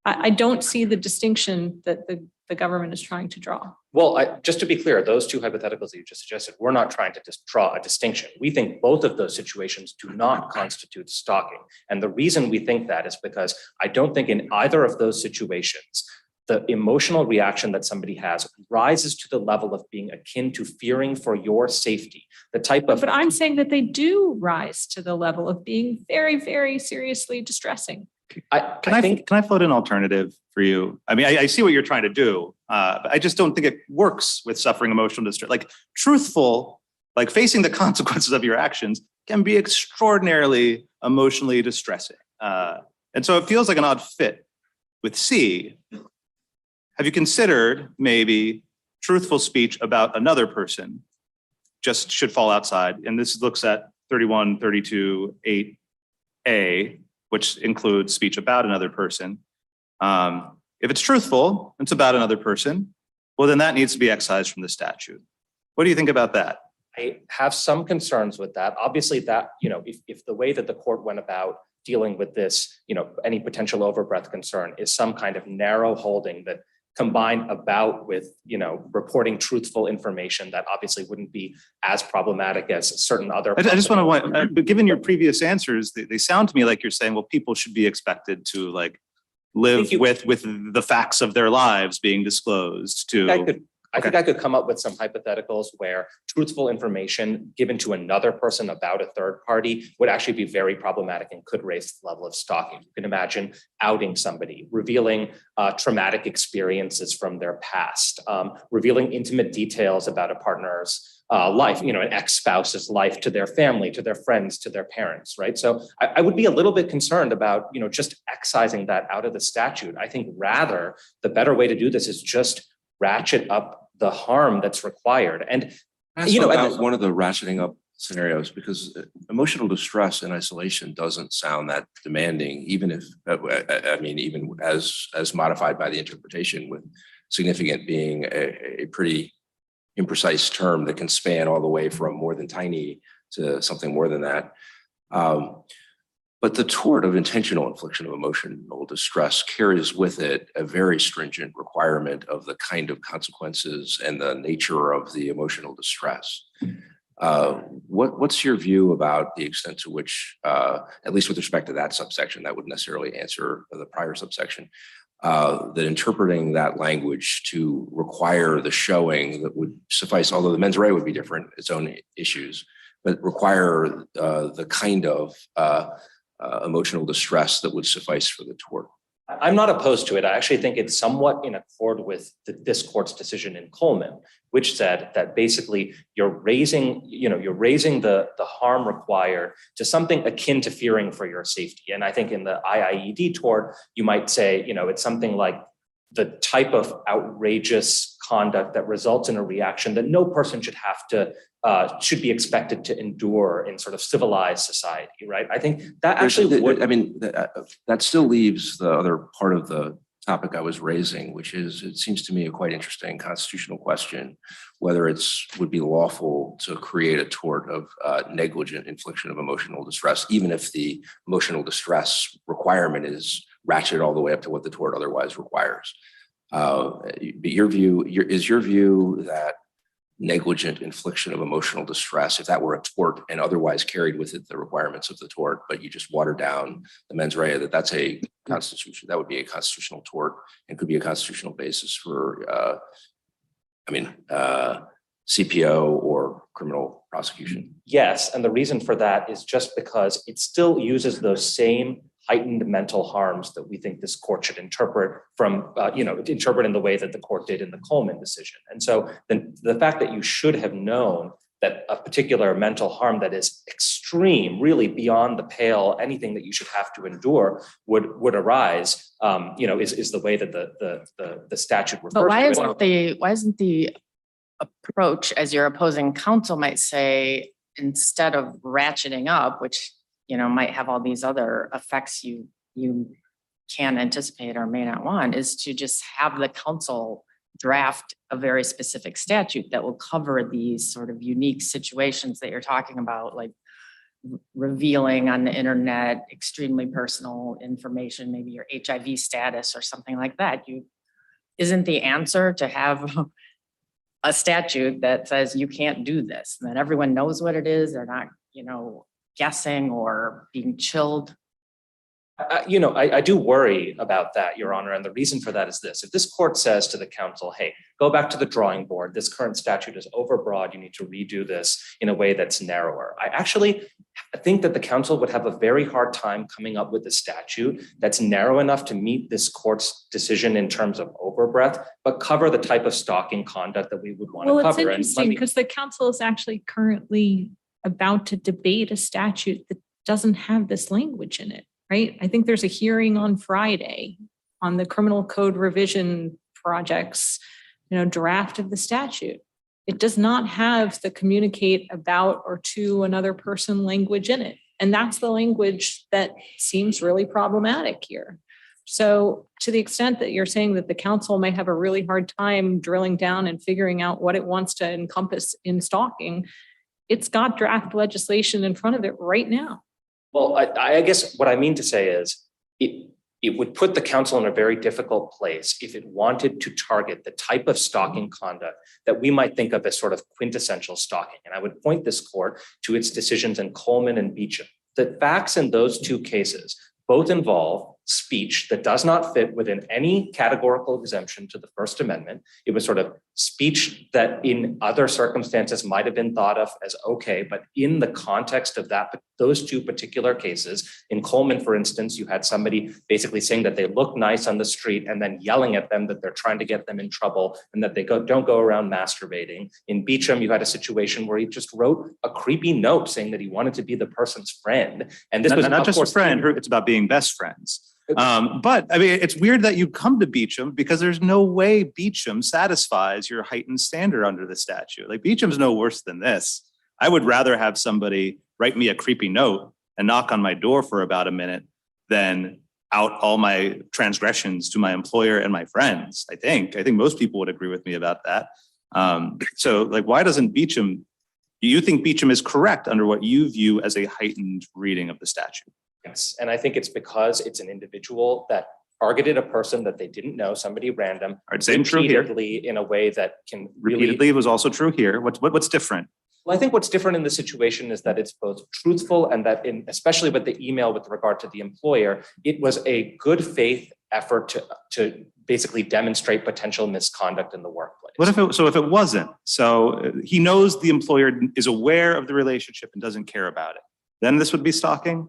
I don't see the distinction that the government is trying to draw. Well, just to be clear, those two hypotheticals that you just suggested, we're not trying to just draw a distinction. We think both of those situations do not constitute stalking. And the reason we think that is because I don't think in either of those situations, the emotional reaction that somebody has rises to the level of being akin to fearing for your safety. The type of. But I'm saying that they do rise to the level of being very, very seriously distressing. Can I float an alternative for you? I mean, I see what you're trying to do, but I just don't think it works with suffering emotional distress. Like truthful, like facing the consequences of your actions can be extraordinarily emotionally distressing. And so it feels like an odd fit with C. Have you considered maybe truthful speech about another person just should fall outside? And this looks at 3132(8)A, which includes speech about another person. If it's truthful, it's about another person, well, then that needs to be excised from the statute. What do you think about that? I have some concerns with that. Obviously that, if the way that the court went about dealing with this, any potential overbreadth concern is some kind of narrow holding that combined about with, reporting truthful information that obviously wouldn't be as problematic as certain other. I just want to, but given your previous answers, they sound to me like you're saying, well, people should be expected to live with the facts of their lives being disclosed to. I think I could come up with some hypotheticals where truthful information given to another person about a third party would actually be very problematic and could raise the level of stalking. You can imagine outing somebody, revealing traumatic experiences from their past, revealing intimate details about a partner's life, an ex-spouse's life to their family, to their friends, to their parents, right? So I would be a little bit concerned about, just excising that out of the statute. I think rather the better way to do this is just ratchet up the harm that's required. And, Ask you know, about one of the ratcheting up scenarios, because emotional distress in isolation doesn't sound that demanding, even if, I mean, even as modified by the interpretation, with significant being a pretty imprecise term that can span all the way from more than tiny to something more than that. But the tort of intentional infliction of emotional distress carries with it a very stringent requirement of the kind of consequences and the nature of the emotional distress. What's your view about the extent to which, at least with respect to that subsection, that wouldn't necessarily answer the prior subsection, that interpreting that language to require the showing that would suffice, although the mens rea would be different, its own issues, but require the kind of emotional distress that would suffice for the tort? I'm not opposed to it. I actually think it's somewhat in accord with this court's decision in Coleman, which said that basically you're raising the harm required to something akin to fearing for your safety. And I think in the IIED tort, you might say, it's something like the type of outrageous conduct that results in a reaction that no person should be expected to endure in sort of civilized society, right? I think that actually would. I mean, that still leaves the other part of the topic I was raising, which is, it seems to me a quite interesting constitutional question, whether would be lawful to create a tort of negligent infliction of emotional distress, even if the emotional distress requirement is ratcheted all the way up to what the tort otherwise requires. But is your view that negligent infliction of emotional distress, if that were a tort and otherwise carried with it the requirements of the tort, but you just water down the mens rea, that's a constitution, that would be a constitutional tort and could be a constitutional basis for, CPO or criminal prosecution? Yes, and the reason for that is just because it still uses those same heightened mental harms that we think this court should interpret interpret in the way that the court did in the Coleman decision. And so the fact that you should have known that a particular mental harm that is extreme, really beyond the pale, anything that you should have to endure would arise, is the way that the statute refers to it. Why isn't the approach, as your opposing counsel might say, instead of ratcheting up, which might have all these other effects you can anticipate or may not want, is to just have the council draft a very specific statute that will cover these sort of unique situations that you're talking about, like revealing on the internet extremely personal information, maybe your HIV status or something like that. Isn't the answer to have a statute that says you can't do this, and that everyone knows what it is, they're not, guessing or being chilled? I do worry about that, Your Honor. And the reason for that is this: if this court says to the council, hey, go back to the drawing board, this current statute is overbroad, you need to redo this in a way that's narrower. I actually think that the council would have a very hard time coming up with a statute that's narrow enough to meet this court's decision in terms of overbreadth, but cover the type of stalking conduct that we would want to cover. Well, it's interesting because the council is actually currently about to debate a statute that doesn't have this language in it, right? I think there's a hearing on Friday on the criminal code revision projects, draft of the statute. It does not have the communicate about or to another person language in it. And that's the language that seems really problematic here. So to the extent that you're saying that the council may have a really hard time drilling down and figuring out what it wants to encompass in stalking, it's got draft legislation in front of it right now. Well, I guess what I mean to say is it would put the council in a very difficult place if it wanted to target the type of stalking conduct that we might think of as sort of quintessential stalking. And I would point this court to its decisions in Coleman and Beecham. The facts in those two cases both involve speech that does not fit within any categorical exemption to the First Amendment. It was sort of speech that in other circumstances might have been thought of as okay, but in the context of those two particular cases, in Coleman, for instance, you had somebody basically saying that they look nice on the street and then yelling at them that they're trying to get them in trouble and that they don't go around masturbating. In Beecham, you had a situation where he just wrote a creepy note saying that he wanted to be the person's friend. And this was not just a friend, it's about being best friends. But I mean, it's weird that you come to Beecham because there's no way Beecham satisfies your heightened standard under the statute. Like Beecham's no worse than this. I would rather have somebody write me a creepy note and knock on my door for about a minute than out all my transgressions to my employer and my friends. I think most people would agree with me about that. So like, why doesn't Beecham, do you think Beecham is correct under what you view as a heightened reading of the statute? Yes, and I think it's because it's an individual that targeted a person that they didn't know, somebody random. All right, same true here. Repeatedly in a way that can really. Repeatedly was also true here. What's different? Well, I think what's different in this situation is that it's both truthful and that especially with the email with regard to the employer, it was a good faith effort to basically demonstrate potential misconduct in the workplace. If it wasn't, so he knows the employer is aware of the relationship and doesn't care about it, then this would be stalking?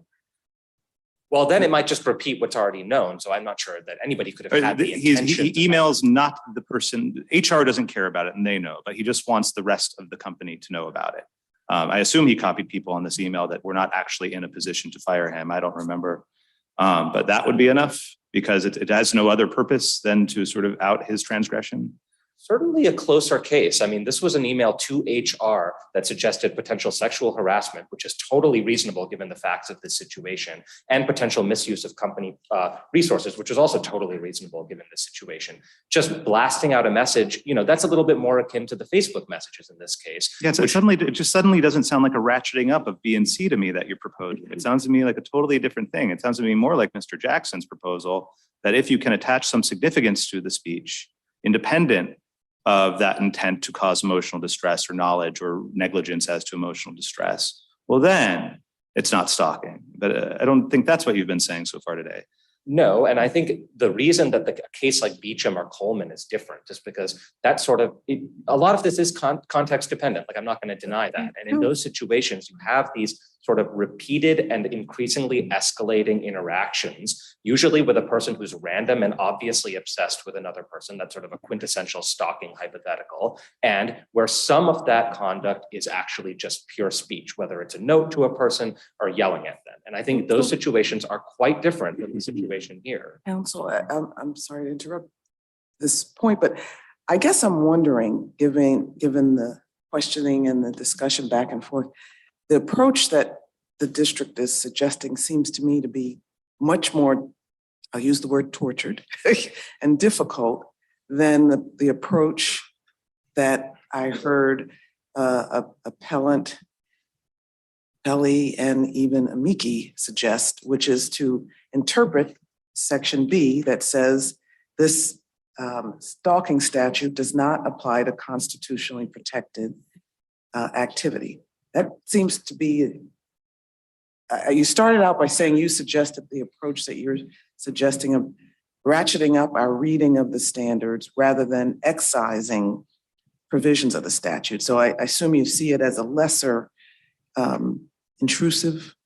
Well, then it might just repeat what's already known. So I'm not sure that anybody could have had the intention. He emails not the person, HR doesn't care about it and they know, but he just wants the rest of the company to know about it. I assume he copied people on this email that were not actually in a position to fire him. I don't remember. But that would be enough because it has no other purpose than to sort of out his transgression. Certainly a closer case. I mean, this was an email to HR that suggested potential sexual harassment, which is totally reasonable given the facts of this situation, and potential misuse of company resources, which is also totally reasonable given this situation. Just blasting out a message, that's a little bit more akin to the Facebook messages in this case. Yeah, so it just suddenly doesn't sound like a ratcheting up of B and C to me that you're proposing. It sounds to me like a totally different thing. It sounds to me more like Mr. Jackson's proposal that if you can attach some significance to the speech, independent of that intent to cause emotional distress or knowledge or negligence as to emotional distress, well, then it's not stalking. But I don't think that's what you've been saying so far today. No, and I think the reason that a case like Beecham or Coleman is different is because that a lot of this is context dependent. Like I'm not going to deny that. And in those situations, you have these sort of repeated and increasingly escalating interactions, usually with a person who's random and obviously obsessed with another person. That's sort of a quintessential stalking hypothetical, and where some of that conduct is actually just pure speech, whether it's a note to a person or yelling at them. And I think those situations are quite different than the situation here. Counsel, I'm sorry to interrupt this point, but I guess I'm wondering, given the questioning and the discussion back and forth, the approach that the district is suggesting seems to me to be much more, I'll use the word tortured, and difficult than the approach that I heard appellant Kelly and even Amiki suggest, which is to interpret Section B that says this stalking statute does not apply to constitutionally protected activity. That seems to be, you started out by saying you suggested the approach that you're suggesting of ratcheting up our reading of the standards rather than excising provisions of the statute. So I assume you see it as a lesser intrusive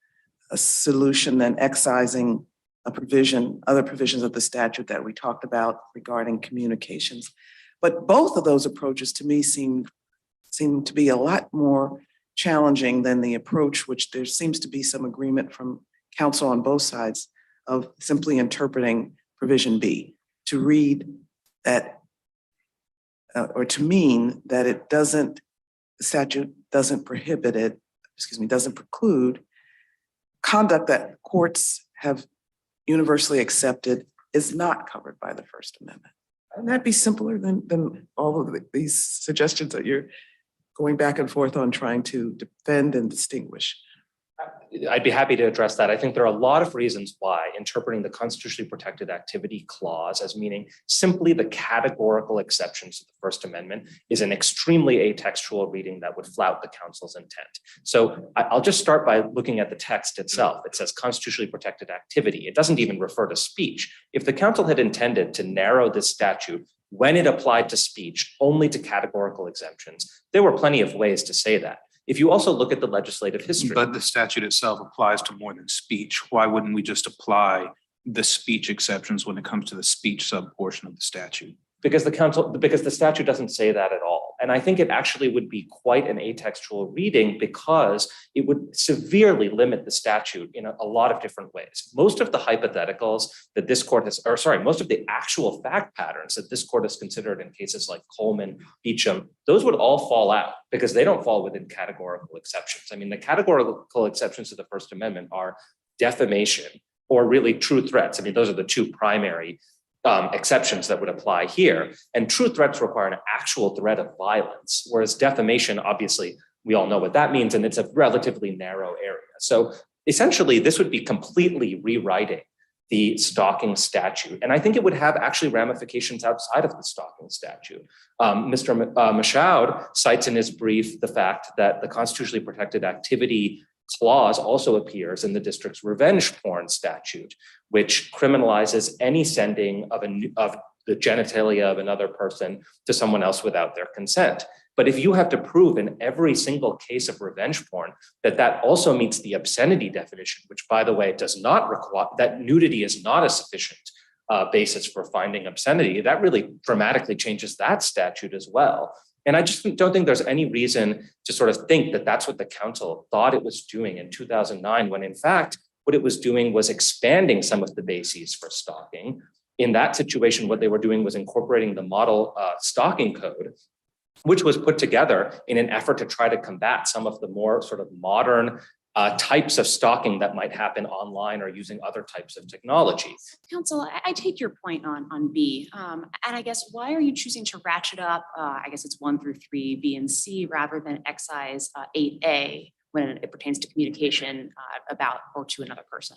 solution than excising other provisions of the statute that we talked about regarding communications. But both of those approaches to me seem to be a lot more challenging than the approach, which there seems to be some agreement from counsel on both sides of simply interpreting provision B to read that or to mean that the statute doesn't doesn't preclude conduct that courts have universally accepted is not covered by the First Amendment. Wouldn't that be simpler than all of these suggestions that you're going back and forth on trying to defend and distinguish? I'd be happy to address that. I think there are a lot of reasons why interpreting the constitutionally protected activity clause as meaning simply the categorical exceptions to the First Amendment is an extremely atextual reading that would flout the counsel's intent. So I'll just start by looking at the text itself. It says constitutionally protected activity. It doesn't even refer to speech. If the counsel had intended to narrow this statute when it applied to speech only to categorical exemptions, there were plenty of ways to say that. If you also look at the legislative history. But the statute itself applies to more than speech. Why wouldn't we just apply the speech exceptions when it comes to the speech sub portion of the statute? because the statute doesn't say that at all. And I think it actually would be quite an atextual reading because it would severely limit the statute in a lot of different ways. Most of the hypotheticals that this court has, most of the actual fact patterns that this court has considered in cases like Coleman, Beecham, those would all fall out because they don't fall within categorical exceptions. I mean, the categorical exceptions to the First Amendment are defamation or really true threats. I mean, those are the two primary exceptions that would apply here. And true threats require an actual threat of violence, whereas defamation, obviously, we all know what that means, and it's a relatively narrow area. So essentially, this would be completely rewriting the stalking statute. And I think it would have actually ramifications outside of the stalking statute. Mr. MASHAUD cites in his brief the fact that the constitutionally protected activity clause also appears in the district's revenge porn statute, which criminalizes any sending of the genitalia of another person to someone else without their consent. But if you have to prove in every single case of revenge porn that also meets the obscenity definition, which, by the way, does not require that nudity is not a sufficient basis for finding obscenity, that really dramatically changes that statute as well. And I just don't think there's any reason to sort of think that that's what the council thought it was doing in 2009, when in fact, what it was doing was expanding some of the bases for stalking. In that situation, what they were doing was incorporating the model stalking code, which was put together in an effort to try to combat some of the more sort of modern types of stalking that might happen online or using other types of technology. Counsel, I take your point on B, and I guess why are you choosing to ratchet up, I guess it's 1 through 3, B and C, rather than excise 8A when it pertains to communication about or to another person?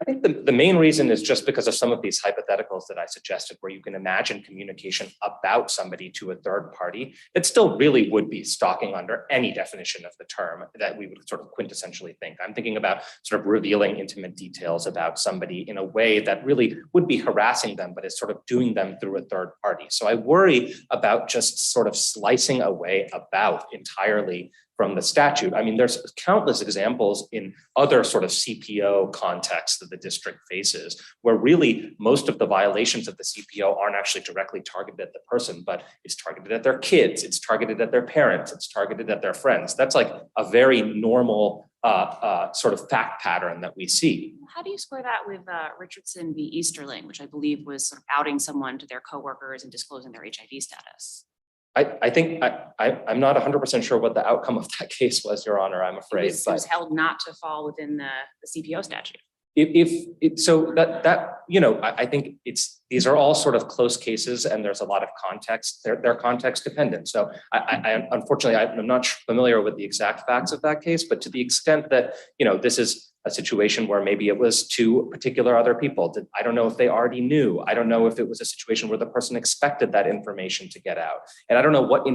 I think the main reason is just because of some of these hypotheticals that I suggested, where you can imagine communication about somebody to a third party that still really would be stalking under any definition of the term that we would sort of quintessentially think. I'm thinking about sort of revealing intimate details about somebody in a way that really would be harassing them, but is sort of doing them through a third party. So I worry about just sort of slicing away about entirely from the statute. I mean, there's countless examples in other sort of CPO contexts that the district faces, where really most of the violations of the CPO aren't actually directly targeted at the person, but it's targeted at their kids, it's targeted at their parents, it's targeted at their friends. That's like a very normal sort of fact pattern that we see. How do you square that with Richardson v. Easterling, which I believe was sort of outing someone to their coworkers and disclosing their HIV status? I think I'm not 100% sure what the outcome of that case was, Your Honor, I'm afraid. It was held not to fall within the CPO statute. I think these are all sort of close cases and there's a lot of context. They're context dependent. So unfortunately, I'm not familiar with the exact facts of that case, but to the extent that, this is a situation where maybe it was two particular other people. I don't know if they already knew. I don't know if it was a situation where the person expected that information to get out. And I don't know what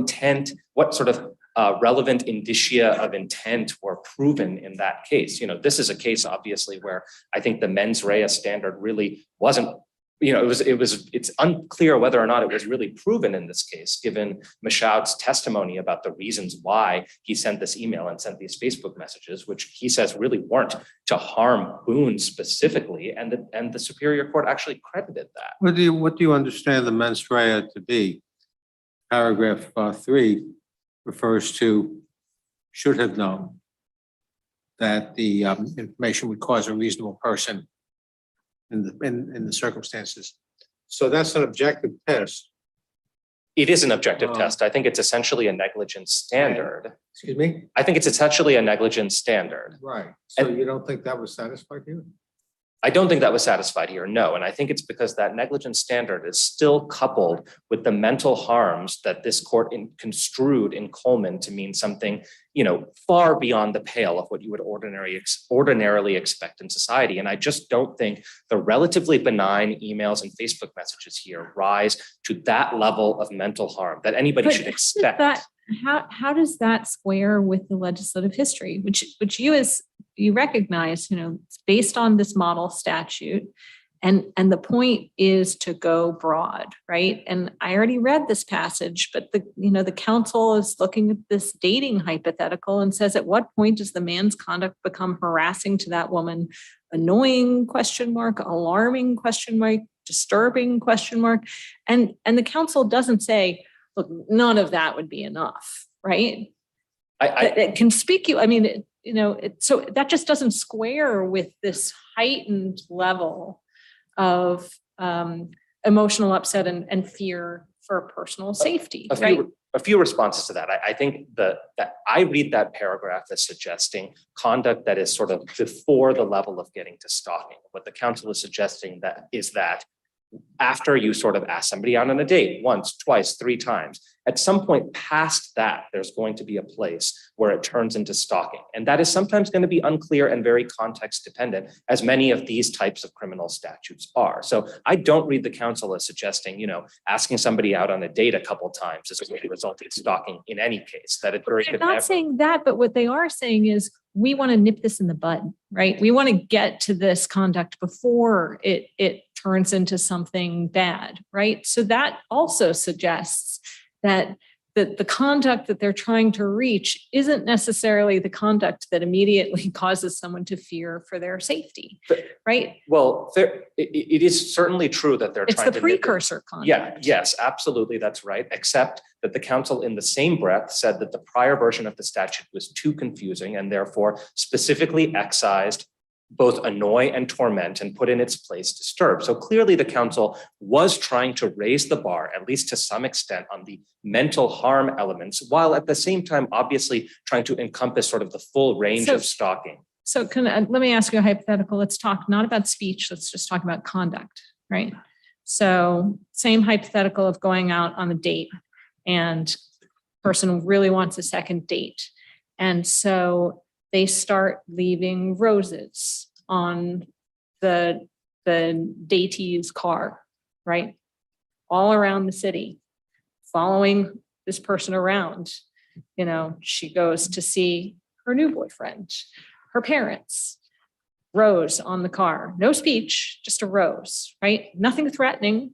sort of relevant indicia of intent were proven in that case. This is a case, obviously, where I think the mens rea standard really wasn't, it's unclear whether or not it was really proven in this case, given MASHAUD's testimony about the reasons why he sent this email and sent these Facebook messages, which he says really weren't to harm Boone specifically, and the Superior Court actually credited that. What do you understand the mens rea to be? Paragraph 3 refers to should have known that the information would cause a reasonable person in the circumstances. So that's an objective test. It is an objective test. I think it's essentially a negligence standard. Excuse me? I think it's essentially a negligence standard. Right. So you don't think that was satisfied here? I don't think that was satisfied here, no. And I think it's because that negligence standard is still coupled with the mental harms that this court construed in Coleman to mean something, far beyond the pale of what you would ordinarily expect in society. And I just don't think the relatively benign emails and Facebook messages here rise to that level of mental harm that anybody should expect. How does that square with the legislative history, which you recognize, it's based on this model statute, and the point is to go broad, right? And I already read this passage, but the council is looking at this dating hypothetical and says, at what point does the man's conduct become harassing to that woman? Annoying ? Alarming ? disturbing ? And the council doesn't say, look, none of that would be enough, right? It conspicuous, I mean, so that just doesn't square with this heightened level of emotional upset and fear for personal safety, right? A few responses to that. I think that I read that paragraph as suggesting conduct that is sort of before the level of getting to stalking. What the council is suggesting is that after you sort of ask somebody out on a date once, twice, 3 times, at some point past that, there's going to be a place where it turns into stalking. And that is sometimes going to be unclear and very context dependent, as many of these types of criminal statutes are. So I don't read the council as suggesting, asking somebody out on a date a couple times is going to result in stalking in any case. That it very They're could not never. saying that, but what they are saying is we want to nip this in the bud, right? We want to get to this conduct before it turns into something bad, right? So that also suggests that the conduct that they're trying to reach isn't necessarily the conduct that immediately causes someone to fear for their safety, right? Well, it is certainly true that they're It's trying the to nip it. precursor conduct. Yeah, yes, absolutely, that's right. Except that the council in the same breath said that the prior version of the statute was too confusing and therefore specifically excised both annoy and torment and put in its place disturb. So clearly the council was trying to raise the bar, at least to some extent, on the mental harm elements, while at the same time obviously trying to encompass sort of the full range of stalking. So let me ask you a hypothetical. Let's talk not about speech, let's just talk about conduct, right? So same hypothetical of going out on a date and person really wants a second date. And so they start leaving roses on the datee's car, right? All around the city, following this person around. She goes to see her new boyfriend, her parents, rose on the car, no speech, just a rose, right? Nothing threatening.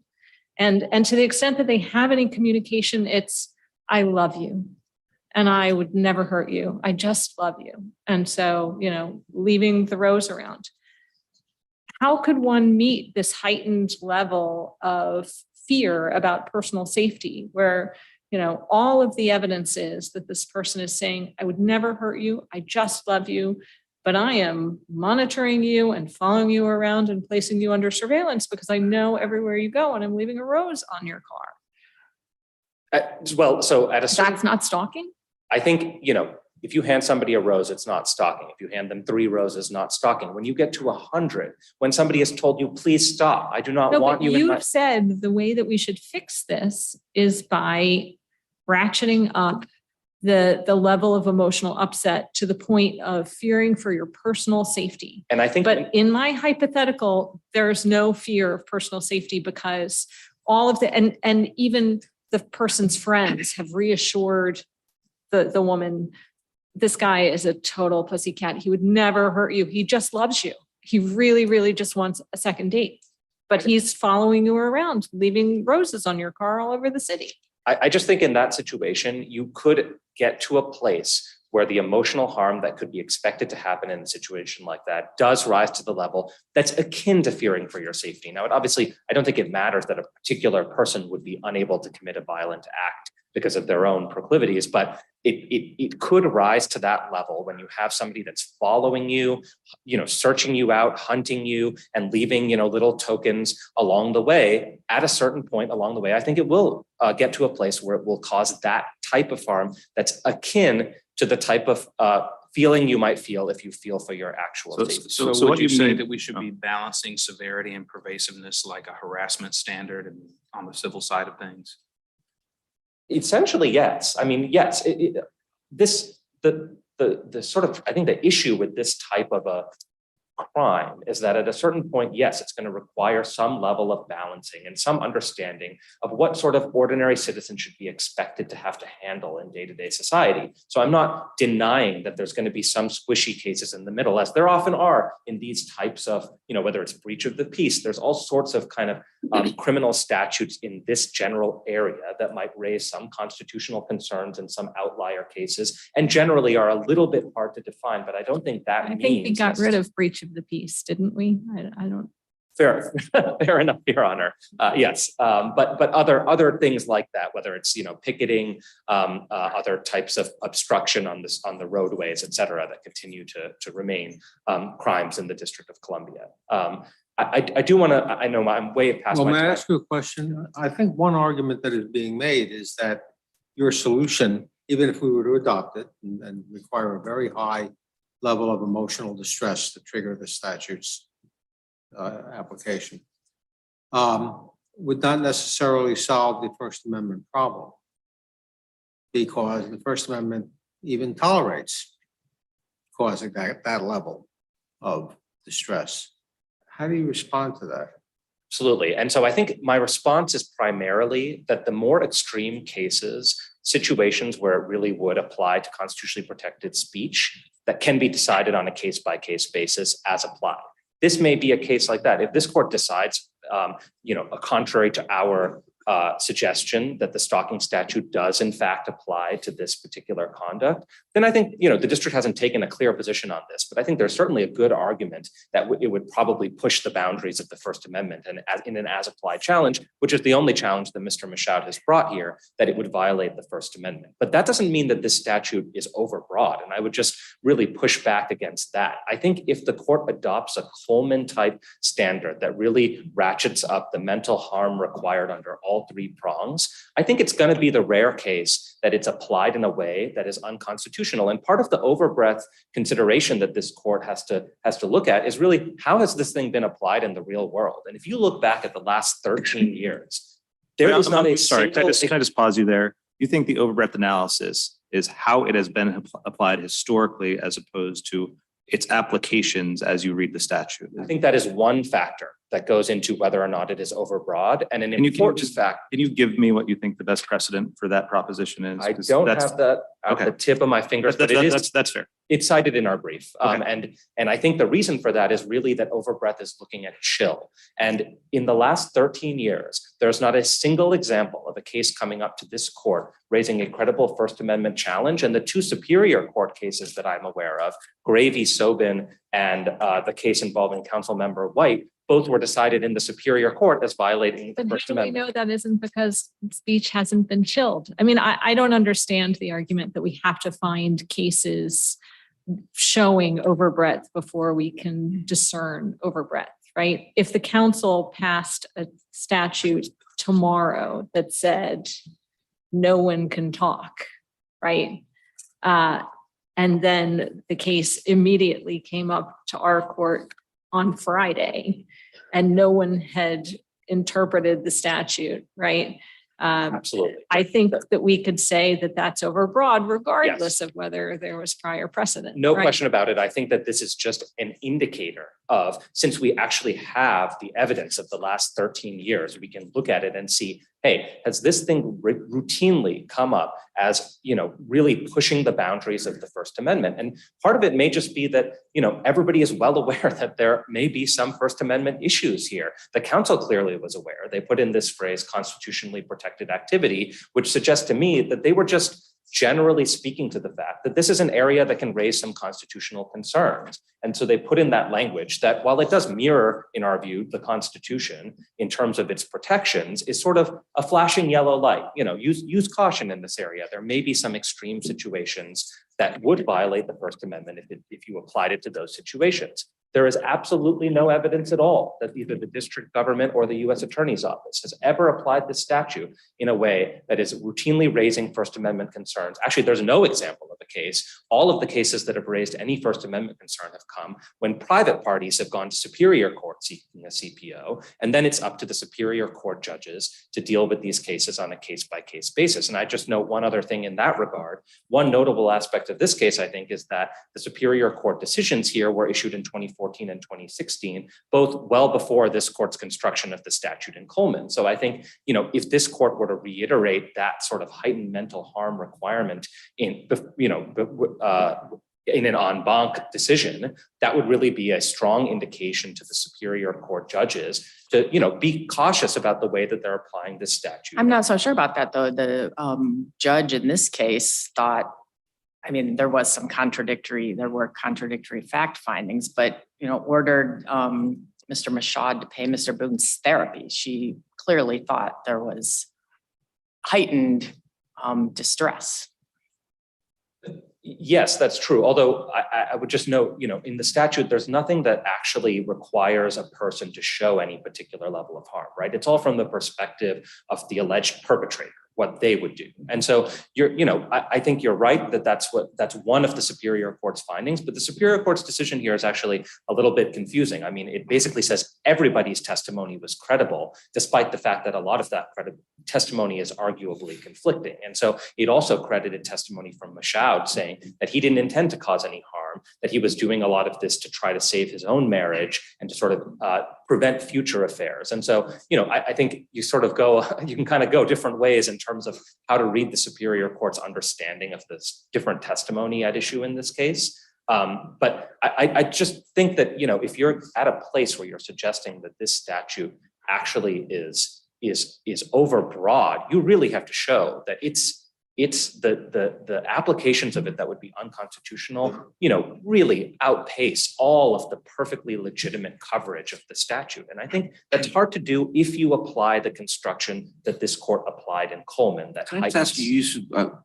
And to the extent that they have any communication, it's, I love you. And I would never hurt you. I just love you. And so, leaving the rose around. How could one meet this heightened level of fear about personal safety where, all of the evidence is that this person is saying, I would never hurt you. I just love you. But I am monitoring you and following you around and placing you under surveillance because I know everywhere you go and I'm leaving a rose on your car. Well, so at a certain That's not stalking? I think, if you hand somebody a rose, it's not stalking. If you hand them 3 roses, not stalking. When you get to 100, when somebody has told you, please stop, I do not want you in my... You've said the way that we should fix this is by ratcheting up the level of emotional upset to the point of fearing for your personal safety. And I think... But in my hypothetical, there's no fear of personal safety because all of the, and even the person's friends have reassured the woman, this guy is a total pussycat. He would never hurt you. He just loves you. He really, really just wants a second date. But he's following you around, leaving roses on your car all over the city. I just think in that situation, you could get to a place where the emotional harm that could be expected to happen in a situation like that does rise to the level that's akin to fearing for your safety. Now, obviously, I don't think it matters that a particular person would be unable to commit a violent act because of their own proclivities, but it could rise to that level when you have somebody that's following you, searching you out, hunting you, and leaving, little tokens along the way. At a certain point along the way, I think it will get to a place where it will cause that type of harm that's akin to the type of feeling you might feel if you feel for your actual safety. So what would do you you say mean? that we should be balancing severity and pervasiveness like a harassment standard and on the civil side of things? Essentially, yes. I mean, yes. The sort of, I think the issue with this type of a crime is that at a certain point, yes, it's going to require some level of balancing and some understanding of what sort of ordinary citizen should be expected to have to handle in day-to-day society. So I'm not denying that there's going to be some squishy cases in the middle, as there often are in these types of, whether it's breach of the peace, there's all sorts of kind of criminal statutes in this general area that might raise some constitutional concerns in some outlier cases, and generally are a little bit hard to define, but I don't think that I think we got rid of breach of the peace, didn't we? I don't. Fair, fair enough, Your Honor. Yes, but other things like that, whether it's picketing, other types of obstruction on the roadways, et cetera, that continue to remain crimes in the District of Columbia. I do want to. I know I'm way past Well, my may I time. ask you a question? I think one argument that is being made is that your solution, even if we were to adopt it and require a very high level of emotional distress to trigger the statute's application, would not necessarily solve the First Amendment problem, because the First Amendment even tolerates causing that level of distress. How do you respond to that? Absolutely. And so I think my response is primarily that the more extreme cases, situations where it really would apply to constitutionally protected speech, that can be decided on a case-by-case basis as applied. This may be a case like that. If this court decides, contrary to our suggestion that the stalking statute does in fact apply to this particular conduct, then I think, the district hasn't taken a clear position on this, but I think there's certainly a good argument that it would probably push the boundaries of the First Amendment and in an as-applied challenge, which is the only challenge that Mr. MASHAUD has brought here, that it would violate the First Amendment. But that doesn't mean that this statute is overbroad, and I would just really push back against that. I think if the court adopts a Coleman-type standard that really ratchets up the mental harm required under all three prongs, I think it's going to be the rare case that it's applied in a way that is unconstitutional. And part of the overbreadth consideration that this court has to look at is really, how has this thing been applied in the real world? And if you look back at the last 13 years, there is not a Sorry, single... can I just pause you there? You think the overbreadth analysis is how it has been applied historically as opposed to its applications as you read the statute? I think that is one factor that goes into whether or not it is overbroad, and an important fact. Can you give me what you think the best precedent for that proposition is? I don't have that at the tip of my fingers, but that's fair. It's cited in our brief. Okay. And I think the reason for that is really that overbreadth is looking at chill. And in the last 13 years, there's not a single example of a case coming up to this court raising a credible First Amendment challenge. And the two superior court cases that I'm aware of, Gray v. Sobin and the case involving Council Member White, both were decided in the Superior Court as violating the First Amendment. But how do we know that isn't because speech hasn't been chilled? I mean, I don't understand the argument that we have to find cases showing overbreadth before we can discern overbreadth, right? If the council passed a statute tomorrow that said no one can talk, right? And then the case immediately came up to our court on Friday and no one had interpreted the statute, right? Absolutely. I think that we could say that that's overbroad regardless of whether there was prior precedent. No right? question about it. I think that this is just an indicator of, since we actually have the evidence of the last 13 years, we can look at it and see, hey, has this thing routinely come up as, really pushing the boundaries of the First Amendment? And part of it may just be that, everybody is well aware that there may be some First Amendment issues here. The council clearly was aware. They put in this phrase, constitutionally protected activity, which suggests to me that they were just generally speaking to the fact that this is an area that can raise some constitutional concerns. And so they put in that language that, while it does mirror, in our view, the Constitution in terms of its protections, is sort of a flashing yellow light. Use caution in this area. There may be some extreme situations that would violate the First Amendment if you applied it to those situations. There is absolutely no evidence at all that either the district government or the U.S. Attorney's Office has ever applied the statute in a way that is routinely raising First Amendment concerns. Actually, there's no example of a case. All of the cases that have raised any First Amendment concern have come when private parties have gone to Superior Court seeking a CPO, and then it's up to the Superior Court judges to deal with these cases on a case-by-case basis. And I just note one other thing in that regard. One notable aspect of this case, I think, is that the Superior Court decisions here were issued in 2014 and 2016, both well before this court's construction of the statute in Coleman. So I think, if this court were to reiterate that sort of heightened mental harm requirement in an en banc decision, that would really be a strong indication to the Superior Court judges to, be cautious about the way that they're applying this statute. I'm not so sure about that, though. The judge in this case thought, there were contradictory fact findings, but, ordered Mr. MASHAUD to pay Mr. Boone's therapy. She clearly thought there was heightened distress. Yes, that's true. Although I would just note, in the statute, there's nothing that actually requires a person to show any particular level of harm, right? It's all from the perspective of the alleged perpetrator, what they would do. And so I think you're right that that's one of the Superior Court's findings, but the Superior Court's decision here is actually a little bit confusing. I mean, it basically says everybody's testimony was credible, despite the fact that a lot of that testimony is arguably conflicting. And so it also credited testimony from MASHAUD saying that he didn't intend to cause any harm, that he was doing a lot of this to try to save his own marriage and to sort of prevent future affairs. And so, I think you can kind of go different ways in terms of how to read the Superior Court's understanding of this different testimony at issue in this case. But I just think that, if you're at a place where you're suggesting that this statute actually is overbroad, you really have to show that it's the applications of it that would be unconstitutional, really outpace all of the perfectly legitimate coverage of the statute. And I think that's hard to do if you apply the construction that this court applied in Coleman. That Can I just ask you,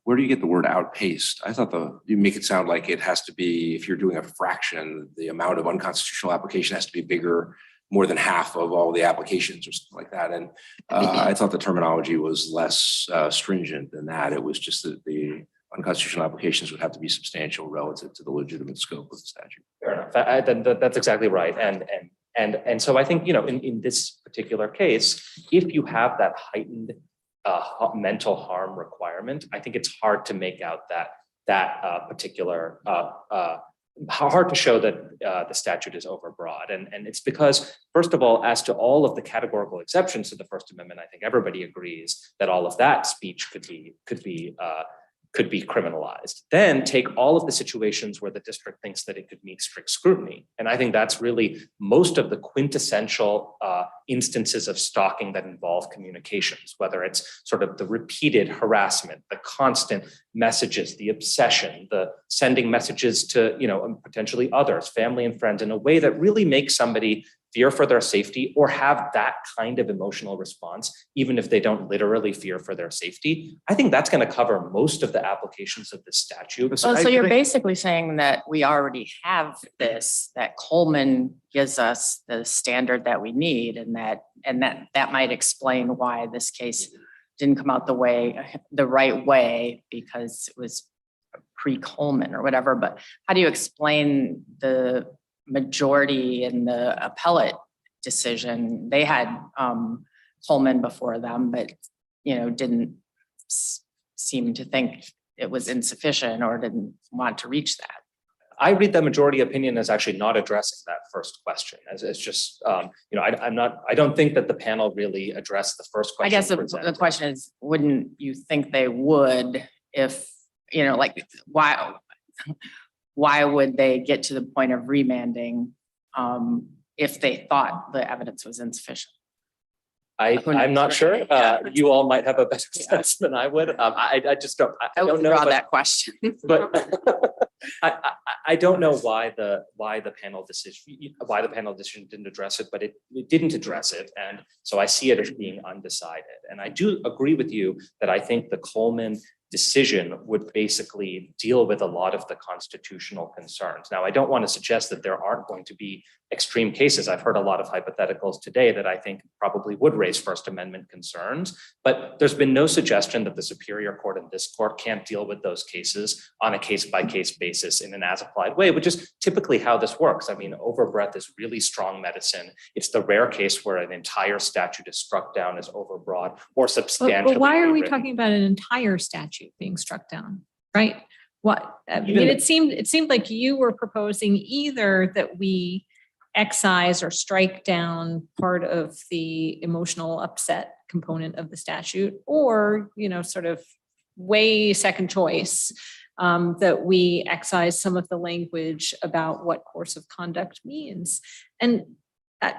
where do you get the word outpaced? I thought you make it sound like it has to be, if you're doing a fraction, the amount of unconstitutional application has to be bigger, more than half of all the applications or something like that. And I thought the terminology was less stringent than that. It was just that the unconstitutional applications would have to be substantial relative to the legitimate scope of the statute. Fair enough. That's exactly right. And so I think, in this particular case, if you have that heightened mental harm requirement, I think it's hard to make out that particular hard to show that the statute is overbroad. And it's because, first of all, as to all of the categorical exceptions to the First Amendment, I think everybody agrees that all of that speech could be criminalized. Then take all of the situations where the district thinks that it could meet strict scrutiny. And I think that's really most of the quintessential instances of stalking that involve communications, whether it's sort of the repeated harassment, the constant messages, the obsession, the sending messages to, potentially others, family and friends, in a way that really makes somebody fear for their safety or have that kind of emotional response, even if they don't literally fear for their safety. I think that's going to cover most of the applications of this statute. So you're basically saying that we already have this, that Coleman gives us the standard that we need, and that might explain why this case didn't come out the right way, because it was pre-Coleman or whatever. But how do you explain the majority in the appellate decision? They had Coleman before them, but didn't seem to think it was insufficient or didn't want to reach that. I read the majority opinion as actually not addressing that first question, as it's just I don't think that the panel really addressed the first question. I guess the question is, wouldn't you think they would, if why would they get to the point of remanding if they thought the evidence was insufficient? I'm not sure. You all might have a better sense than I would. I just don't. I don't know that question. But I don't know why the panel decision didn't address it, but it didn't address it, and so I see it as being undecided. And I do agree with you that I think the Coleman decision would basically deal with a lot of the constitutional concerns. Now, I don't want to suggest that there aren't going to be extreme cases. I've heard a lot of hypotheticals today that I think probably would raise First Amendment concerns, but there's been no suggestion that the Superior Court and this court can't deal with those cases on a case-by-case basis in an as-applied way, which is typically how this works. I mean, overbreadth is really strong medicine. It's the rare case where an entire statute is struck down as overbroad or substantially. But why are we rewritten. talking about an entire statute being struck down, right? It seemed like you were proposing either that we excise or strike down part of the emotional upset component of the statute, or, sort of way second choice, that we excise some of the language about what course of conduct means. And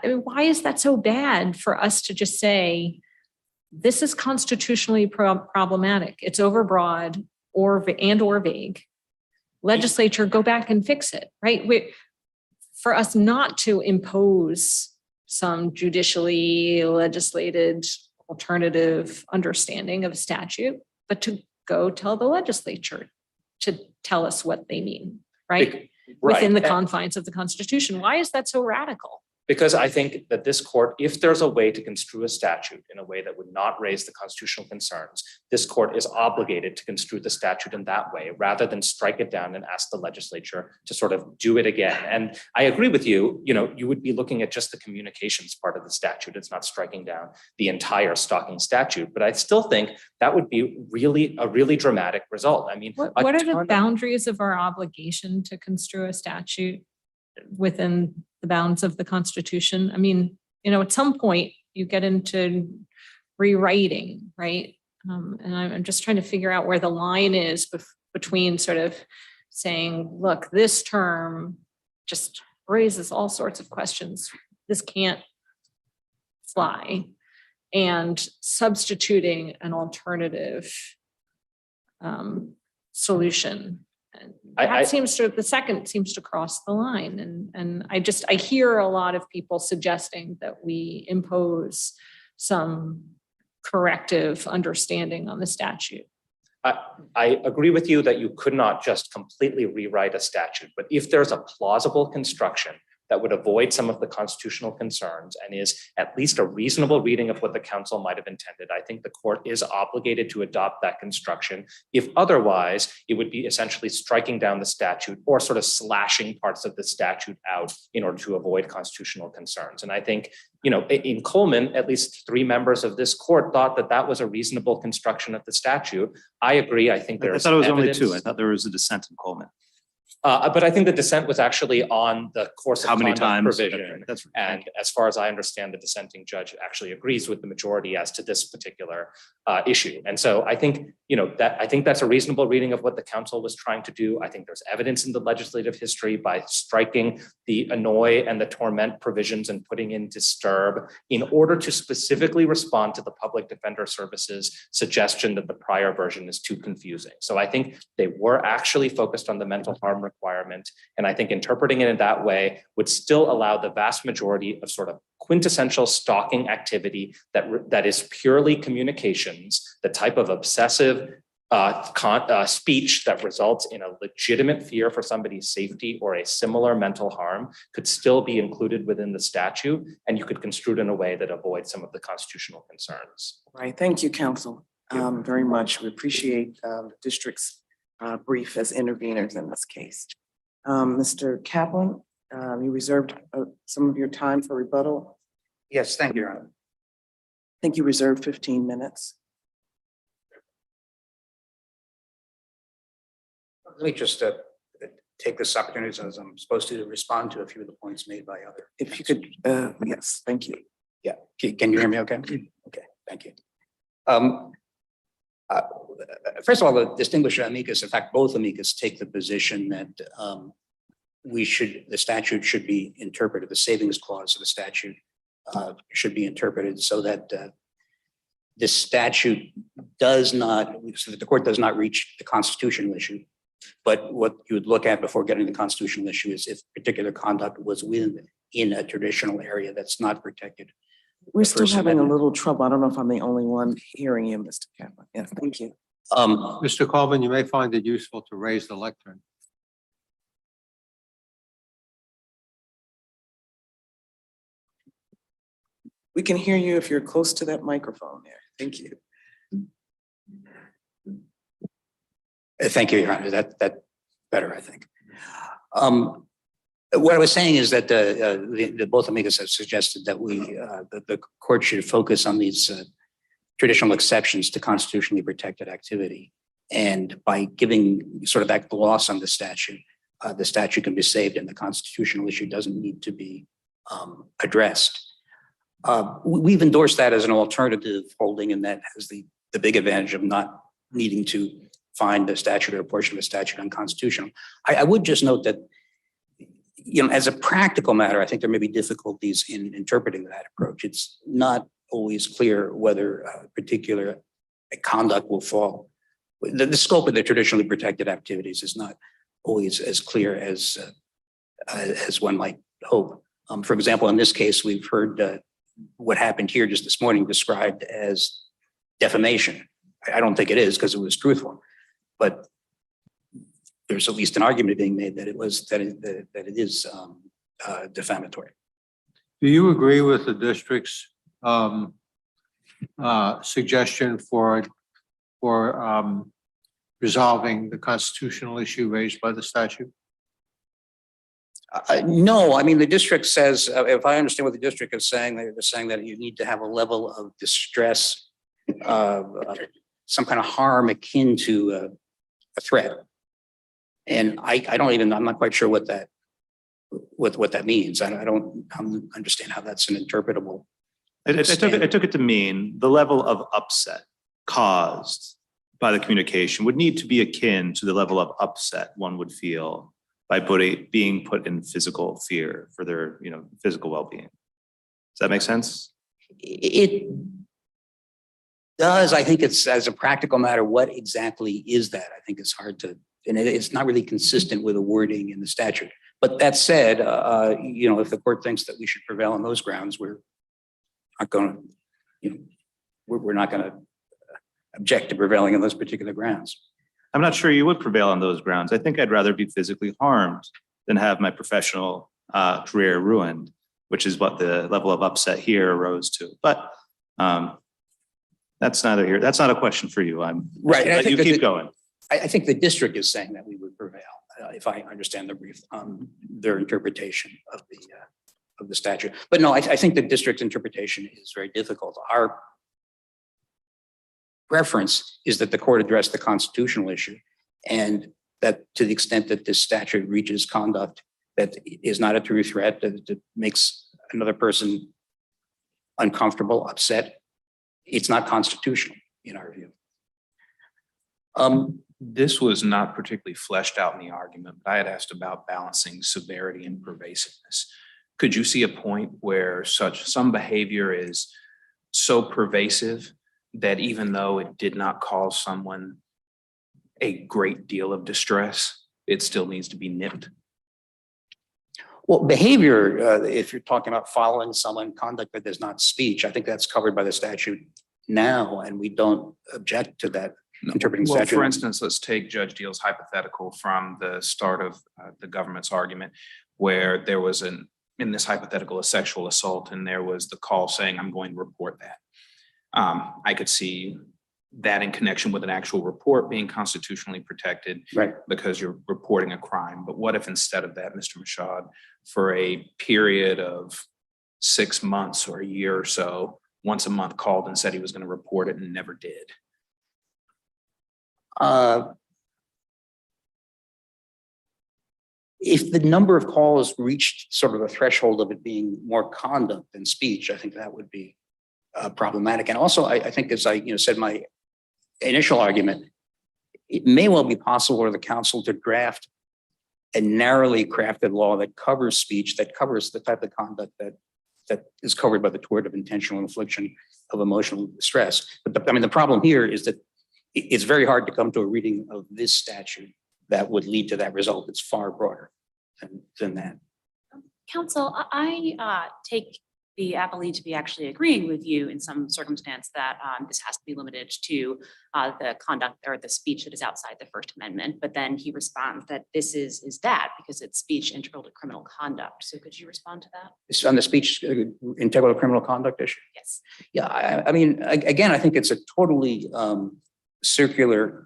why is that so bad for us to just say, this is constitutionally problematic, it's overbroad or vague. Legislature, go back and fix it, right? For us not to impose some judicially legislated alternative understanding of a statute, but to go tell the legislature to tell us what they mean, right? Within the confines of the Constitution. Why is that so radical? Because I think that this court, if there's a way to construe a statute in a way that would not raise the constitutional concerns, this court is obligated to construe the statute in that way, rather than strike it down and ask the legislature to sort of do it again. And I agree with you, you would be looking at just the communications part of the statute. It's not striking down the entire stalking statute, but I still think that would be a really dramatic result. I mean, What are the boundaries of our obligation to construe a statute within the bounds of the Constitution? I mean, at some point you get into rewriting, right? And I'm just trying to figure out where the line is between sort of saying, look, this term just raises all sorts of questions. This can't fly. And substituting an alternative solution. And the second seems to cross the line. And I hear a lot of people suggesting that we impose some corrective understanding on the statute. I agree with you that you could not just completely rewrite a statute, but if there's a plausible construction that would avoid some of the constitutional concerns and is at least a reasonable reading of what the council might have intended, I think the court is obligated to adopt that construction. If otherwise, it would be essentially striking down the statute or sort of slashing parts of the statute out in order to avoid constitutional concerns. And I think, in Coleman, at least 3 members of this court thought that that was a reasonable construction of the statute. I agree. I think there's I thought it was evidence. only 2. I thought there was a dissent in Coleman. But I think the dissent was actually on the course of How many conduct times? provision. That's right. And as far as I understand, the dissenting judge actually agrees with the majority as to this particular issue. And so I think, I think that's a reasonable reading of what the council was trying to do. I think there's evidence in the legislative history by striking the annoy and the torment provisions and putting in disturb in order to specifically respond to the Public Defender Service's suggestion that the prior version is too confusing. So I think they were actually focused on the mental harm requirement. And I think interpreting it in that way would still allow the vast majority of sort of quintessential stalking activity that is purely communications, the type of obsessive speech that results in a legitimate fear for somebody's safety or a similar mental harm could still be included within the statute, and you could construe it in a way that avoids some of the constitutional concerns. Right. Thank you, counsel, very much. We appreciate the district's brief as interveners in this case. Mr. Kaplan, you reserved some of your time for rebuttal. Yes, thank you, Your Honor. I think you reserved 15 minutes. Let me just take this opportunity as I'm supposed to respond to a few of the points made by other. If you could, yes, thank you. Yeah, can you hear me okay? Okay, thank you. First of all, the distinguished amicus, in fact, both amicus take the position that the statute should be interpreted, the savings clause of the statute should be interpreted so that this statute so that the court does not reach the constitutional issue. But what you would look at before getting the constitutional issue is if particular conduct was in a traditional area that's not protected. We're still having a little trouble. I don't know if I'm the only one hearing you, Mr. Kaplan. Yes, thank you. Mr. Coleman, you may find it useful to raise the lectern. We can hear you if you're close to that microphone there. Thank you. Thank you, Your Honor. That better, I think. What I was saying is that the both amicus have suggested that the court should focus on these traditional exceptions to constitutionally protected activity, and by giving sort of that gloss on the statute can be saved, and the constitutional issue doesn't need to be addressed. We've endorsed that as an alternative holding, and that has the big advantage of not needing to find the statute or a portion of the statute unconstitutional. I would just note that, as a practical matter, I think there may be difficulties in interpreting that approach. It's not always clear whether a particular conduct will fall. The scope of the traditionally protected activities is not always as clear as one might hope. For example, in this case, we've heard what happened here just this morning described as defamation. I don't think it is because it was truthful, but there's at least an argument being made that it is defamatory. Do you agree with the district's suggestion for resolving the constitutional issue raised by the statute? No, I mean, the district says, if I understand what the district is saying, they're saying that you need to have a level of distress, some kind of harm akin to a threat. And I'm not quite sure what that means. I don't understand how that's an interpretable. I took it to mean the level of upset caused by the communication would need to be akin to the level of upset one would feel by being put in physical fear for their, physical well-being. Does that make sense? It does. I think it's, as a practical matter, what exactly is that? I think it's hard to, and it's not really consistent with the wording in the statute. But that said, if the court thinks that we should prevail on those grounds, we're not going to, we're not going to object to prevailing on those particular grounds. I'm not sure you would prevail on those grounds. I think I'd rather be physically harmed than have my professional career ruined, which is what the level of upset here arose to. But that's neither here. That's not a question for you. I'm right. You keep going. I think the district is saying that we would prevail, if I understand the brief, their interpretation of the statute. But no, I think the district's interpretation is very difficult. Our preference is that the court address the constitutional issue, and that to the extent that this statute reaches conduct that is not a true threat, that makes another person uncomfortable, upset, it's not constitutional in our view. This was not particularly fleshed out in the argument, but I had asked about balancing severity and pervasiveness. Could you see a point where some behavior is so pervasive that even though it did not cause someone a great deal of distress, it still needs to be nipped? Well, behavior, if you're talking about following someone, conduct that is not speech, I think that's covered by the statute now, and we don't object to that interpreting statute. For instance, let's take Judge Deal's hypothetical from the start of the government's argument, where there was in this hypothetical, a sexual assault, and there was the call saying, I'm going to report that. I could see that in connection with an actual report being constitutionally protected, right, because you're reporting a crime. But what if instead of that, Mr. MASHAUD, for a period of 6 months or a year or so, once a month called and said he was going to report it and never did? If the number of calls reached sort of a threshold of it being more conduct than speech, I think that would be problematic. And also, I think, as I said, my initial argument, it may well be possible for the council to draft a narrowly crafted law that covers speech, that covers the type of conduct that is covered by the tort of intentional infliction of emotional distress. But the problem here is that it's very hard to come to a reading of this statute that would lead to that result. It's far broader than that. Counsel, I take the appellee to be actually agreeing with you in some circumstance that this has to be limited to the conduct or the speech that is outside the First Amendment. But then he responds that this is that because it's speech integral to criminal conduct. So could you respond to that? It's on the speech integral to criminal conduct issue? Yes. Yeah, I mean, again, I think it's a totally circular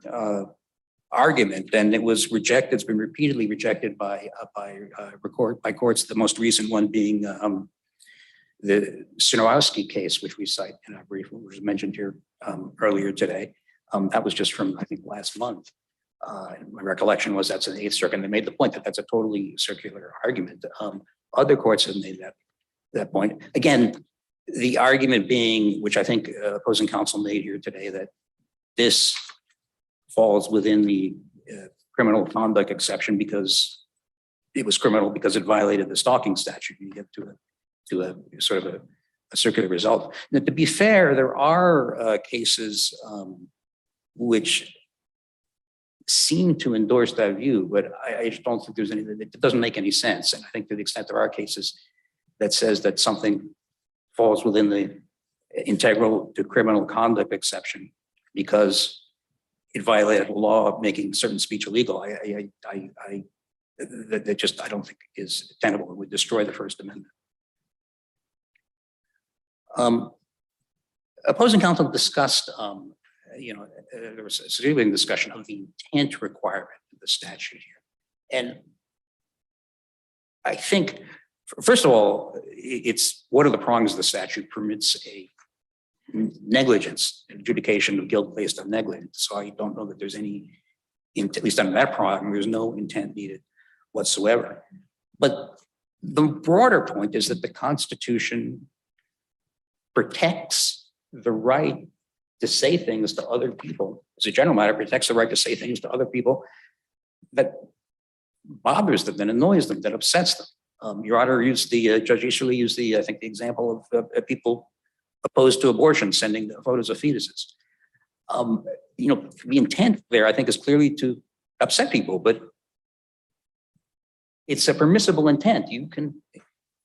argument, and it was rejected. It's been repeatedly rejected by courts. The most recent one being the Sinowski case, which we cite in our brief, which was mentioned here earlier today. That was just from, I think, last month. My recollection was that's an Eighth Circuit, and they made the point that that's a totally circular argument. Other courts have made that point. Again, the argument being, which I think opposing counsel made here today, that this falls within the criminal conduct exception because it was criminal because it violated the stalking statute. You get to a sort of a circular result. Now, to be fair, there are cases which seem to endorse that view, but I just don't think there's anything. It doesn't make any sense. And I think to the extent there are cases that says that something falls within the integral to criminal conduct exception because it violated the law of making certain speech illegal. That just, I don't think is tenable. It would destroy the First Amendment. Opposing counsel discussed, there was a significant discussion of the intent requirement of the statute here. And I think, first of all, it's what are the prongs of the statute permits a negligence, adjudication of guilt based on negligence. So I don't know that there's any, at least under that prong, there's no intent needed whatsoever. But the broader point is that the Constitution protects the right to say things to other people. As a general matter, protects the right to say things to other people that bothers them, that annoys them, that upsets them. Your Honor used Judge Easterly used I think the example of people opposed to abortion sending photos of fetuses. The intent there, I think, is clearly to upset people, but it's a permissible intent. You can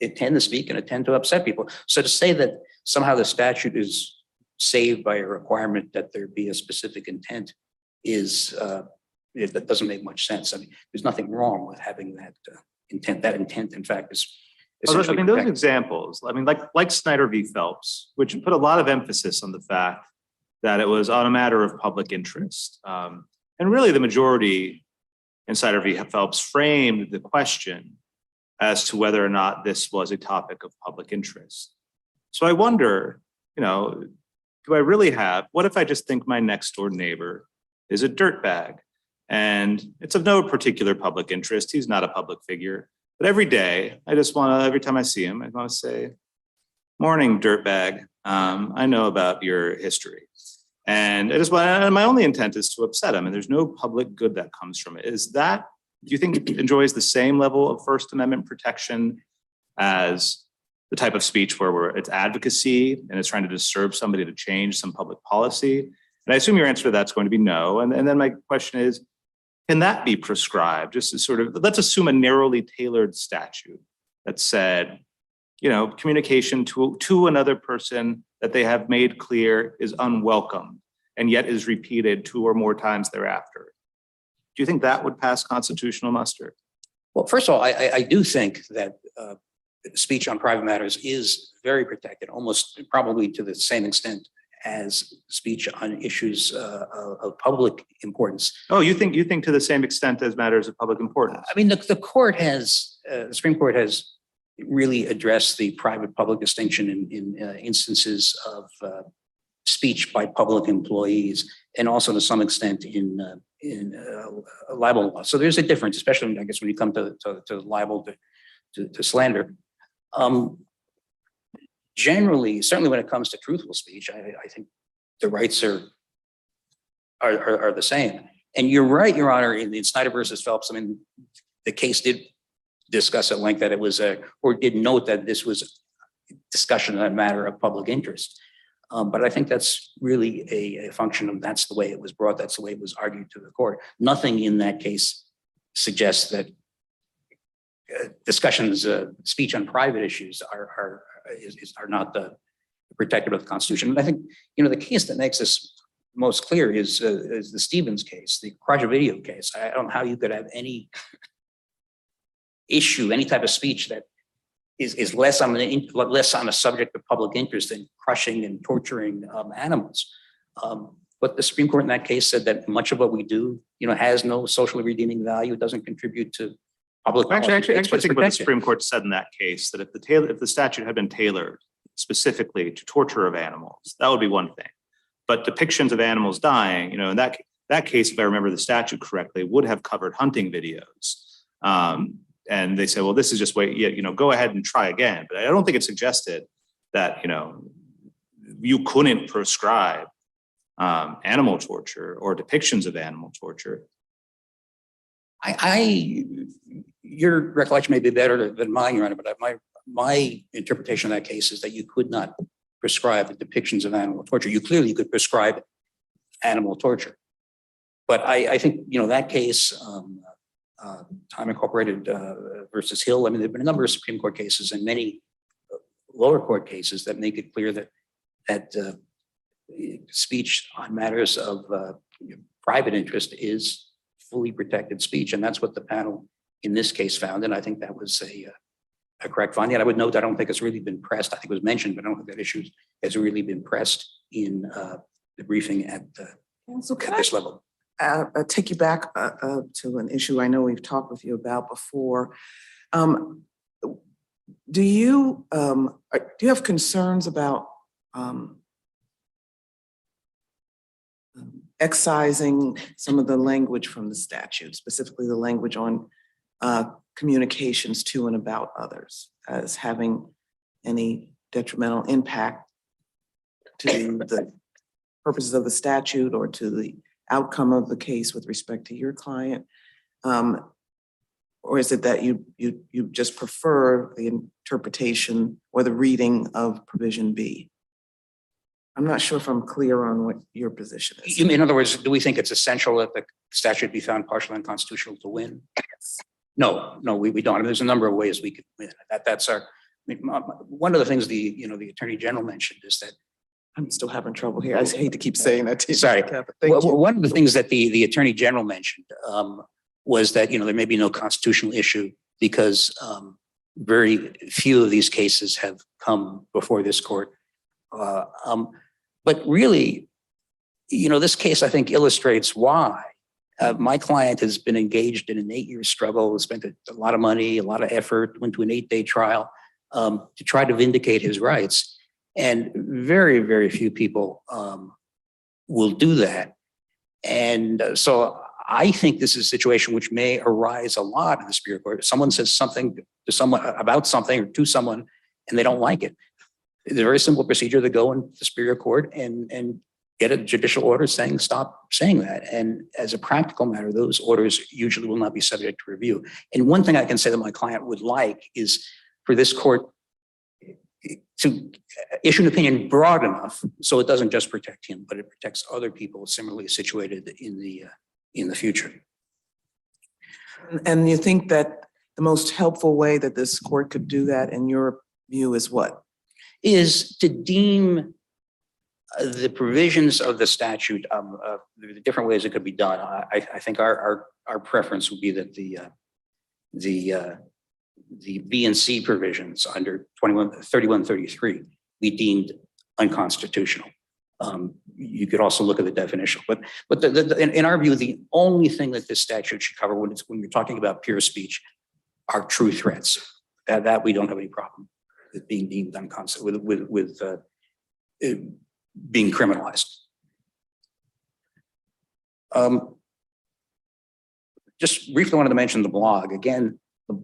intend to speak and intend to upset people. So to say that somehow the statute is saved by a requirement that there be a specific intent that doesn't make much sense. I mean, there's nothing wrong with having that intent. That intent, in fact, is I mean, those examples, I mean, like Snyder v. Phelps, which put a lot of emphasis on the fact that it was on a matter of public interest. And really the majority in Snyder v. Phelps framed the question as to whether or not this was a topic of public interest. So I wonder, do I really what if I just think my next door neighbor is a dirtbag and it's of no particular public interest? He's not a public figure. But every day, every time I see him, I want to say, morning, dirtbag. I know about your history. And my only intent is to upset him. And there's no public good that comes from it. Do you think it enjoys the same level of First Amendment protection as the type of speech where it's advocacy and it's trying to disturb somebody to change some public policy? And I assume your answer to that's going to be no. And then my question is, can that be prescribed? Just to sort of, let's assume a narrowly tailored statute that said, communication to another person that they have made clear is unwelcome and yet is repeated 2 or more times thereafter. Do you think that would pass constitutional muster? Well, first of all, I do think that speech on private matters is very protected, almost probably to the same extent as speech on issues of public importance. Oh, you think to the same extent as matters of public importance? I mean, the Supreme Court has really addressed the private-public distinction in instances of speech by public employees, and also to some extent in libel law. So there's a difference, especially I guess when you come to libel to slander. Generally, certainly when it comes to truthful speech, I think the rights are the same. And you're right, Your Honor, in Snyder versus Phelps, I mean, the case did discuss at length that it was or did note that this was discussion on a matter of public interest. But I think that's really a function of that's the way it was brought, that's the way it was argued to the court. Nothing in that case suggests that discussions, speech on private issues are not protected by the Constitution. And I think, the case that makes this most clear is the Stevens case, the Crotcher video case. I don't know how you could have any issue, any type of speech that is less on a subject of public interest than crushing and torturing animals. But the Supreme Court in that case said that much of what we do, has no socially redeeming value. It doesn't contribute to public policy. Actually, I think what the Supreme Court said in that case, that if the statute had been tailored specifically to torture of animals, that would be one thing. But depictions of animals dying, in that case, if I remember the statute correctly, would have covered hunting videos. And they say, well, this is just go ahead and try again. But I don't think it suggested that, you couldn't prescribe animal torture or depictions of animal torture. Your recollection may be better than mine, Your Honor, but my interpretation of that case is that you could not prescribe depictions of animal torture. You clearly could prescribe animal torture. But I think, that case, Time Incorporated versus Hill, I mean, there have been a number of Supreme Court cases and many lower court cases that make it clear that speech on matters of private interest is fully protected speech. And that's what the panel in this case found. And I think that was a correct finding. And I would note, I don't think it's really been pressed. I think it was mentioned, but I don't think that issue has really been pressed in the briefing at this level. Take you back to an issue I know we've talked with you about before. Do you have concerns about excising some of the language from the statute, specifically the language on communications to and about others as having any detrimental impact to the purposes of the statute or to the outcome of the case with respect to your client? Or is it that you just prefer the interpretation or the reading of provision B? I'm not sure if I'm clear on what your position is. In other words, do we think it's essential that the statute be found partially unconstitutional to win? Yes. No, we don't. I mean, there's a number of ways we could win. That's our. I mean, one of the things the Attorney General mentioned is that. I'm still having trouble here. I hate to keep saying that to you. Sorry. Thank you. One of the things that the Attorney General mentioned was that there may be no constitutional issue because very few of these cases have come before this court. But really, this case I think illustrates why. My client has been engaged in an 8-year struggle, spent a lot of money, a lot of effort, went to an 8-day trial to try to vindicate his rights. And very, very few people will do that. And so I think this is a situation which may arise a lot in the Superior Court. If someone says something to someone about something or to someone and they don't like it, it's a very simple procedure to go into the Superior Court and get a judicial order saying, stop saying that. And as a practical matter, those orders usually will not be subject to review. And one thing I can say that my client would like is for this court to issue an opinion broad enough so it doesn't just protect him, but it protects other people similarly situated in the future. And you think that the most helpful way that this court could do that in your view is what? Is to deem the provisions of the statute, the different ways it could be done. I think our preference would be that the B and C provisions under 3133 be deemed unconstitutional. You could also look at the definition, but in our view, the only thing that this statute should cover when you're talking about pure speech are true threats. That we don't have any problem with being deemed unconstitutional, with being criminalized. Just briefly wanted to mention the blog. Again, the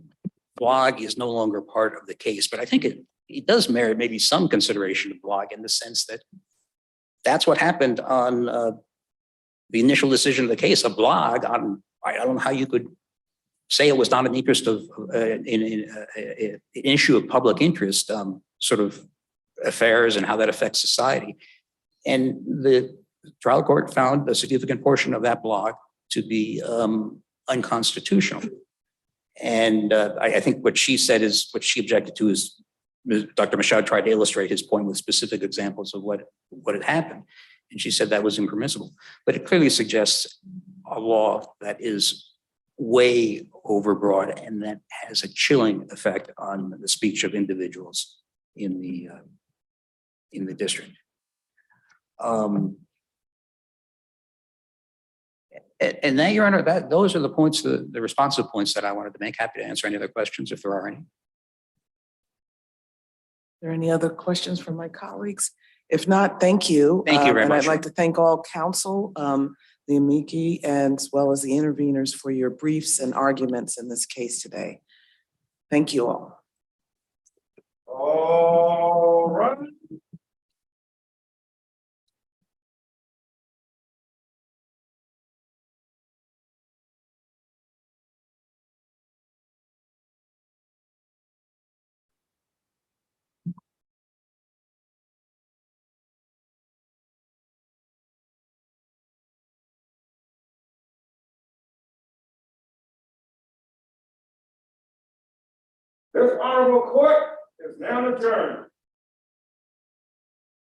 blog is no longer part of the case, but I think it does merit maybe some consideration of blog in the sense that that's what happened on the initial decision of the case. A blog on, I don't know how you could say it was not an interest of an issue of public interest, sort of affairs and how that affects society. And the trial court found a significant portion of that blog to be unconstitutional. And I think what she said is, what she objected to is Dr. MASHAUD tried to illustrate his point with specific examples of what had happened. And she said that was impermissible. But it clearly suggests a law that is way overbroad and that has a chilling effect on the speech of individuals in the district. And that, Your Honor, those are the points, the responsive points that I wanted to make. Happy to answer any other questions if there are any. Are there any other questions from my colleagues? If not, thank you. Thank you very and much. I'd like to thank all counsel, the amici, as well as the interveners for your briefs and arguments in this case today. Thank you all. All right. This honorable court is now adjourned.